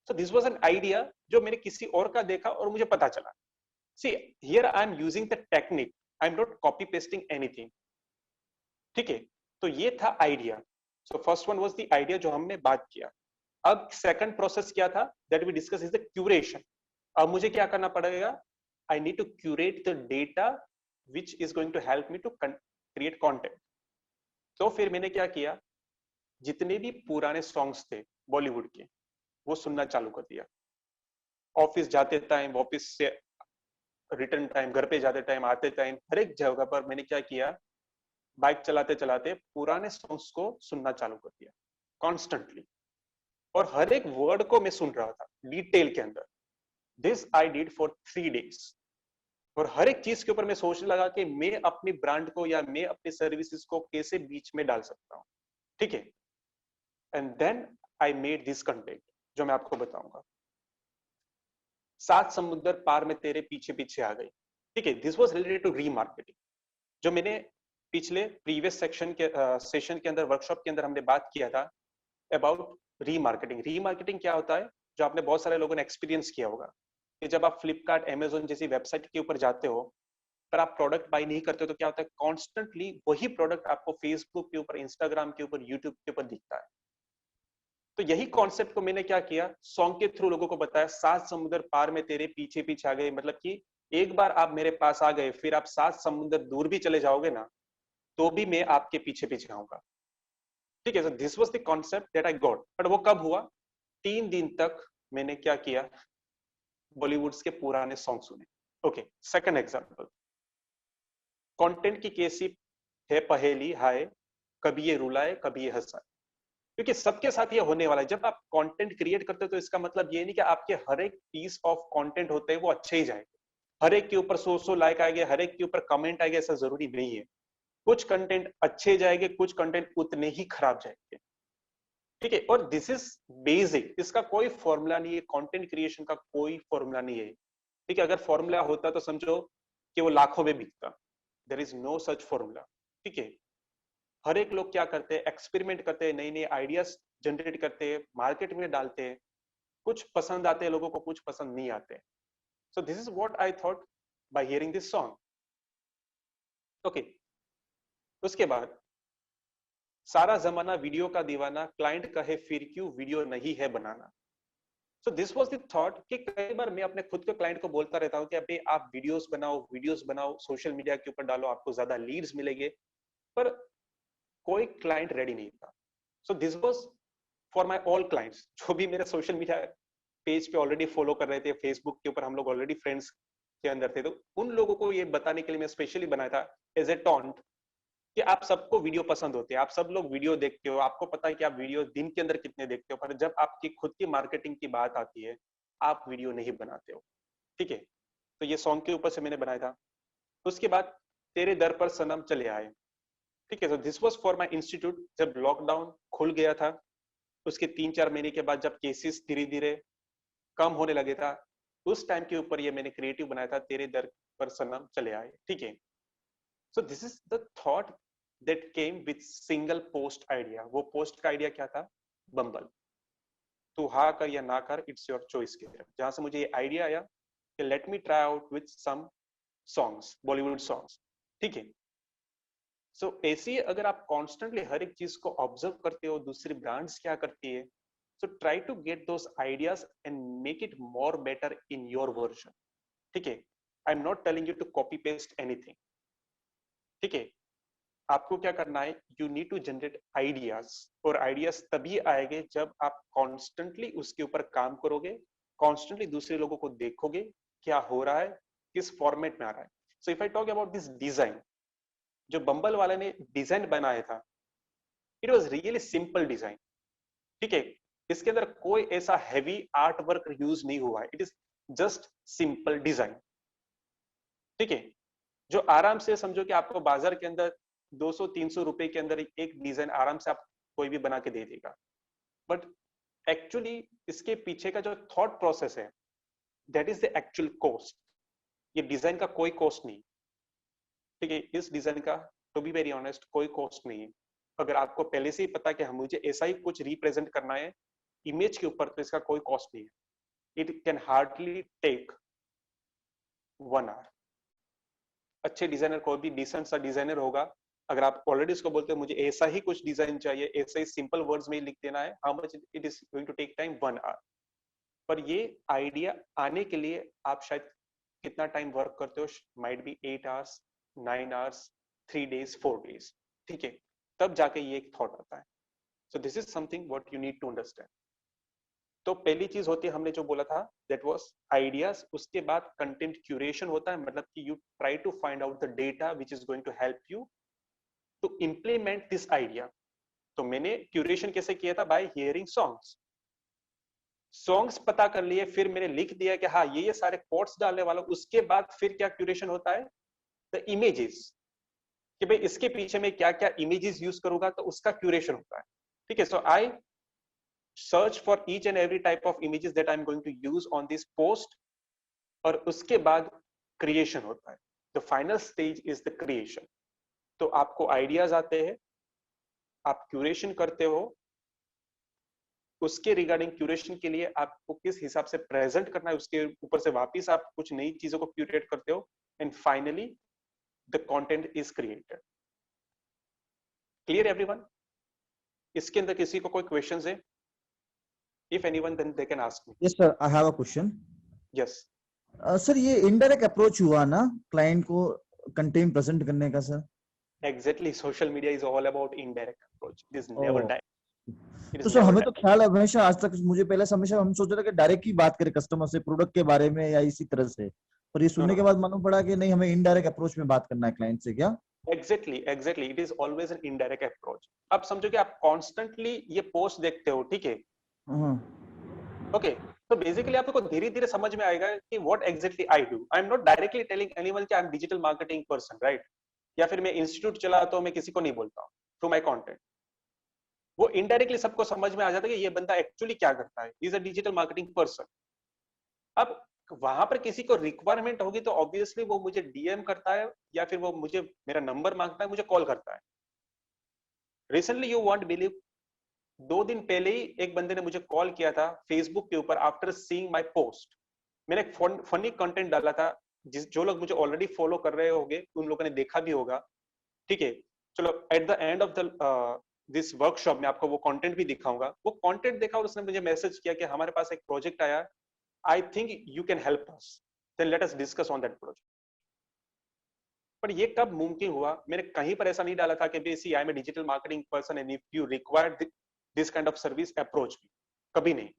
So this was an idea जो मैंने किसी और का देखा और मुझे पता चला। See here I am using the technique, I am not copy pasting anything. ठीक है, तो ये था idea. So first one was the idea जो हमने बात किया। अब सेकंड प्रोसेस क्या था that we discuss is the curation. अब मुझे क्या करना पड़ेगा? I need to curate the data which is going to help me to create content. तो फिर मैंने क्या किया? जितने भी पुराने सॉन्ग्स थे बॉलीवुड के वो सुनना चालू कर दिया। ऑफिस जाते टाइम, ऑफिस से रिटर्न टाइम, घर पे जाते टाइम, आते टाइम, हर एक जगह पर मैंने क्या किया? बाइक चलाते चलाते पुराने सॉन्ग्स को सुनना चालू कर दिया कॉन्स्टेंटली। और हर एक वर्ड को मैं सुन रहा था डिटेल के अंदर। This I did for 3 days, और हर एक चीज के ऊपर मैं सोचने लगा कि मैं अपनी ब्रांड को या मैं अपनी सर्विसेज को कैसे बीच में डाल सकता हूँ, ठीक है। And then I made this content जो मैं आपको बताऊंगा। 7 समुद्र पार में तेरे पीछे पीछे आ गई, ठीक है। This was related to remarketing, जो मैंने पिछले प्रीवियस सेक्शन के सेशन के अंदर, वर्कशॉप के अंदर हमने बात किया था अबाउट रीमार्केटिंग। रीमार्केटिंग क्या होता है, जो आपने बहुत सारे लोगों ने एक्सपीरियंस किया होगा कि जब आप फ्लिपकार्ट, अमेजोन जैसी वेबसाइट के ऊपर जाते हो, पर आप प्रोडक्ट बाय नहीं करते हो, तो क्या होता है, कॉन्स्टेंटली वही प्रोडक्ट आपको फेसबुक के ऊपर, इंस्टाग्राम के ऊपर, यूट्यूब के ऊपर दिखता है। तो यही कॉन्सेप्ट को मैंने क्या किया, सॉन्ग के थ्रू लोगों को बताया। 7 समुद्र पार में तेरे पीछे पीछे आ गए, मतलब कि एक बार आप मेरे पास आ गए, फिर आप 7 समुद्र दूर भी चले जाओगे ना, तो भी मैं आपके पीछे पीछे आऊंगा, ठीक है। So this was the concept that I got. But वो कब हुआ, 3 दिन तक मैंने क्या किया, बॉलीवुड के पुराने सॉन्ग सुने। ओके, सेकंड एग्जांपल, कंटेंट की कैसी है पहेली हाय, कभी ये रुलाए कभी ये हंसाए, क्योंकि सबके साथ ये होने वाला है। जब आप कंटेंट क्रिएट करते हो तो इसका मतलब ये नहीं कि आपके हर एक पीस ऑफ कंटेंट होते हैं वो अच्छे ही जाएंगे, हर एक के ऊपर 100 लाइक आएंगे, हर एक के ऊपर कमेंट आएंगे, ऐसा जरूरी नहीं है। कुछ कंटेंट अच्छे जाएंगे, कुछ कंटेंट उतने ही खराब जाएंगे, ठीक है। और दिस इज बेसिक, इसका कोई फॉर्मूला नहीं है, कंटेंट क्रिएशन का कोई फॉर्मूला नहीं है, ठीक है। अगर फॉर्मूला होता तो समझो कि वो लाखों में बिकता। There is no such formula, ठीक है। हर एक लोग क्या करते हैं, एक्सपेरिमेंट करते हैं, नई नई आइडियाज जनरेट करते हैं, मार्केट में डालते हैं, कुछ पसंद आते हैं लोगों को, कुछ पसंद नहीं आते। सो this is what I thought bye hearing this song. Okay, उसके बाद सारा जमाना वीडियो का दीवाना, क्लाइंट कहे फिर क्यों वीडियो नहीं है बनाना। So this was the thought कि कई बार मैं अपने खुद के क्लाइंट को बोलता रहता हूँ कि अभी आप वीडियोस बनाओ, सोशल मीडिया के ऊपर डालो, आपको ज्यादा लीड्स मिलेंगे, पर कोई क्लाइंट रेडी नहीं था। सो this was for my all clients, जो भी मेरे सोशल मीडिया पेज पे ऑलरेडी फॉलो कर रहे थे, फेसबुक के ऊपर हम लोग ऑलरेडी फ्रेंड्स के अंदर थे, तो उन लोगों को ये बताने के लिए मैं स्पेशली बनाया था एज ए टॉन्ट कि आप सबको वीडियो पसंद होते हैं, आप सब लोग वीडियो देखते हो, आपको पता है कि आप वीडियो दिन के अंदर कितने देखते हो, पर जब आपकी खुद की मार्केटिंग की बात आती है, आप वीडियो नहीं बनाते हो, ठीक है। तो ये सॉन्ग के ऊपर से मैंने बनाया था। उसके बाद तेरे दर पर सनम चले आए, ठीक है। तो this was for my institute. जब लॉकडाउन खुल गया था, उसके 3-4 महीने के बाद जब केसेस धीरे धीरे कम होने लगे था, उस टाइम के ऊपर ये मैंने क्रिएटिव बनाया था, तेरे दर पर सनम चले आए, ठीक है। So this is the thought that came with single post idea. वो पोस्ट का आइडिया क्या था, बम्बल। तू हाँ कर या ना कर, इट्स योर चॉइस की तरफ, जहां से मुझे ये आइडिया आया कि let me try out with some songs, Bollywood songs, ठीक है। सो ऐसे ही अगर आप कॉन्स्टेंटली हर एक चीज को ऑब्जर्व करते हो, दूसरी ब्रांड्स क्या करती है, so try to get those ideas and make it more better in your version, ठीक है। I am not telling you to copy paste anything, ठीक है। आपको क्या करना है, you need to generate ideas, और आइडियाज तभी आएंगे जब आप कॉन्स्टेंटली उसके ऊपर काम करोगे, कॉन्स्टेंटली दूसरे लोगों को देखोगे क्या हो रहा है, किस फॉर्मेट में आ रहा है। So if I talk about this design, जो बम्बल वाले ने डिजाइन बनाया था, it was really simple design, ठीक है। इसके अंदर कोई ऐसा हैवी आर्ट वर्क यूज नहीं हुआ है, it is just simple design, ठीक है। जो आराम से समझो कि आपको बाजार के अंदर 200-300 रुपए के अंदर एक डिजाइन आराम से आप कोई भी बना के दे देगा, बट एक्चुअली इसके पीछे का जो थॉट प्रोसेस है, that is the actual cost. ये डिजाइन का कोई कॉस्ट नहीं, ठीक है। इस डिजाइन का टू बी वेरी ऑनेस्ट कोई कॉस्ट नहीं है। अगर आपको पहले से ही पता कि मुझे ऐसा ही कुछ रिप्रेजेंट करना है इमेज के ऊपर, तो इसका कोई कॉस्ट नहीं है। It can hardly take 1 hour. अच्छे डिजाइनर, कोई भी डिसेंट सा डिजाइनर होगा, अगर आप ऑलरेडी इसको बोलते हो मुझे ऐसा ही कुछ डिजाइन चाहिए, ऐसा ही सिंपल वर्ड्स में लिख देना है, how much it is going to take time, 1 hour. पर ये आइडिया आने के लिए आप शायद कितना टाइम वर्क करते हो, might be 8 hours, 9 hours, 3 days, 4 days, ठीक है। तब जाके ये एक थॉट आता है। So this is something what you need to understand. तो पहली चीज होती है, हमने जो बोला था, दैट वाज आइडियाज। उसके बाद कंटेंट क्यूरेशन होता है, मतलब कि you try to find out the data which is going to help you to implement this idea. तो मैंने क्यूरेशन कैसे किया था, बाय हियरिंग सॉन्ग्स। सॉन्ग्स पता कर लिए, फिर मैंने लिख दिया कि हाँ ये सारे कोट्स डालने वाला, उसके बाद फिर क्या क्यूरेशन होता है, द इमेजेस, कि भाई इसके पीछे मैं क्या क्या इमेजेस यूज करूंगा, तो उसका क्यूरेशन होता है। ठीक है, so I search for each and every type of images that I am going to use on this post, और उसके बाद क्रिएशन होता है। The final stage is the creation. तो आपको आइडियाज आते हैं, आप क्यूरेशन करते हो, उसके रिगार्डिंग क्यूरेशन के लिए आपको किस हिसाब से प्रेजेंट करना है, उसके ऊपर से वापस आप कुछ नई चीजों को क्यूरेट करते हो, and finally the content is created. Clear everyone? इसके अंदर किसी को कोई क्वेश्चंस है? If anyone then they can ask me. Yes sir, I have a question. Yes sir ये इनडायरेक्ट अप्रोच हुआ ना क्लाइंट को कंटेंट प्रेजेंट करने का सर? Exactly, social media is all about indirect approach, it is never die, it तो is sir never हमें तो ख्याल है हमेशा, आज तक मुझे पहले हमेशा हम सोच रहे थे कि डायरेक्ट ही बात करें कस्टमर से प्रोडक्ट के बारे में या इसी तरह से, पर ये सुनने के बाद मालूम पड़ा कि नहीं, हमें इनडायरेक्ट अप्रोच में बात करना है क्लाइंट से। क्या? Exactly it is always an indirect approach. अब समझो कि आप कॉन्स्टेंटली ये पोस्ट देखते हो, ठीक है, ओके, तो बेसिकली आपको धीरे धीरे समझ में आएगा कि what exactly I do. I am not directly telling anyone कि I am digital marketing person, right, या फिर मैं इंस्टीट्यूट चलाता हूं, मैं किसी को नहीं बोलता हूं थ्रू माय कंटेंट। वो इनडायरेक्टली सबको समझ में आ जाता है कि ये बंदा एक्चुअली क्या करता है, is a digital marketing person. अब वहां पर किसी को रिक्वायरमेंट होगी तो ऑब्वियसली वो मुझे डीएम करता है, या फिर वो मुझे मेरा नंबर मांगता है, मुझे कॉल करता है। रिसेंटली यू वॉन्ट बिलीव, 2 दिन पहले ही एक बंदे ने मुझे कॉल किया था फेसबुक के ऊपर, आफ्टर सीइंग माय पोस्ट। मैंने एक फनी कंटेंट डाला था, जो लोग मुझे ऑलरेडी फॉलो कर रहे होंगे उन लोगों ने देखा भी होगा, ठीक है। चलो eight the end of the this workshop में आपको वो कंटेंट भी दिखाऊंगा। वो कंटेंट देखा और उसने मुझे मैसेज किया कि हमारे पास एक प्रोजेक्ट आया, I think you can help us, then let us discuss on that project. पर ये कब मुमकिन हुआ? मैंने कहीं पर ऐसा नहीं डाला था कि बेसी I am a digital marketing person and if you require this kind of service approach me, कभी नहीं।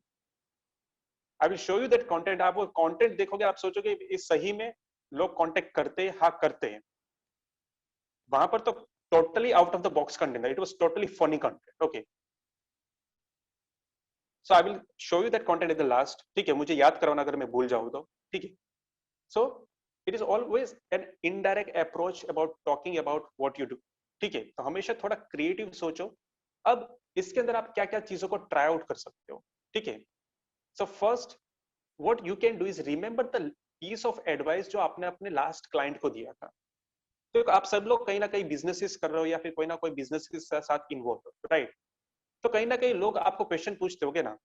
I will show you that content. आप वो कंटेंट देखोगे, आप सोचोगे इस सही में लोग कांटेक्ट करते हैं, हाँ करते हैं। वहां पर तो totally out of the box content, it was totally funny content, okay. So I will show you that content at the last, ठीक है, मुझे याद करवाना अगर मैं भूल जाऊं तो, ठीक है। So it is always an indirect approach about talking about what you do, ठीक है। तो हमेशा थोड़ा क्रिएटिव सोचो। अब इसके अंदर आप क्या क्या चीजों को ट्राई आउट कर सकते हो, ठीक है। So first what you can do is remember the piece of advice जो आपने अपने लास्ट क्लाइंट को दिया था। तो आप सब लोग कहीं ना कहीं बिजनेसेस कर रहे हो या फिर कोई ना कोई बिजनेस के साथ इन्वॉल्व हो, राइट। तो कहीं ना कहीं लोग आपको क्वेश्चन पूछते होंगे ना,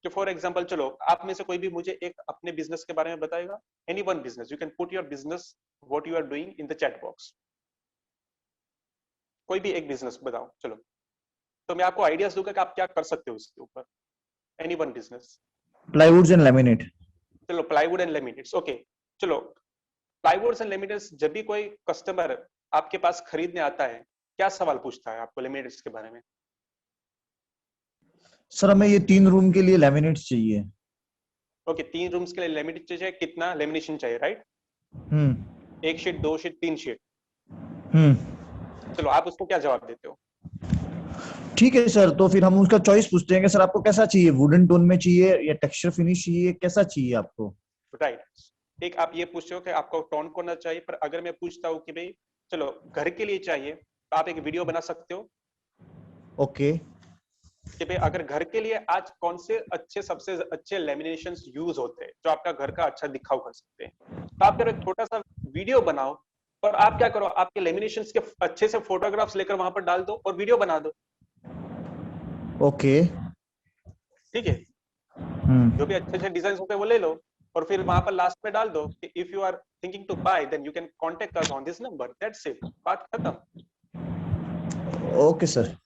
कि फॉर एग्जांपल चलो आप में से कोई भी मुझे एक अपने बिजनेस के बारे में बताएगा, any one business, you can put your business what you are doing in the chat box. कोई भी एक बिजनेस बताओ चलो, तो मैं आपको आइडियाज दूंगा कि आप क्या कर सकते हो उसके ऊपर। Any one business. प्लाईवुड्स and laminate. चलो प्लाईवुड एंड लेमिनेट्स, ओके। चलो प्लाईवुड्स एंड लेमिनेट्स, जब भी कोई कस्टमर आपके पास खरीदने आता है, क्या सवाल पूछता है आपको लेमिनेट्स के बारे में? सर हमें ये 3 रूम के लिए लैमिनेट्स चाहिए। ओके, 3 रूम्स के लिए लेमिनेट चाहिए, कितना लेमिनेशन चाहिए, राइट? 1 sheet, 2 sheet, 3 sheet. चलो आप उसको क्या जवाब देते हो? ठीक है सर, तो फिर हम उसका चॉइस पूछते हैं कि सर आपको कैसा चाहिए, वुडन टोन में चाहिए या टेक्सचर फिनिश चाहिए, कैसा चाहिए आपको? राइट। एक आप ये पूछते हो कि आपको टोन करना चाहिए, पर अगर मैं पूछता हूँ कि भाई चलो घर के लिए चाहिए, तो आप एक वीडियो बना सकते हो। ओके। कि भाई अगर घर के लिए आज कौन से अच्छे, सबसे अच्छे लेमिनेशंस यूज होते हैं जो आपका घर का अच्छा दिखाव कर सकते हैं, तो आप करो एक छोटा सा वीडियो बनाओ, और आप क्या करो, आपके लेमिनेशंस के अच्छे से फोटोग्राफ्स लेकर वहां पर डाल दो और वीडियो बना दो। ओके। ठीक है, जो भी अच्छे अच्छे डिजाइन होते हैं वो ले लो, और फिर वहां पर लास्ट में डाल दो कि if you are thinking to buy then you can contact us on this number, that's it, बात खत्म। Okay sir.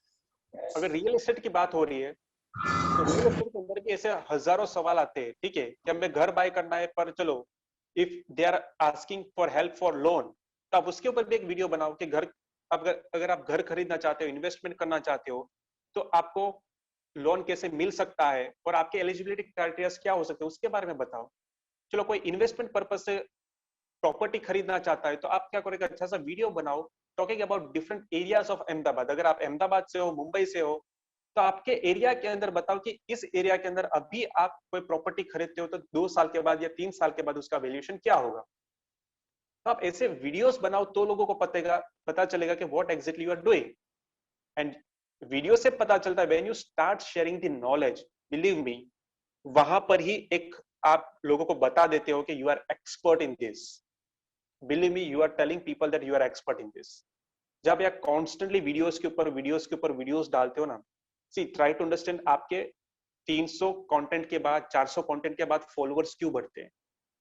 अगर रियल एस्टेट की बात हो रही है, तो रियल एस्टेट के अंदर भी ऐसे हजारों सवाल आते हैं, ठीक है, कि हमें घर बाय करना है, पर चलो if they are asking for help for loan, तो आप उसके ऊपर भी एक वीडियो बनाओ कि घर, अगर आप घर खरीदना चाहते हो, इन्वेस्टमेंट करना चाहते हो, तो आपको लोन कैसे मिल सकता है और आपके एलिजिबिलिटी क्राइटेरिया क्या हो सकते हैं, उसके बारे में बताओ। चलो कोई इन्वेस्टमेंट पर्पज से प्रॉपर्टी खरीदना चाहता है, तो आप क्या करोगे, अच्छा सा वीडियो बनाओ talking about different areas of Ahmedabad. अगर आप अहमदाबाद से हो, मुंबई से हो, तो आपके एरिया के अंदर बताओ कि इस एरिया के अंदर अभी आप कोई प्रॉपर्टी खरीदते हो तो 2 साल के बाद या 3 साल के बाद उसका वैल्यूएशन क्या होगा। तो आप ऐसे वीडियोस बनाओ तो लोगों को पता चलेगा कि what exactly you are doing. And video से पता चलता है when you start sharing the knowledge, believe me, वहां पर ही एक आप लोगों को बता देते हो कि you are expert in this. Believe me, you are telling people that you are expert in this. जब आप कॉन्स्टेंटली वीडियोस डालते हो ना, सी ट्राई टू अंडरस्टैंड आपके 300 कंटेंट के बाद 400 कंटेंट के बाद फॉलोअर्स क्यों बढ़ते हैं।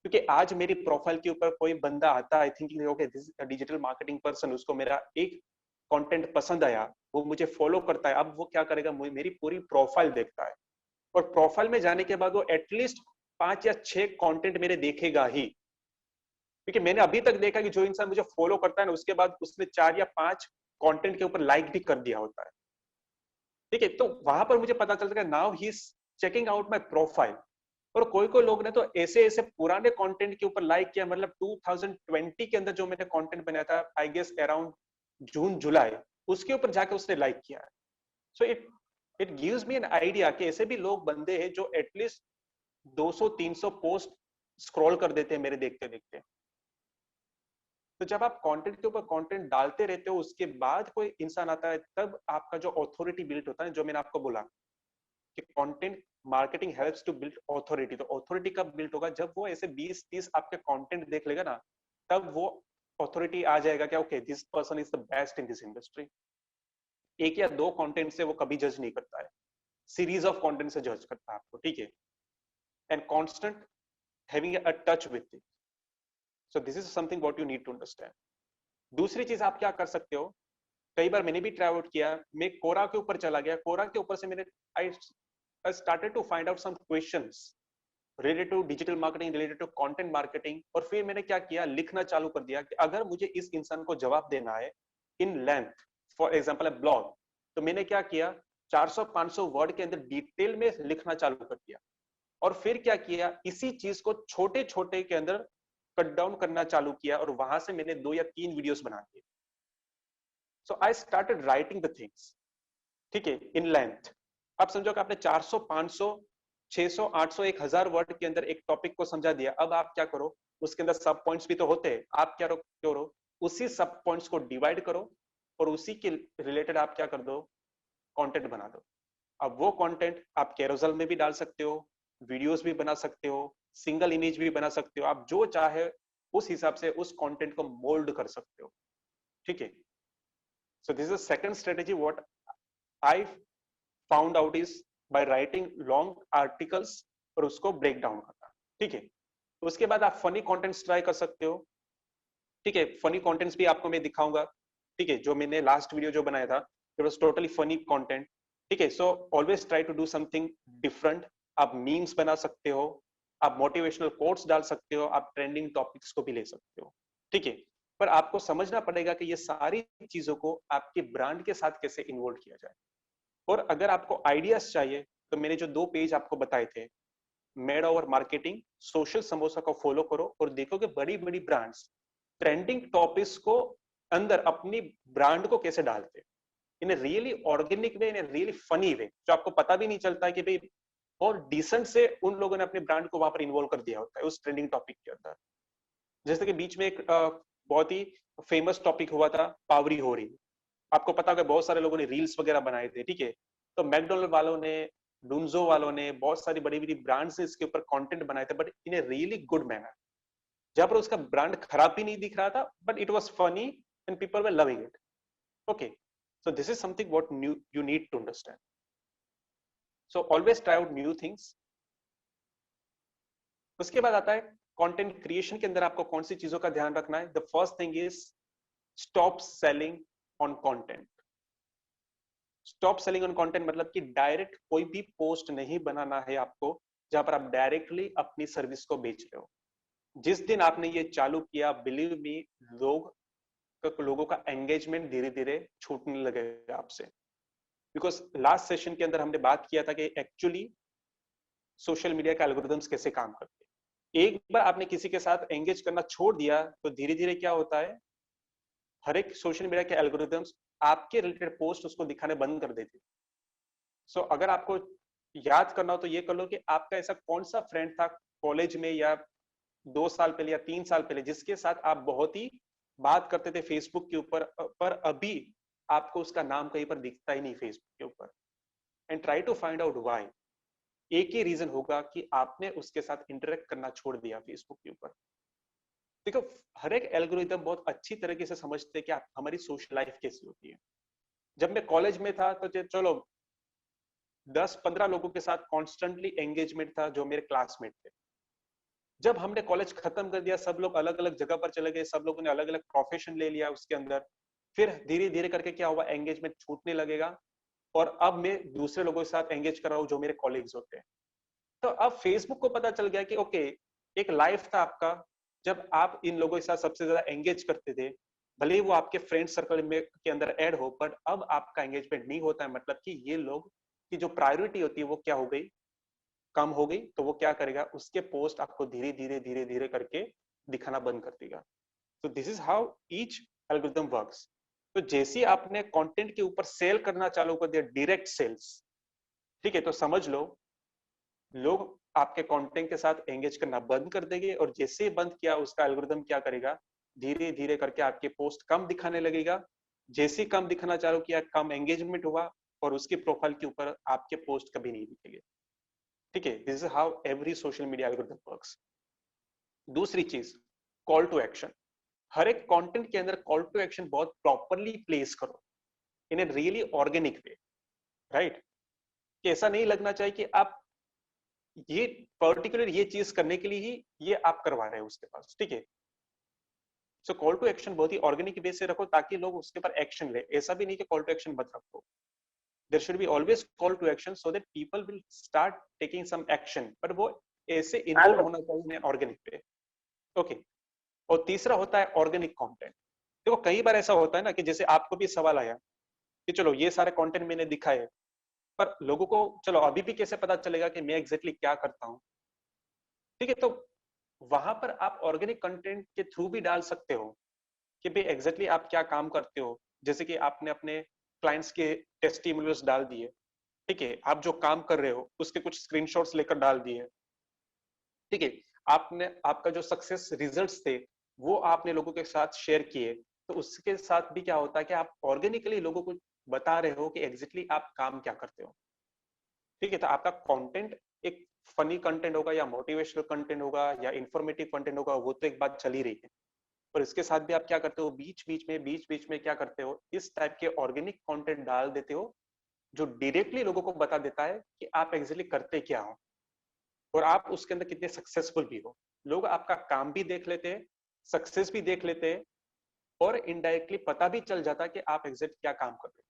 क्योंकि आज मेरी प्रोफाइल के ऊपर कोई बंदा आता है thinking okay this is a digital marketing person, उसको मेरा एक कंटेंट पसंद आया, वो मुझे फॉलो करता है। अब वो क्या करेगा, मेरी पूरी प्रोफाइल देखता है और प्रोफाइल में जाने के बाद वो एटलीस्ट 5 या 6 कंटेंट मेरे देखेगा ही। क्योंकि मैंने अभी तक देखा कि जो इंसान मुझे फॉलो करता है ना, उसके बाद उसने 4 या 5 कंटेंट के ऊपर लाइक भी कर दिया होता है। ठीक है, तो वहां पर मुझे पता चलता है now he is checking out my profile. और कोई लोग ने तो ऐसे पुराने कंटेंट के ऊपर लाइक किया, मतलब 2020 के अंदर जो मैंने कंटेंट बनाया था, आई गेस अराउंड जून जुलाई, उसके ऊपर जाके उसने लाइक किया है। So it gives me an idea कि ऐसे भी लोग बंदे हैं जो एटलीस्ट 200-300 पोस्ट स्क्रॉल कर देते हैं मेरे देखते देखते। तो जब आप कंटेंट के ऊपर कंटेंट डालते रहते हो, उसके बाद कोई इंसान आता है, तब आपका जो ऑथोरिटी बिल्ड होता है, जो मैंने आपको बोला कि content marketing helps to build authority. तो ऑथोरिटी कब बिल्ड होगा, जब वो ऐसे 20-30 आपके कंटेंट देख लेगा ना, तब वो ऑथोरिटी आ जाएगा कि okay this person is the best in this industry. एक या 2 कंटेंट से वो कभी जज नहीं करता है, सीरीज ऑफ कंटेंट से जज करता है आपको। ठीक है, and constant having a touch with it. So this is something what you need to understand. दूसरी चीज आप क्या कर सकते हो, कई बार मैंने भी ट्राई आउट किया, मैं कोरा के ऊपर चला गया, कोरा के ऊपर से मैंने आई started to find out some questions related to digital marketing, related to content marketing। और फिर मैंने क्या किया, लिखना चालू कर दिया कि अगर मुझे इस इंसान को जवाब देना है in length, for example a blog, तो मैंने क्या किया, 400-500 वर्ड के अंदर डिटेल में लिखना चालू कर दिया। और फिर क्या किया, इसी चीज को छोटे छोटे के अंदर कट डाउन करना चालू किया, और वहां से मैंने 2 या 3 वीडियोस बना दिए। So I started writing the things, ठीक है, इन लेंथ। अब समझो कि आपने 400, 500, 600, 800, 1000 वर्ड के अंदर एक टॉपिक को समझा दिया। अब आप क्या करो, उसके अंदर सब पॉइंट्स भी तो होते हैं, आप क्या करो, उसी सब पॉइंट्स को डिवाइड करो और उसी के रिलेटेड आप क्या कर दो, कंटेंट बना दो। अब वो कंटेंट आप कैरोसेल में भी डाल सकते हो, वीडियोस भी बना सकते हो, सिंगल इमेज भी बना सकते हो, आप जो चाहे उस हिसाब से उस कंटेंट को मोल्ड कर सकते हो। ठीक है, so this is second strategy what I found out is by writing long articles और उसको ब्रेक डाउन करना। ठीक है, उसके बाद आप फनी कंटेंट्स ट्राई कर सकते हो। ठीक है, फनी कंटेंट्स भी आपको मैं दिखाऊंगा। ठीक है, जो मैंने लास्ट वीडियो जो बनाया था it was totally funny content. ठीक है, so always try to do something different. आप मीम्स बना सकते हो, आप मोटिवेशनल कोट्स डाल सकते हो, आप ट्रेंडिंग टॉपिक्स को भी ले सकते हो। ठीक है, पर आपको समझना पड़ेगा कि ये सारी चीजों को आपके ब्रांड के साथ कैसे इन्वॉल्व किया जाए। और अगर आपको आइडियाज चाहिए तो मैंने जो 2 पेज आपको बताए थे, made over marketing, social samosa को फॉलो करो और देखो कि बड़ी बड़ी ब्रांड्स ट्रेंडिंग टॉपिक्स को अंदर अपनी ब्रांड को कैसे डालते हैं, in a really organic way, in a really funny way, जो आपको पता भी नहीं चलता है कि भाई और डिसेंट से उन लोगों ने अपने ब्रांड को वहां पर इन्वॉल्व कर दिया होता है उस ट्रेंडिंग टॉपिक के अंदर। जैसे कि बीच में एक बहुत ही फेमस टॉपिक हुआ था, पावरी हो रही, आपको पता होगा बहुत सारे लोगों ने रील्स वगैरह बनाए थे। ठीक है, तो मैकडोनल्ड वालों ने, डून्जो वालों ने, बहुत सारी बड़ी बड़ी ब्रांड्स ने इसके ऊपर कंटेंट बनाए थे, but in a really good manner, जहां पर उसका ब्रांड खराब भी नहीं दिख रहा था, but it was funny and people were loving it. Okay, so this is something what you need to understand. So always try out new things. उसके बाद आता है कंटेंट क्रिएशन के अंदर आपको कौन सी चीजों का ध्यान रखना है। The first thing is stop selling on content. Stop selling on content मतलब कि डायरेक्ट कोई भी पोस्ट नहीं बनाना है आपको जहां पर आप डायरेक्टली अपनी सर्विस को बेच रहे हो। जिस दिन आपने ये चालू किया, बिलीव मी, लोगों का एंगेजमेंट धीरे धीरे छूटने लगेगा आपसे। बिकॉज लास्ट सेशन के अंदर हमने बात किया था कि एक्चुअली सोशल मीडिया का एल्गोरिथम्स कैसे काम करते हैं। एक बार आपने किसी के साथ एंगेज करना छोड़ दिया तो धीरे धीरे क्या होता है, हर एक सोशल मीडिया के एल्गोरिथम्स आपके रिलेटेड पोस्ट उसको दिखाने बंद कर देते। सो अगर आपको याद करना हो तो ये कर लो कि आपका ऐसा कौन सा फ्रेंड था कॉलेज में या 2 साल पहले या 3 साल पहले जिसके साथ आप बहुत ही बात करते थे फेसबुक के ऊपर, पर अभी आपको उसका नाम कहीं पर दिखता ही नहीं फेसबुक के ऊपर। And try to find out why. एक ही रीजन होगा कि आपने उसके साथ इंटरेक्ट करना छोड़ दिया फेसबुक के ऊपर। देखो, हर एक एल्गोरिदम बहुत अच्छी तरीके से समझते हैं कि हमारी सोशल लाइफ कैसी होती है। जब मैं कॉलेज में था तो चलो 10-15 लोगों के साथ कॉन्स्टेंटली एंगेजमेंट था जो मेरे क्लासमेट थे। जब हमने कॉलेज खत्म कर दिया, सब लोग अलग अलग जगह पर चले गए, सब लोगों ने अलग अलग प्रोफेशन ले लिया उसके अंदर, फिर धीरे धीरे करके क्या हुआ, एंगेजमेंट छूटने लगेगा और अब मैं दूसरे लोगों के साथ एंगेज कर रहा हूँ जो मेरे कॉलीग्स होते हैं। तो अब फेसबुक को पता चल गया कि ओके, एक लाइफ था आपका जब आप इन लोगों के साथ सबसे ज्यादा एंगेज करते थे, भले ही वो आपके फ्रेंड सर्कल में के अंदर ऐड हो, बट अब आपका एंगेजमेंट नहीं होता है। मतलब कि ये लोग की जो प्रायोरिटी होती है वो क्या हो गई, कम हो गई। तो वो क्या करेगा, उसके पोस्ट आपको धीरे धीरे धीरे धीरे करके दिखाना बंद कर देगा। तो this is how each algorithm works. तो जैसे ही आपने कंटेंट के ऊपर सेल करना चालू कर दिया, डायरेक्ट सेल्स, ठीक है, तो समझ लो लोग आपके कंटेंट के साथ एंगेज करना बंद कर देंगे। और जैसे ही बंद किया, उसका एल्गोरिदम क्या करेगा, धीरे धीरे करके आपके पोस्ट कम दिखाने लगेगा। जैसे ही कम दिखाना चालू किया, कम एंगेजमेंट हुआ और उसकी प्रोफाइल के ऊपर आपके पोस्ट कभी नहीं दिखेंगे। ठीक है, this is how every social media algorithm works. दूसरी चीज, कॉल टू एक्शन। हर एक कंटेंट के अंदर कॉल टू एक्शन बहुत प्रॉपरली प्लेस करो in a really organic way, right. कि ऐसा नहीं लगना चाहिए कि आप ये पर्टिकुलर ये चीज करने के लिए ही ये आप करवा रहे हो उसके पास, ठीक है। सो कॉल टू एक्शन बहुत ही ऑर्गेनिक वे से रखो ताकि लोग उसके ऊपर एक्शन ले। ऐसा भी नहीं कि कॉल टू एक्शन मत रखो। There should be always call to action so that people will start taking some action, पर वो ऐसे इन्वॉल्व होना चाहिए ऑर्गेनिक वे। ओके। और तीसरा होता है ऑर्गेनिक कंटेंट। देखो, कई बार ऐसा होता है ना कि जैसे आपको भी सवाल आया कि चलो ये सारे कंटेंट मैंने दिखाए, पर लोगों को चलो अभी भी कैसे पता चलेगा कि मैं एग्जैक्टली क्या करता हूँ, ठीक है। तो वहां पर आप ऑर्गेनिक कंटेंट के थ्रू भी डाल सकते हो कि भाई एग्जैक्टली आप क्या काम करते हो। जैसे कि आपने अपने क्लाइंट्स के टेस्टिमोनियल्स डाल दिए, ठीक है, आप जो काम कर रहे हो उसके कुछ स्क्रीनशॉट्स लेकर डाल दिए, ठीक है, आपने आपका जो सक्सेस रिजल्ट्स थे वो आपने लोगों के साथ शेयर किए। तो उसके साथ भी क्या होता है कि आप ऑर्गेनिकली लोगों को बता रहे हो कि एग्जैक्टली आप काम क्या करते हो, ठीक है। तो आपका कंटेंट एक फनी कंटेंट होगा या मोटिवेशनल कंटेंट होगा या इंफॉर्मेटिव कंटेंट होगा, वो तो एक बात चल ही रही है। और इसके साथ भी आप क्या करते हो, बीच बीच में क्या करते हो, इस टाइप के ऑर्गेनिक कंटेंट डाल देते हो जो डायरेक्टली लोगों को बता देता है कि आप एग्जैक्टली करते क्या हो और आप उसके अंदर कितने सक्सेसफुल भी हो। लोग आपका काम भी देख लेते हैं, सक्सेस भी देख लेते हैं और इनडायरेक्टली पता भी चल जाता है कि आप एग्जैक्ट क्या काम कर रहे हो।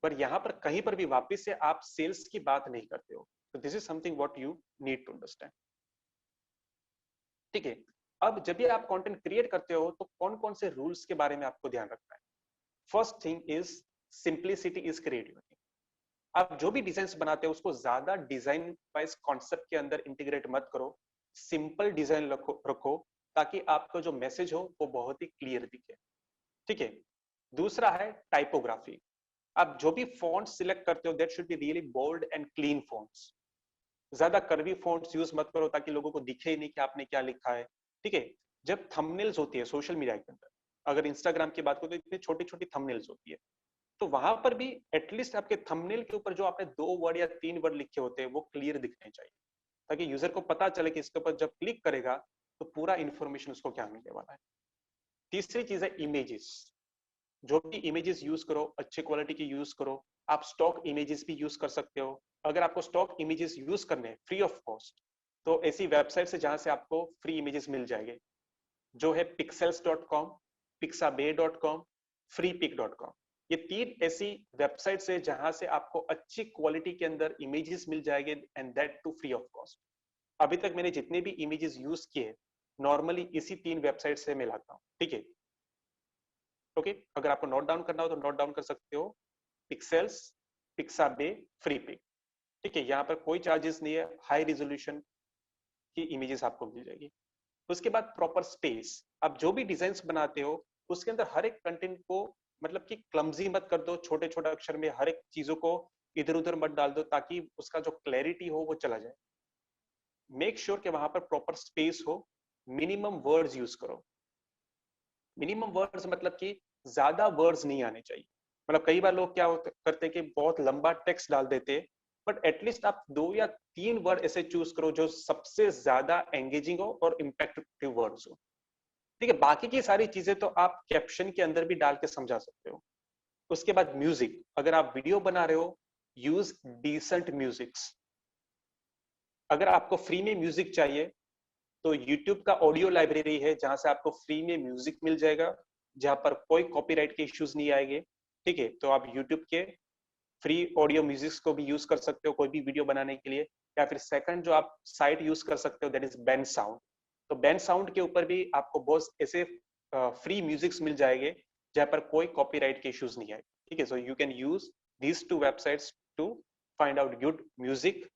पर यहाँ पर कहीं पर भी वापस से आप सेल्स की बात नहीं करते हो। तो this is something what you need to understand, ठीक है। अब जब भी आप कंटेंट क्रिएट करते हो तो कौन कौन से रूल्स के बारे में आपको ध्यान रखना है। First thing is simplicity is creativity. आप जो भी डिजाइन बनाते हो उसको ज्यादा डिजाइन वाइज कॉन्सेप्ट के अंदर इंटीग्रेट मत करो, सिंपल डिजाइन रखो ताकि आपका जो मैसेज हो वो बहुत ही क्लियर दिखे, ठीक है। दूसरा है टाइपोग्राफी। आप जो भी फॉन्ट सिलेक्ट करते हो that should be really bold and clean fonts. ज्यादा कर्वी फॉन्ट्स यूज मत करो ताकि लोगों को दिखे ही नहीं कि आपने क्या लिखा है, ठीक है। जब थंबनेल्स होती है सोशल मीडिया के अंदर, अगर इंस्टाग्राम की बात करो तो इतनी छोटी छोटी थंबनेल्स होती है, तो वहां पर भी एटलीस्ट आपके थंबनेल के ऊपर जो आपने 2 वर्ड या 3 वर्ड लिखे होते हैं वो क्लियर दिखने चाहिए ताकि यूजर को पता चले कि इसके ऊपर जब क्लिक करेगा तो पूरा इंफॉर्मेशन उसको क्या मिलने वाला है। तीसरी चीज है इमेजेस। जो भी इमेजेस यूज करो अच्छे क्वालिटी की यूज करो। आप स्टॉक इमेजेस भी यूज कर सकते हो। अगर आपको स्टॉक इमेजेस यूज करने फ्री ऑफ कॉस्ट तो ऐसी वेबसाइट से जहां से आपको फ्री इमेजेस मिल जाएंगे, जो है pixels.com, pixabay.com, freepik.com। ये 3 ऐसी वेबसाइट्स है जहां से आपको अच्छी क्वालिटी के अंदर इमेजेस मिल जाएंगे and that too free of cost. अभी तक मैंने जितने भी इमेजेस यूज किए नॉर्मली इसी 3 वेबसाइट से मैं लाता हूँ, ठीक है। ओके, अगर आपको नोट डाउन करना हो तो नोट डाउन कर सकते हो, पिक्सेल्स, पिक्साबे, फ्रीपिक, ठीक है। यहाँ पर कोई चार्जेस नहीं है, हाई रिजोल्यूशन की इमेजेस आपको मिल जाएगी। उसके बाद प्रॉपर स्पेस। आप जो भी डिजाइन बनाते हो उसके अंदर हर एक कंटेंट को मतलब कि क्लमजी मत कर दो, छोटे छोटे अक्षर में हर एक चीजों को इधर उधर मत डाल दो ताकि उसका जो क्लैरिटी हो वो चला जाए। मेक श्योर कि वहां पर प्रॉपर स्पेस हो, मिनिमम वर्ड्स यूज करो। मिनिमम वर्ड्स मतलब कि ज्यादा वर्ड्स नहीं आने चाहिए। मतलब कई बार लोग क्या करते हैं कि बहुत लंबा टेक्स्ट डाल देते हैं, बट एटलीस्ट आप 2 या 3 वर्ड ऐसे चूज करो जो सबसे ज्यादा एंगेजिंग हो और इम्पैक्टिव वर्ड्स हो। ठीक है, बाकी की सारी चीजें तो आप कैप्शन के अंदर भी डाल के समझा सकते हो। उसके बाद म्यूजिक, अगर आप वीडियो बना रहे हो, यूज डिसेंट म्यूजिक्स। अगर आपको फ्री में म्यूजिक चाहिए तो YouTube का ऑडियो लाइब्रेरी है जहां से आपको फ्री में म्यूजिक मिल जाएगा, जहां पर कोई कॉपीराइट के इश्यूज नहीं आएंगे। ठीक है, तो आप YouTube के फ्री ऑडियो म्यूजिक्स को भी यूज कर सकते हो कोई भी वीडियो बनाने के लिए। या फिर सेकंड जो आप साइट यूज कर सकते हो दैट इज बैंड साउंड। तो बैंड साउंड के ऊपर भी आपको बहुत ऐसे फ्री म्यूजिक्स मिल जाएंगे जहां पर कोई कॉपीराइट के इश्यूज नहीं आएंगे। ठीक है, so you can use these 2 websites to find out good music.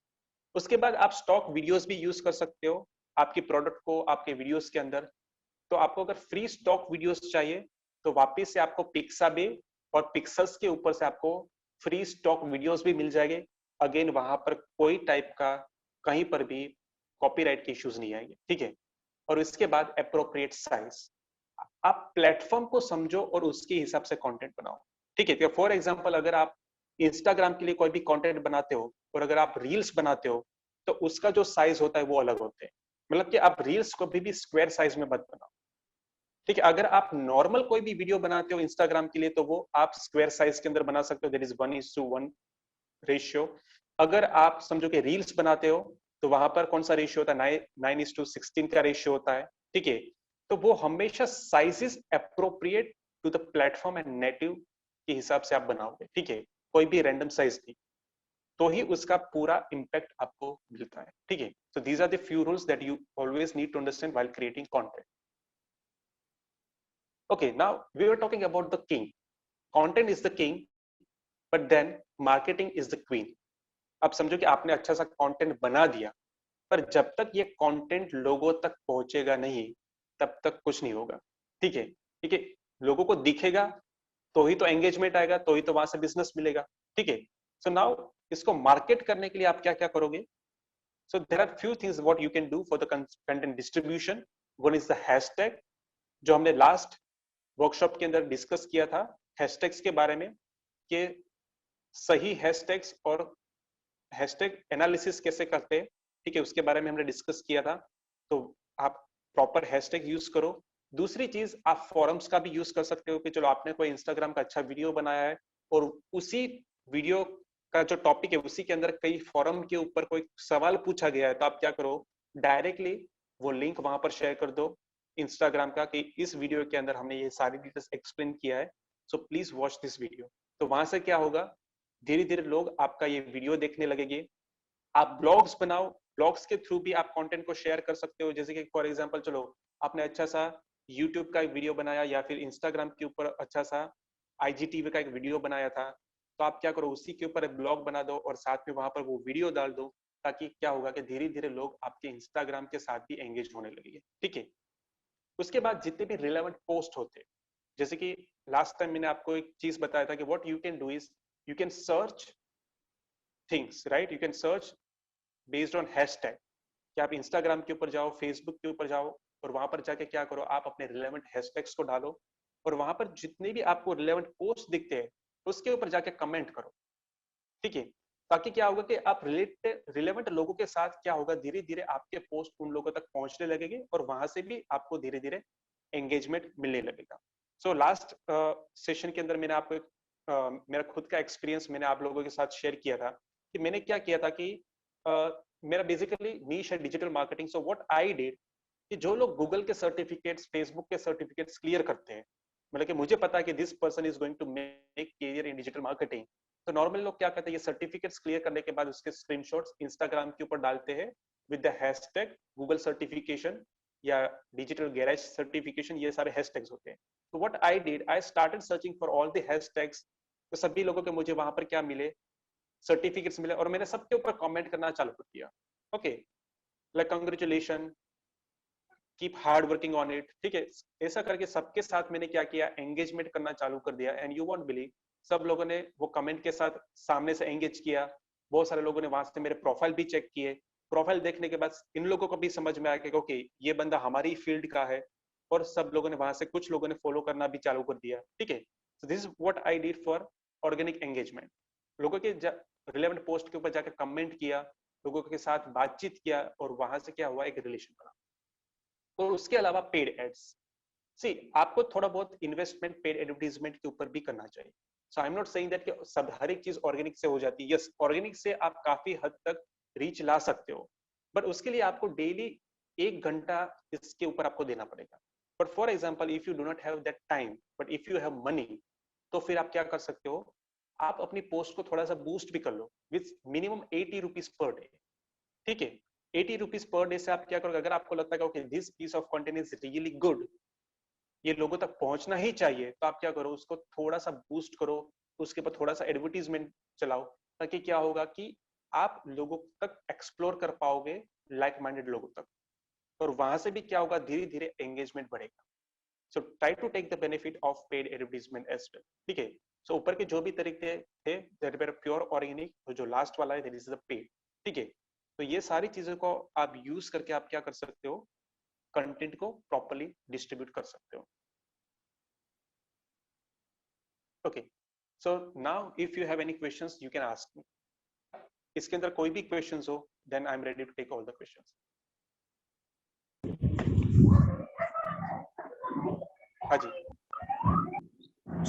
उसके बाद आप स्टॉक वीडियोस भी यूज कर सकते हो आपके प्रोडक्ट को आपके वीडियोस के अंदर। तो आपको अगर फ्री स्टॉक वीडियोस चाहिए तो वापस से आपको पिक्साबे और पिक्सल्स के ऊपर से आपको फ्री स्टॉक वीडियोस भी मिल जाएंगे। अगेन वहां पर कोई टाइप का कहीं पर भी कॉपीराइट के इश्यूज नहीं आएंगे। ठीक है, और इसके बाद एप्रोप्रिएट साइज। आप प्लेटफॉर्म को समझो और उसके हिसाब से कंटेंट बनाओ। ठीक है, तो फॉर एग्जांपल अगर आप इंस्टाग्राम के लिए कोई भी कंटेंट बनाते हो और अगर आप रील्स बनाते हो तो उसका जो साइज होता है वो अलग होते हैं। मतलब कि आप रील्स को भी स्क्वायर साइज में मत बनाओ। ठीक है, अगर आप नॉर्मल कोई भी वीडियो बनाते हो इंस्टाग्राम के लिए तो वो आप स्क्वायर साइज के अंदर बना सकते हो, दैट इज 1:1 रेशियो। अगर आप समझो कि रील्स बनाते हो तो वहां पर कौन सा रेशियो होता है, 9:16 का रेशियो होता है। ठीक है, तो वो हमेशा sizes appropriate to the platform and native के हिसाब से आप बनाओगे। ठीक है, कोई भी रैंडम साइज नहीं, तो ही उसका पूरा इम्पैक्ट आपको मिलता है। ठीक है, so these are the few rules that you always need to understand while creating content. Okay, now we were talking about the king. Content is the king, but then marketing is the queen. अब समझो कि आपने अच्छा सा content बना दिया, पर जब तक ये कंटेंट लोगों तक पहुंचेगा नहीं तब तक कुछ नहीं होगा। ठीक है, ठीक है, लोगों को दिखेगा तो ही तो एंगेजमेंट आएगा, तो ही तो वहां से बिजनेस मिलेगा। ठीक है, सो नाउ इसको मार्केट करने के लिए आप क्या क्या करोगे? So there are few things what you can do for the content distribution. One is the hashtag, जो हमने लास्ट वर्कशॉप के अंदर डिस्कस किया था हैशटैग्स के बारे में, कि सही हैशटैग्स और हैशटैग एनालिसिस कैसे करते हैं। ठीक है, उसके बारे में हमने डिस्कस किया था। तो आप प्रॉपर हैशटैग यूज करो। दूसरी चीज, आप फॉरम्स का भी यूज कर सकते हो कि चलो आपने कोई इंस्टाग्राम का अच्छा वीडियो बनाया है और उसी वीडियो का जो टॉपिक है उसी के अंदर कई फॉरम के ऊपर कोई सवाल पूछा गया है, तो आप क्या करो, डायरेक्टली वो लिंक वहां पर शेयर कर दो इंस्टाग्राम का कि इस वीडियो के अंदर हमने ये सारी डिटेल्स एक्सप्लेन किया है, so please watch this video. तो वहां से क्या होगा, धीरे धीरे लोग आपका ये वीडियो देखने लगेंगे। आप ब्लॉग्स बनाओ, ब्लॉग्स के थ्रू भी आप कंटेंट को शेयर कर सकते हो। जैसे कि फॉर एग्जांपल चलो आपने अच्छा सा यूट्यूब का एक वीडियो बनाया या फिर इंस्टाग्राम के ऊपर अच्छा सा IGTV का एक वीडियो बनाया था, तो आप क्या करो, उसी के ऊपर एक ब्लॉग बना दो और साथ में वहां पर वो वीडियो डाल दो, ताकि क्या होगा कि धीरे धीरे लोग आपके इंस्टाग्राम के साथ भी एंगेज होने लगेंगे। ठीक है, उसके बाद जितने भी रिलेवेंट पोस्ट होते हैं, जैसे कि लास्ट टाइम मैंने आपको एक चीज बताया था कि what you can do is you can search things, right, you can search based on hashtag. कि आप इंस्टाग्राम के ऊपर जाओ, फेसबुक के ऊपर जाओ और वहां पर जाके क्या करो, आप अपने रिलेवेंट हैशटैग्स को डालो और वहां पर जितने भी आपको रिलेवेंट पोस्ट दिखते हैं उसके ऊपर जाके कमेंट करो। ठीक है, ताकि क्या होगा कि आप रिलेवेंट लोगों के साथ क्या होगा, धीरे धीरे आपके पोस्ट उन लोगों तक पहुंचने लगेंगे और वहां से भी आपको धीरे धीरे एंगेजमेंट मिलने लगेगा। सो लास्ट सेशन के अंदर मैंने आपको मेरा खुद का एक्सपीरियंस मैंने आप लोगों के साथ शेयर किया था कि मैंने क्या किया था कि मेरा बेसिकली नीश है digital marketing. So what I did कि जो लोग गूगल के सर्टिफिकेट्स, फेसबुक के सर्टिफिकेट्स क्लियर करते हैं, मतलब कि मुझे पता है कि this person is going to make career in digital marketing, तो नॉर्मल लोग क्या करते हैं, ये सर्टिफिकेट्स क्लियर करने के बाद उसके स्क्रीनशॉट्स इंस्टाग्राम के ऊपर डालते हैं with the hashtag Google certification या डिजिटल गैरेज सर्टिफिकेशन, ये सारे हैशटैग्स होते हैं। तो what I did, I started searching for all the hashtags. तो सभी लोगों के मुझे वहां पर क्या मिले, सर्टिफिकेट्स मिले और मैंने सबके ऊपर कमेंट करना चालू कर दिया। Okay, like congratulation, keep hard working on it. ठीक है, ऐसा करके सबके साथ मैंने क्या किया, एंगेजमेंट करना चालू कर दिया। एंड यू वोंट बिलीव सब लोगों ने वो कमेंट के साथ सामने से एंगेज किया, बहुत सारे लोगों ने वहां से मेरे प्रोफाइल भी चेक किए। प्रोफाइल देखने के बाद इन लोगों को भी समझ में आया कि ओके ये बंदा हमारी फील्ड का है, और सब लोगों ने वहां से कुछ लोगों ने फॉलो करना भी चालू कर दिया। ठीक है, so this is what I did for organic engagement. लोगों के रिलेवेंट पोस्ट के ऊपर जाकर कमेंट किया, लोगों के साथ बातचीत किया, और वहां से क्या हुआ, एक रिलेशन बना। और उसके अलावा पेड एड्स, सी आपको थोड़ा बहुत इन्वेस्टमेंट पेड एडवर्टीजमेंट के ऊपर भी करना चाहिए। So I am not saying that कि सब हर एक चीज ऑर्गेनिक से हो जाती है। यस, ऑर्गेनिक से आप काफी हद तक रीच ला सकते हो, बट उसके लिए आपको डेली 1 घंटा इसके ऊपर आपको देना पड़ेगा। But for example if you do not have that time but if you have money, तो फिर आप क्या कर सकते हो, आप अपनी पोस्ट को थोड़ा सा बूस्ट भी कर लो with minimum 80 rupees per day. ठीक है, 80 रुपीज पर डे से आप क्या करोगे, अगर आपको लगता है कि this piece of content is really good, ये लोगों तक पहुंचना ही चाहिए, तो आप क्या करो, उसको थोड़ा सा बूस्ट करो, उसके ऊपर थोड़ा सा एडवर्टीजमेंट चलाओ, ताकि क्या होगा कि आप लोगों तक एक्सप्लोर कर पाओगे, लाइक माइंडेड लोगों तक, और वहां से भी क्या होगा, धीरे धीरे एंगेजमेंट बढ़ेगा। So try to take the benefit of paid advertisement as well. ठीक है, सो ऊपर के जो भी तरीके थे दैट वर प्योर ऑर्गेनिक, तो जो लास्ट वाला है दैट इज द पेड। ठीक है, तो ये सारी चीजों को आप यूज करके आप क्या कर सकते हो, कंटेंट को प्रॉपर्ली डिस्ट्रीब्यूट कर सकते हो। Okay, so now if you have any questions you can ask me. इसके अंदर कोई भी क्वेश्चंस हो then I am ready to take all the questions. हाँ जी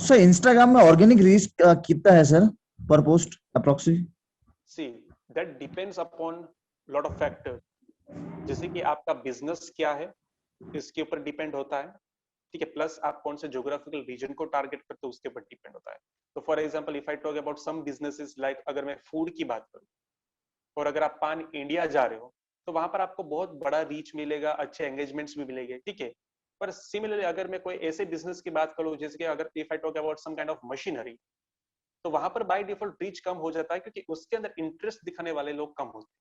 सर इंस्टाग्राम में ऑर्गेनिक रीच कितना है सर पर post approximate? See that depends upon lot of factor, जैसे कि आपका बिजनेस क्या है इसके ऊपर डिपेंड होता है। ठीक है, प्लस आप कौन से ज्योग्राफिकल रीजन को टारगेट करते हो उसके ऊपर डिपेंड होता है। तो for example if I talk about some businesses, like अगर मैं फूड की बात करूं, और अगर आप पान इंडिया जा रहे हो, तो वहां पर आपको बहुत बड़ा रीच मिलेगा, अच्छे एंगेजमेंट्स भी मिलेंगे। ठीक है, पर सिमिलरली अगर मैं कोई ऐसे बिजनेस की बात करूं, जैसे कि अगर if I talk about some kind of machinery, तो वहां पर बाय डिफॉल्ट रीच कम हो जाता है, क्योंकि उसके अंदर इंटरेस्ट दिखाने वाले लोग कम होते हैं,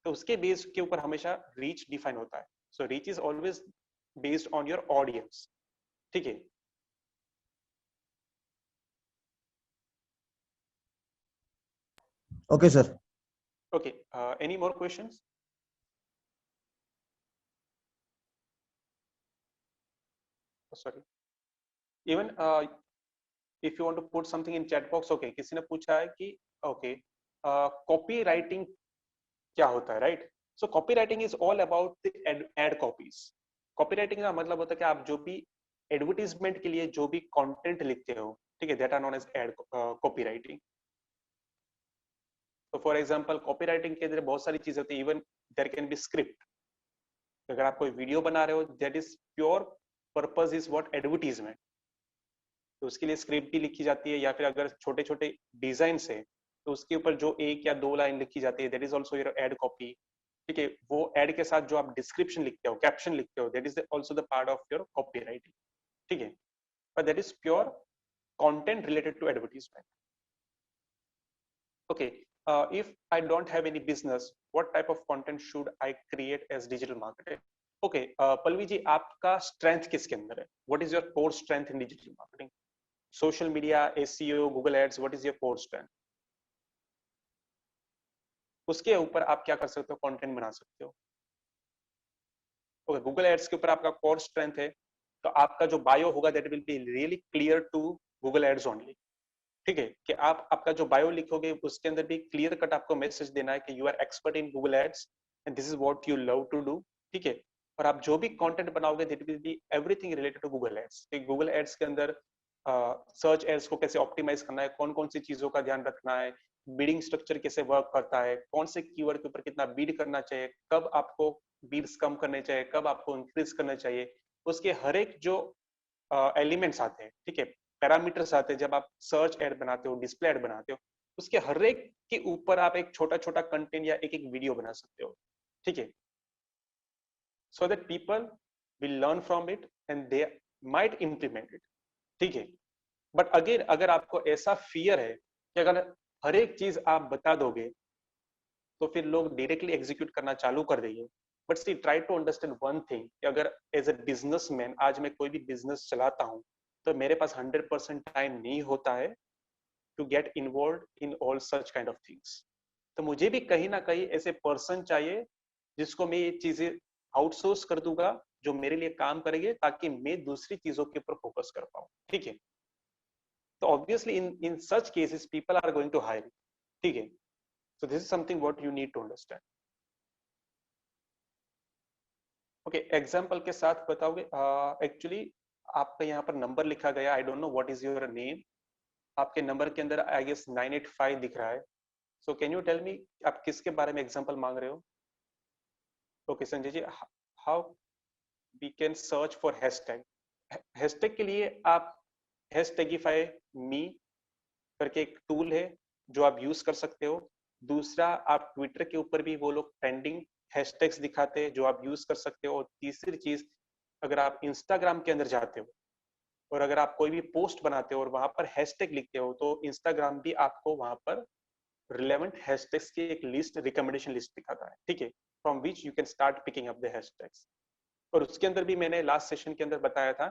तो उसके बेस के ऊपर हमेशा रीच डिफाइन होता है। सो reach is always based on your audience. ठीक है, okay sir. okay, any more questions? Oh, sorry, even if you want to put something in chat box, okay, किसी ने पूछा है कि okay, copy writing क्या होता है, right? So copy writing is all about the ad copies. Copy writing का मतलब होता है कि आप जो भी एडवर्टीजमेंट के लिए जो भी कंटेंट लिखते हो, ठीक है, that are known as ad copy writing. तो फॉर एग्जांपल कॉपी राइटिंग के अंदर बहुत सारी चीजें होती है, even there can be script. अगर आप कोई वीडियो बना रहे हो, that is pure purpose is what advertisement, तो उसके लिए स्क्रिप्ट भी लिखी जाती है, या फिर अगर छोटे छोटे डिजाइन है तो उसके ऊपर जो 1 या 2 लाइन लिखी जाती है, that is also your ad copy. ठीक है, वो एड के साथ जो आप डिस्क्रिप्शन लिखते हो, कैप्शन लिखते हो, that is also the part of your copy writing. ठीक है, but that is pure content related to advertisement. Okay, if I don't have any business, what type of content should I create as digital marketing? Okay, Pallavi ji, आपका strength किसके अंदर है? What is your core strength in digital marketing? Social media, SEO, Google Ads, what is your core strength? उसके ऊपर आप क्या कर सकते हो, कंटेंट बना सकते हो। ओके, गूगल एड्स के ऊपर आपका कोर स्ट्रेंथ है, तो आपका जो बायो होगा that will be really clear to Google ads only. ठीक है, कि आप आपका जो बायो लिखोगे उसके अंदर भी क्लियर कट आपको मैसेज देना है कि you are expert in Google ads and this is what you love to do. ठीक है, और आप जो भी कंटेंट बनाओगे that will be everything related to Google ads. Google ads के अंदर सर्च एड्स को कैसे ऑप्टिमाइज करना है, कौन कौन सी चीजों का ध्यान रखना है, बीडिंग स्ट्रक्चर कैसे वर्क करता है, कौन से कीवर्ड के ऊपर कितना बीड करना चाहिए, कब आपको बीड्स कम करने चाहिए, कब आपको इंक्रीज करना चाहिए, उसके हर एक जो एलिमेंट्स आते हैं, ठीक है, पैरामीटर्स आते हैं जब आप सर्च एड बनाते हो, डिस्प्ले एड बनाते हो, उसके हर एक के ऊपर आप एक छोटा छोटा कंटेंट या एक एक वीडियो बना सकते हो। ठीक है, सो that people will learn from it and they might implement it. ठीक है, बट अगेन अगर आपको ऐसा फियर है कि अगर हर एक चीज आप बता दोगे तो फिर लोग डायरेक्टली एग्जीक्यूट करना चालू कर देंगे। But see try to understand one thing कि अगर एज ए बिजनेसमैन आज मैं कोई भी बिजनेस चलाता हूं तो मेरे पास 100% टाइम नहीं होता है to get involve in all such kind of things. तो मुझे भी कहीं ना कहीं ऐसे पर्सन चाहिए जिसको मैं ये चीजें आउटसोर्स कर दूंगा, जो मेरे लिए काम करेंगे, ताकि मैं दूसरी चीजों के ऊपर फोकस कर पाऊँ। ठीक है, तो obviously in such cases people are going to hire. ठीक है, so this is something what you need to understand. Okay, example के साथ बताओगे। एक्चुअली आपका यहाँ पर नंबर लिखा गया, I don't know what is your name. आपके नंबर के अंदर आई गेस 985 दिख रहा है। So can you tell me आप किसके बारे में एग्जांपल मांग रहे हो? Okay Sanjay ji, how we can search for hashtag. Hashtag के लिए आप हैशटैगिफाई मी करके एक टूल है जो आप यूज कर सकते हो। दूसरा, आप ट्विटर के ऊपर भी वो लोग ट्रेंडिंग हैशटैग्स दिखाते हैं जो आप यूज कर सकते हो। और तीसरी चीज, अगर आप इंस्टाग्राम के अंदर जाते हो और अगर आप कोई भी पोस्ट बनाते हो और वहां पर हैशटैग लिखते हो, तो इंस्टाग्राम भी आपको वहां पर रिलेवेंट हैशटैग्स की एक लिस्ट, रिकमेंडेशन लिस्ट दिखाता है। ठीक है, from which you can start picking up the hashtags. और उसके अंदर भी मैंने लास्ट सेशन के अंदर बताया था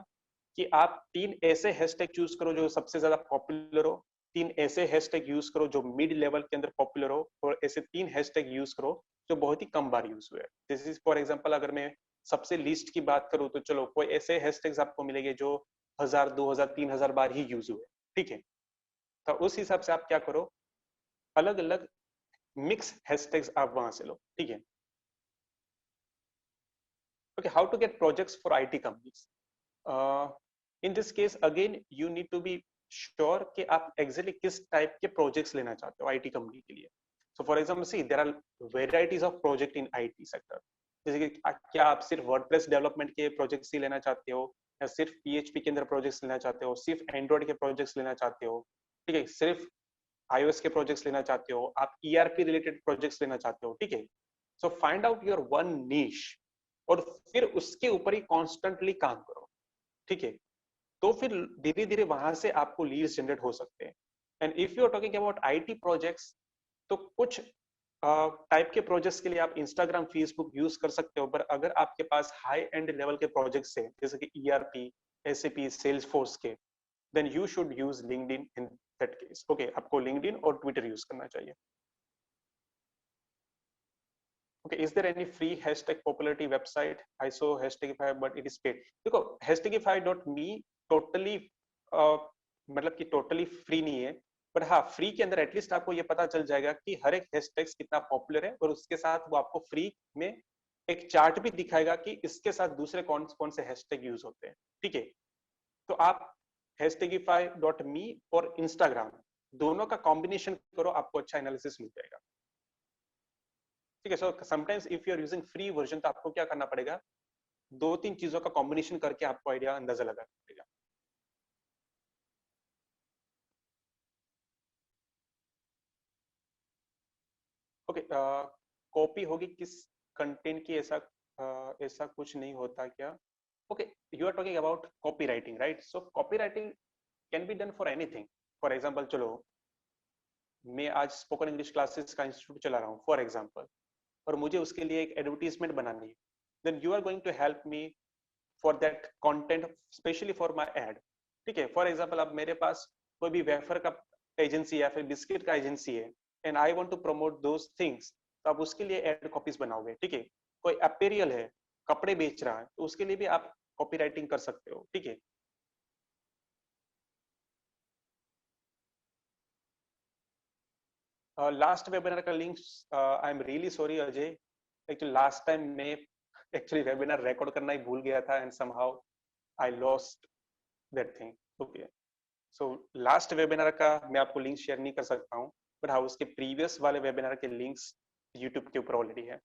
कि आप 3 ऐसे हैशटैग चूज करो जो सबसे ज्यादा पॉपुलर हो, 3 ऐसे हैशटैग यूज करो जो मिड लेवल के अंदर पॉपुलर हो, और ऐसे 3 हैशटैग यूज करो जो बहुत ही कम बार यूज हुए। दिस इज फॉर एग्जांपल, अगर मैं सबसे लिस्ट की बात करूं तो चलो कोई ऐसे हैशटैग्स आपको मिलेंगे जो 1000, 2000, 3000 बार ही यूज हुए। ठीक है, तो उस हिसाब से आप क्या करो, अलग अलग मिक्स हैशटैग्स आप वहां से लो। ठीक है, okay, how to get projects for IT companies? In this case again you need to be sure कि आप exactly किस टाइप के प्रोजेक्ट्स लेना चाहते हो IT कंपनी के लिए। So for example, see there are varieties of project in IT sector। जैसे कि क्या आप सिर्फ वर्डप्रेस डेवलपमेंट के प्रोजेक्ट्स ही लेना चाहते हो, या सिर्फ PHP के अंदर प्रोजेक्ट्स लेना चाहते हो, सिर्फ एंड्रॉइड के प्रोजेक्ट्स लेना चाहते हो, ठीक है, सिर्फ iOS के प्रोजेक्ट्स लेना चाहते हो, आप ERP रिलेटेड प्रोजेक्ट्स लेना चाहते हो। ठीक है, so find out your one niche और फिर उसके ऊपर ही कॉन्स्टेंटली काम करो। ठीक है, तो फिर धीरे धीरे वहां से आपको लीड्स जनरेट हो सकते हैं। And if you are talking about IT projects, तो कुछ टाइप के प्रोजेक्ट्स के लिए आप इंस्टाग्राम, फेसबुक यूज कर सकते हो। पर अगर आपके पास हाई एंड लेवल के प्रोजेक्ट्स हैं जैसे कि ईआरपी, एसएपी, सेल्सफोर्स के, then you should use LinkedIn in that case. Okay, आपको लिंक्डइन और ट्विटर यूज करना चाहिए। Okay, is there any free hashtag popularity website? I saw Hashtagify, but it is paid. देखो, Hashtagify.me totally मतलब कि totally free नहीं है, पर हाँ फ्री के अंदर एटलीस्ट आपको ये पता चल जाएगा कि हर एक हैशटैग कितना पॉपुलर है, और उसके साथ वो आपको फ्री में एक चार्ट भी दिखाएगा कि इसके साथ दूसरे कौन कौन से हैशटैग यूज होते हैं। ठीक है, तो आप Hashtagify.me और इंस्टाग्राम दोनों का कॉम्बिनेशन करो, आपको अच्छा एनालिसिस मिल जाएगा। ठीक है, so sometimes if you are using free version तो आपको क्या करना पड़ेगा, 2-3 चीजों का कॉम्बिनेशन करके आपको आइडिया अंदाजा लगाना पड़ेगा। ओके, कॉपी होगी किस कंटेंट की, ऐसा कुछ नहीं होता क्या? Okay, you are talking about copy writing, right? So copy writing can be done for anything. For example, चलो मैं आज स्पोकन इंग्लिश क्लासेस का इंस्टीट्यूट चला रहा हूँ फॉर एग्जाम्पल, और मुझे उसके लिए एक एडवर्टीजमेंट बनानी है, then you are going to help me for that content, specially for my ad. ठीक है, फॉर एग्जांपल अब मेरे पास कोई भी वेफर का एजेंसी या फिर बिस्किट का एजेंसी है, and I want to promote those things, तो आप उसके लिए एड कॉपीज बनाओगे। ठीक है, कोई अपीरियल है, कपड़े बेच रहा है, तो उसके लिए भी आप कॉपी राइटिंग कर सकते हो। ठीक है, लास्ट वेबिनार का link, I am really sorry Ajay, actually last time मैं एक्चुअली वेबिनार रिकॉर्ड करना ही भूल गया था, and somehow I lost that thing. Okay, so last webinar का मैं आपको लिंक शेयर नहीं कर सकता हूँ, बट हाँ उसके प्रीवियस वाले वेबिनार के लिंक्स यूट्यूब के ऊपर ऑलरेडी है।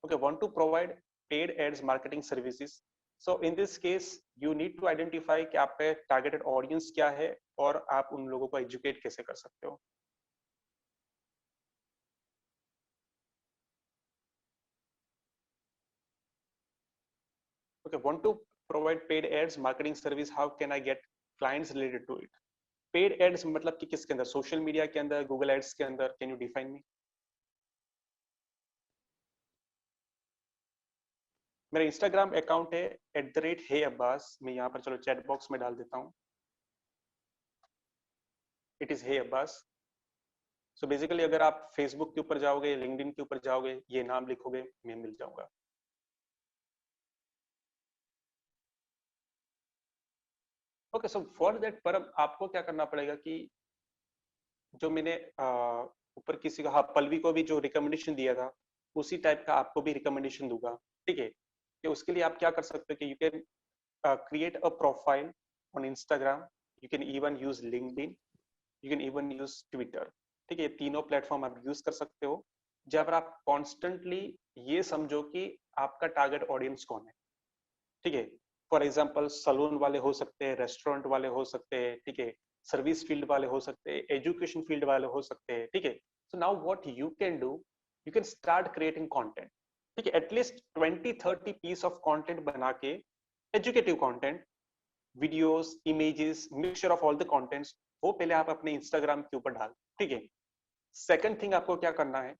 Okay, want to provide paid ads marketing services. So in this case you need to identify कि आपका टारगेटेड ऑडियंस क्या है और आप उन लोगों को एजुकेट कैसे कर सकते हो। Okay, want to provide paid ads marketing service, how can I get clients related to it? Paid ads मतलब कि किसके अंदर, सोशल मीडिया के अंदर, गूगल एड्स के अंदर? कैन यू डिफाइन मी? मेरा इंस्टाग्राम अकाउंट है @heyabbas। मैं यहाँ पर चलो चैट बॉक्स में डाल देता हूँ, it is heyabbas। So basically अगर आप फेसबुक के ऊपर जाओगे, लिंक्डइन के ऊपर जाओगे, ये नाम लिखोगे, मैं मिल जाऊंगा। ओके, सो फॉर दैट परम आपको क्या करना पड़ेगा कि जो मैंने ऊपर किसी का, हाँ, पल्लवी को भी जो रिकमेंडेशन दिया था उसी टाइप का आपको भी रिकमेंडेशन दूंगा, ठीक है। कि उसके लिए आप क्या कर सकते हो कि you can create a profile on Instagram, you can even use LinkedIn, you can even use Twitter, ठीक है। ये तीनों प्लेटफॉर्म आप यूज कर सकते हो जब आप कॉन्स्टेंटली ये समझो कि आपका टारगेट ऑडियंस कौन है, ठीक है। फॉर एग्जाम्पल सलून वाले हो सकते हैं, रेस्टोरेंट वाले हो सकते हैं, ठीक है, सर्विस फील्ड वाले हो सकते हैं, एजुकेशन फील्ड वाले हो सकते हैं, ठीक है। So now what you can do, you can start creating content, ठीक है। एटलीस्ट 20-30 पीस ऑफ कंटेंट बना के, educative content, videos, images, mixture of all the contents, वो पहले आप अपने इंस्टाग्राम के ऊपर डाल, ठीक है। सेकंड थिंग आपको क्या करना है,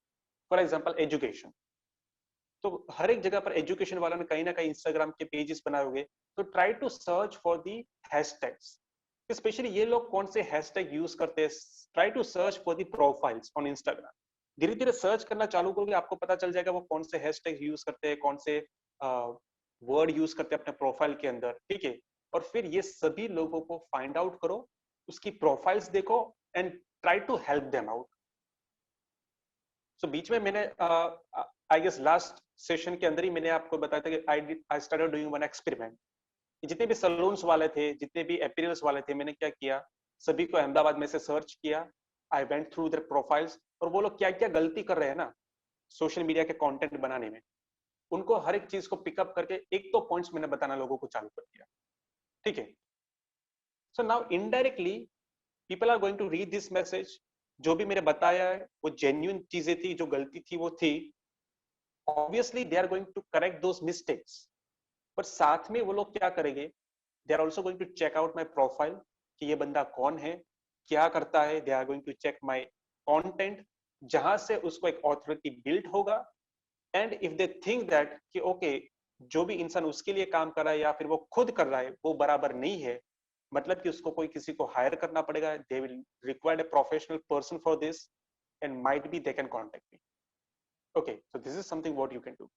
फॉर एग्जांपल एजुकेशन, तो हर एक जगह पर एजुकेशन वालों ने कहीं ना कहीं इंस्टाग्राम के पेजेस बनाए होंगे, तो try to search for the hashtags, specially ये लोग कौन से हैशटैग यूज करते हैं। Try to search for the profiles on Instagram. धीरे धीरे सर्च करना चालू करोगे, आपको पता चल जाएगा वो कौन से हैशटैग यूज करते हैं, कौन से वर्ड यूज करते हैं अपने प्रोफाइल के अंदर, ठीक है। और फिर ये सभी लोगों को फाइंड आउट करो, उसकी प्रोफाइल्स देखो and try to help them out. So बीच में मैंने आई गेस लास्ट सेशन के अंदर ही मैंने आपको बताया था कि I started doing one experiment. जितने भी सलून्स वाले थे, जितने भी अपीयरेंस वाले थे, मैंने क्या किया, सभी को अहमदाबाद में से सर्च किया, I went through their profiles, और वो लोग क्या क्या गलती कर रहे हैं ना सोशल मीडिया के कंटेंट बनाने में, उनको हर एक चीज को पिकअप करके एक दो पॉइंट्स मैंने बताना लोगों को चालू कर दिया, ठीक है। So now indirectly people are going to read this message, जो भी मैंने बताया है वो जेन्युइन चीजें थी, जो गलती थी वो थी, obviously they are going to correct those mistakes, पर साथ में वो लोग क्या करेंगे, they are also going to check out my profile कि ये बंदा कौन है, क्या करता है। They are going to check my content, जहां से उसको एक ऑथोरिटी बिल्ड होगा। And if they think that कि ओके जो भी इंसान उसके लिए काम कर रहा है या फिर वो खुद कर रहा है वो बराबर नहीं है, मतलब कि उसको कोई किसी को हायर करना पड़ेगा, they will require a professional person for this, and might be they can contact me. Okay, so this is something what you can do.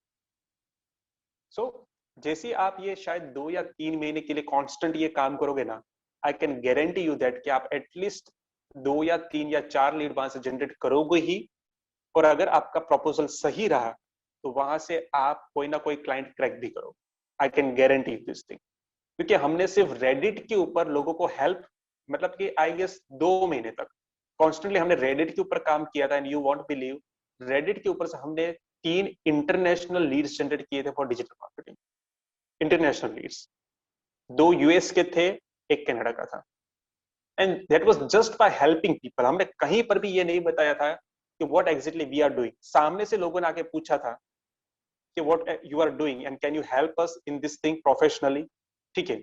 So जैसे आप ये शायद 2 या 3 महीने के लिए कांस्टेंट ये काम करोगे ना, I can guarantee you that कि आप एटलीस्ट 2 या 3 या 4 लीड वहां से जनरेट करोगे ही। और अगर आपका प्रपोजल सही रहा तो वहां से आप कोई ना कोई क्लाइंट क्रैक भी करोगे, I can guarantee this thing. क्योंकि हमने सिर्फ रेडिट के ऊपर लोगों को हेल्प, मतलब कि आई गेस 2 महीने तक कॉन्स्टेंटली हमने रेडिट के ऊपर काम किया था, and you won't believe, Reddit के ऊपर से हमने 3 इंटरनेशनल लीड्स जनरेट किए थे for digital marketing. International leads, 2 US के थे, 1 कनाडा का था, and that was just by helping people. हमने कहीं पर भी ये नहीं बताया था कि what exactly we are doing. सामने से लोगों ने आके पूछा था कि what you are doing and can you help us in this thing professionally, ठीक है।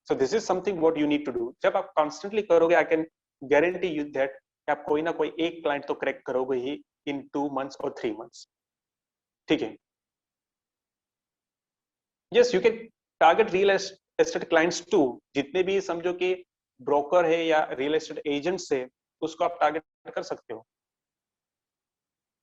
So this is something what you need to do. जब आप कॉन्स्टेंटली करोगे, I can guarantee you that आप कोई ना कोई एक क्लाइंट तो क्रैक करोगे ही इन 2 months और 3 months, ठीक है। Yes, you can target real estate clients too. जितने भी समझो कि ब्रोकर है या रियल एस्टेट एजेंट्स है, उसको आप टारगेट कर सकते हो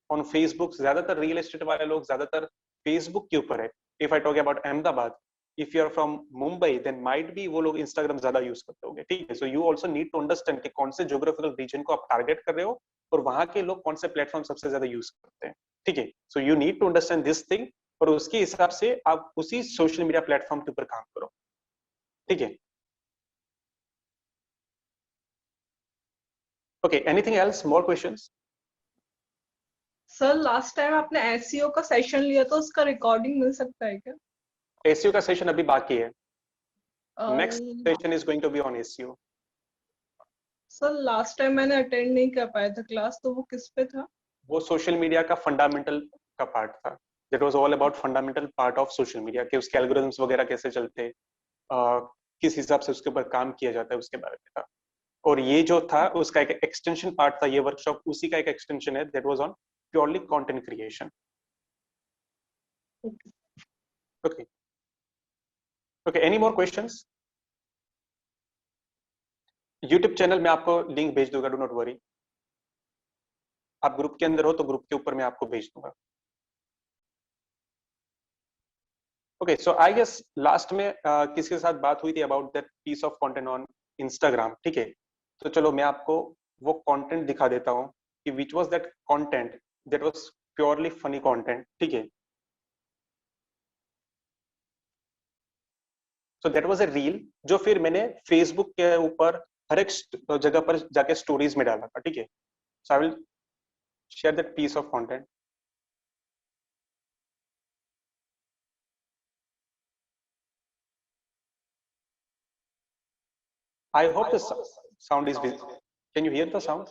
ऑन फेसबुक। ज्यादातर रियल एस्टेट वाले लोग ज्यादातर फेसबुक के ऊपर है। If I talk about Ahmedabad, if you are from Mumbai, then might be वो लोग इंस्टाग्राम ज्यादा यूज करते होंगे, ठीक है। So you also need to understand कि कौन से ज्योग्राफिकल रीजन को आप टारगेट कर रहे हो और वहां के लोग कौन से प्लेटफॉर्म सबसे ज्यादा यूज करते हैं, ठीक है। So you need to understand this thing, और उसके हिसाब से आप उसी सोशल मीडिया प्लेटफॉर्म के ऊपर काम करो, ठीक है। Okay, anything else, more questions? Sir last time आपने एसईओ का सेशन लिया था, उसका रिकॉर्डिंग मिल सकता है क्या? एसईओ का सेशन अभी बाकी है, next session is going to be on SEO. Sir last time मैंने अटेंड नहीं कर पाया था क्लास, तो वो किस पे था? वो सोशल मीडिया का फंडामेंटल का पार्ट था। That was all about fundamental part of social media, कि उसके एल्गोरिथम्स वगैरह कैसे चलते हैं, किस हिसाब से उसके ऊपर काम किया जाता है, उसके बारे में था। और ये जो था उसका एक एक्सटेंशन पार्ट था, ये वर्कशॉप उसी का एक एक्सटेंशन है, that was on purely content creation. Okay okay, any more questions? YouTube channel में आपको लिंक भेज दूंगा, डू नॉट वरी। आप ग्रुप के अंदर हो तो ग्रुप के ऊपर मैं आपको भेज दूंगा। Okay, so I guess last में किसी के साथ बात हुई थी about that piece of content on Instagram, ठीक है? तो चलो मैं आपको वो कंटेंट दिखा देता हूँ कि which was that content that was purely funny content, ठीक है? So that was a reel जो फिर मैंने फेसबुक के ऊपर हर एक जगह पर जाके स्टोरीज में डाला था, ठीक है? So I will share that piece of content. I hope the sound is visible. Can you hear the sound?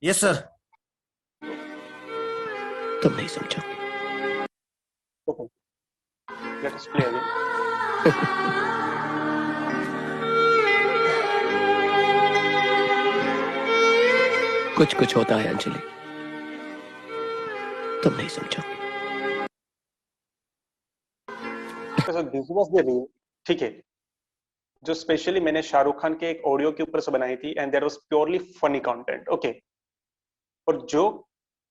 Yes sir. तुम नहीं समझो। Okay. Let us play again. कुछ कुछ होता है अंजलि, तुम नहीं समझो। So this was the reel, ठीक है? जो स्पेशली मैंने शाहरुख खान के एक ऑडियो के ऊपर से बनाई थी and that was purely funny content, okay? और जो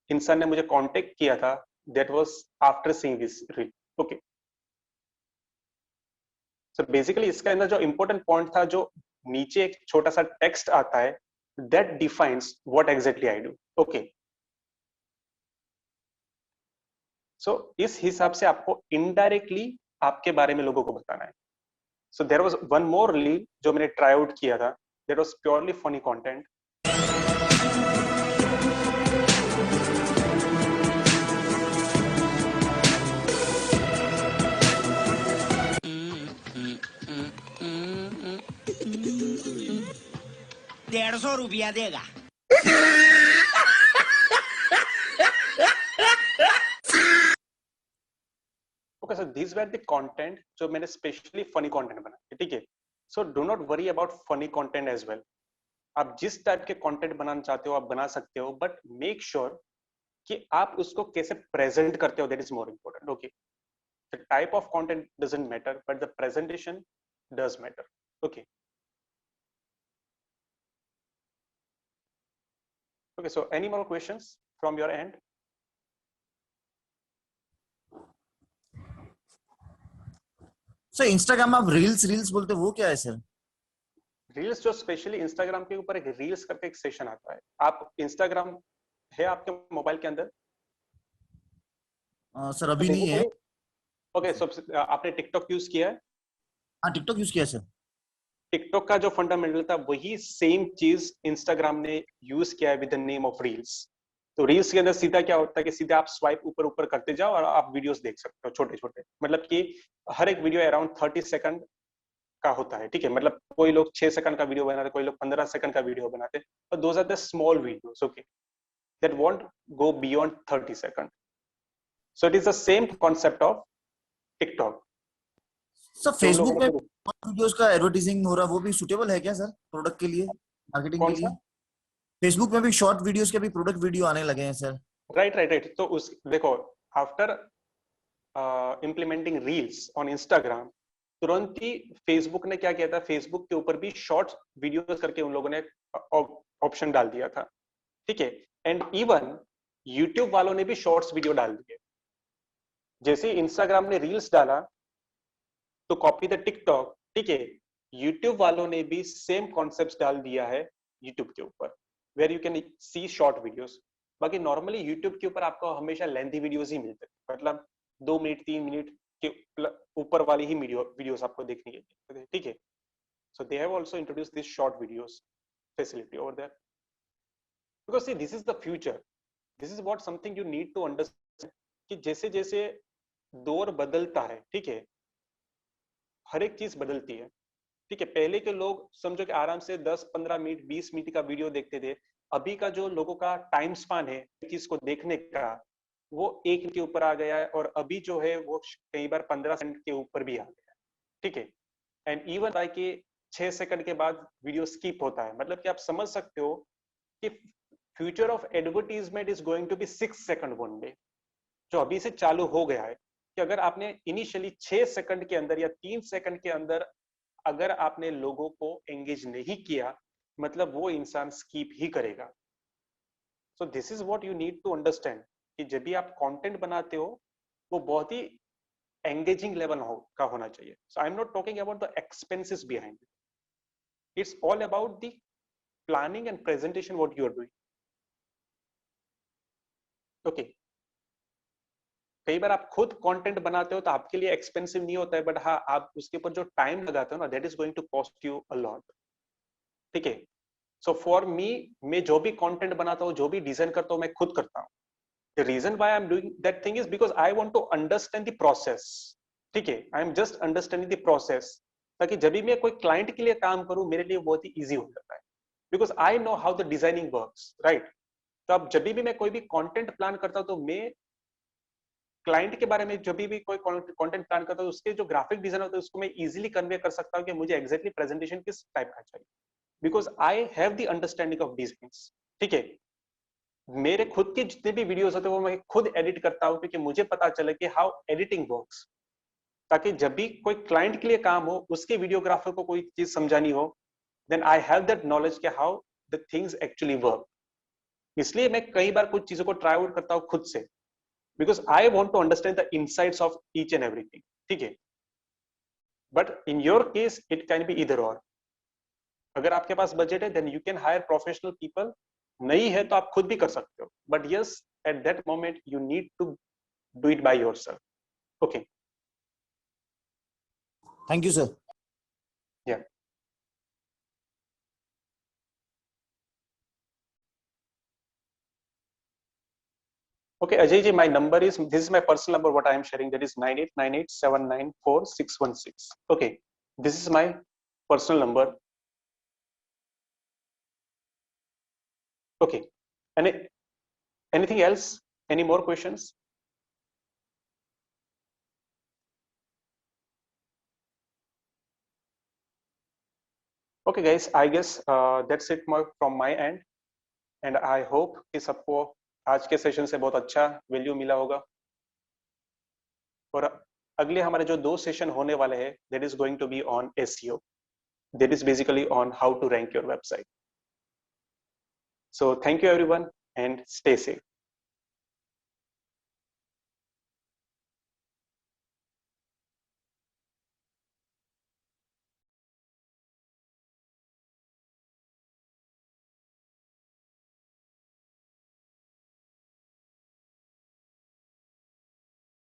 इंसान ने मुझे कांटेक्ट किया था that was after seeing this reel, okay? So basically इसके अंदर जो इंपॉर्टेंट पॉइंट था, जो नीचे एक छोटा सा टेक्स्ट आता है, that defines what exactly I do, okay? So इस हिसाब से आपको इनडायरेक्टली आपके बारे में लोगों को बताना है। So there was one more reel जो मैंने try out किया था, that was purely funny content. ₹150 देगा। Okay, so these were the content जो मैंने specially funny content बनाया, ठीक है? So do not worry about funny content as well. आप जिस टाइप के कंटेंट बनाना चाहते हो आप बना सकते हो, बट मेक श्योर कि आप उसको कैसे प्रेजेंट करते हो, that is more important, okay? The type of content doesn't matter, but the presentation does matter, okay? Okay, so any more questions from your end? Sir Instagram आप reels reels बोलते हो, वो क्या है सर? रील्स जो specially Instagram के ऊपर एक रील्स करके एक सेशन आता है। आप इंस्टाग्राम है आपके मोबाइल के अंदर? सर अभी नहीं है। ओके, सो आपने टिकटॉक यूज किया है? हाँ टिकटॉक यूज किया है सर। टिकटॉक का जो फंडामेंटल था वही सेम चीज इंस्टाग्राम ने यूज किया है with the name of reels. तो रील्स के अंदर सीधा क्या होता है कि सीधा आप स्वाइप ऊपर ऊपर करते जाओ और आप वीडियोस देख सकते हो छोटे छोटे, मतलब कि हर एक वीडियो अराउंड 30 सेकंड का होता है, ठीक है? मतलब कोई लोग 6 सेकंड का वीडियो बनाते, कोई लोग 15 सेकंड का वीडियो बनाते, but those are the small videos, okay, that won't go beyond 30 seconds. So it is the same concept of TikTok. Sir Facebook में वीडियोस का एडवर्टाइजिंग हो रहा है, वो भी सुटेबल है क्या सर प्रोडक्ट के लिए, मार्केटिंग के लिए? फेसबुक में भी शॉर्ट वीडियोस के भी प्रोडक्ट वीडियो आने लगे हैं सर। राइट। तो उस देखो, after implementing reels on Instagram, तुरंत ही फेसबुक ने क्या किया था, फेसबुक के ऊपर भी शॉर्ट वीडियोस करके उन लोगों ने ऑप्शन डाल दिया था, ठीक है? एंड इवन यूट्यूब वालों ने भी शॉर्ट्स वीडियो डाल दिए। जैसे इंस्टाग्राम ने रील्स डाला तो कॉपी द टिकटॉक, ठीक है? यूट्यूब वालों ने भी सेम कॉन्सेप्ट डाल दिया है यूट्यूब के ऊपर, where you can see short videos. बाकी नॉर्मली यूट्यूब के ऊपर आपको हमेशा लेंथी वीडियोस ही मिलते हैं, मतलब 2 मिनट 3 मिनट के ऊपर वाली ही वीडियोस आपको देखने के लिए, ठीक है? So they have also introduced this short videos facility over there, because see this is the future, this is what something you need to understand कि जैसे जैसे दौर बदलता है, ठीक है, हर एक चीज बदलती है, ठीक है? पहले के लोग समझो कि आराम से 10-15 मिनट 20 मिनट का वीडियो देखते थे, अभी का जो लोगों का टाइम स्पान है चीज को देखने का, वो 1 मिनट के ऊपर आ गया है, और अभी जो है वो कई बार 15 सेकंड के ऊपर भी आ गया है, ठीक है? एंड इवन बाय कि 6 सेकंड के बाद वीडियो स्किप होता है, मतलब कि आप समझ सकते हो कि future of advertisement is going to be 6 second one day, जो अभी से चालू हो गया है कि अगर आपने इनिशियली 6 सेकंड के अंदर या 3 सेकंड के अंदर अगर आपने लोगों को एंगेज नहीं किया, मतलब वो इंसान स्किप ही करेगा। So this is what you need to understand कि जब भी आप कंटेंट बनाते हो वो बहुत ही एंगेजिंग लेवल का होना चाहिए। So I am not talking about the expenses behind it, it's all about the planning and presentation what you are doing. Okay, कई बार आप खुद कंटेंट बनाते हो तो आपके लिए एक्सपेंसिव नहीं होता है, बट हाँ आप उसके ऊपर जो टाइम लगाते हो ना, that is going to cost you a lot. ठीक है, सो फॉर मी, मैं जो भी कंटेंट बनाता हूँ, जो भी डिजाइन करता हूँ, मैं खुद करता हूँ। The reason why I am doing that thing is because I want to understand the process. ठीक है, I am just understanding the process, ताकि जब भी मैं कोई क्लाइंट के लिए काम करूँ मेरे लिए बहुत ही ईजी हो जाता है, because I know how the designing works, right. तो अब जब भी मैं कोई भी कंटेंट प्लान करता हूँ तो मैं क्लाइंट के बारे में जब भी कोई कंटेंट प्लान करता हूँ, उसके जो ग्राफिक डिजाइन होता है उसको मैं इजीली कन्वे कर सकता हूँ कि मुझे एग्जैक्टली प्रेजेंटेशन किस टाइप का चाहिए, because I have the understanding of designs. ठीक है, मेरे खुद के जितने भी वीडियोस होते हैं वो मैं खुद एडिट करता हूँ, क्योंकि मुझे पता चले कि हाउ एडिटिंग वर्क्स, ताकि जब भी कोई क्लाइंट के लिए काम हो, उसके वीडियोग्राफर को कोई चीज समझानी हो, then I have that knowledge कि how the things actually work. इसलिए मैं कई बार कुछ चीजों को ट्राई आउट करता हूँ खुद से, because I want to understand the insights of each and everything. ठीक है, but in your case it can be either or. अगर आपके पास बजट है then you can hire professional people, नहीं है तो आप खुद भी कर सकते हो, but yes, at that moment you need to do it by yourself. Okay. Thank you, sir. Yeah. Okay, Ajay ji, my number is, this is my personal number what I am sharing, that is 9898794616. Okay, this is my personal number. Okay, anything else? Any more questions? Okay guys, I guess that's it from my end, and I hope कि सबको आज के session से बहुत अच्छा value मिला होगा। और अगले हमारे जो 2 सेशन होने वाले हैं, that is going to be on SEO, that is basically on how to rank your website. So thank you everyone and stay safe.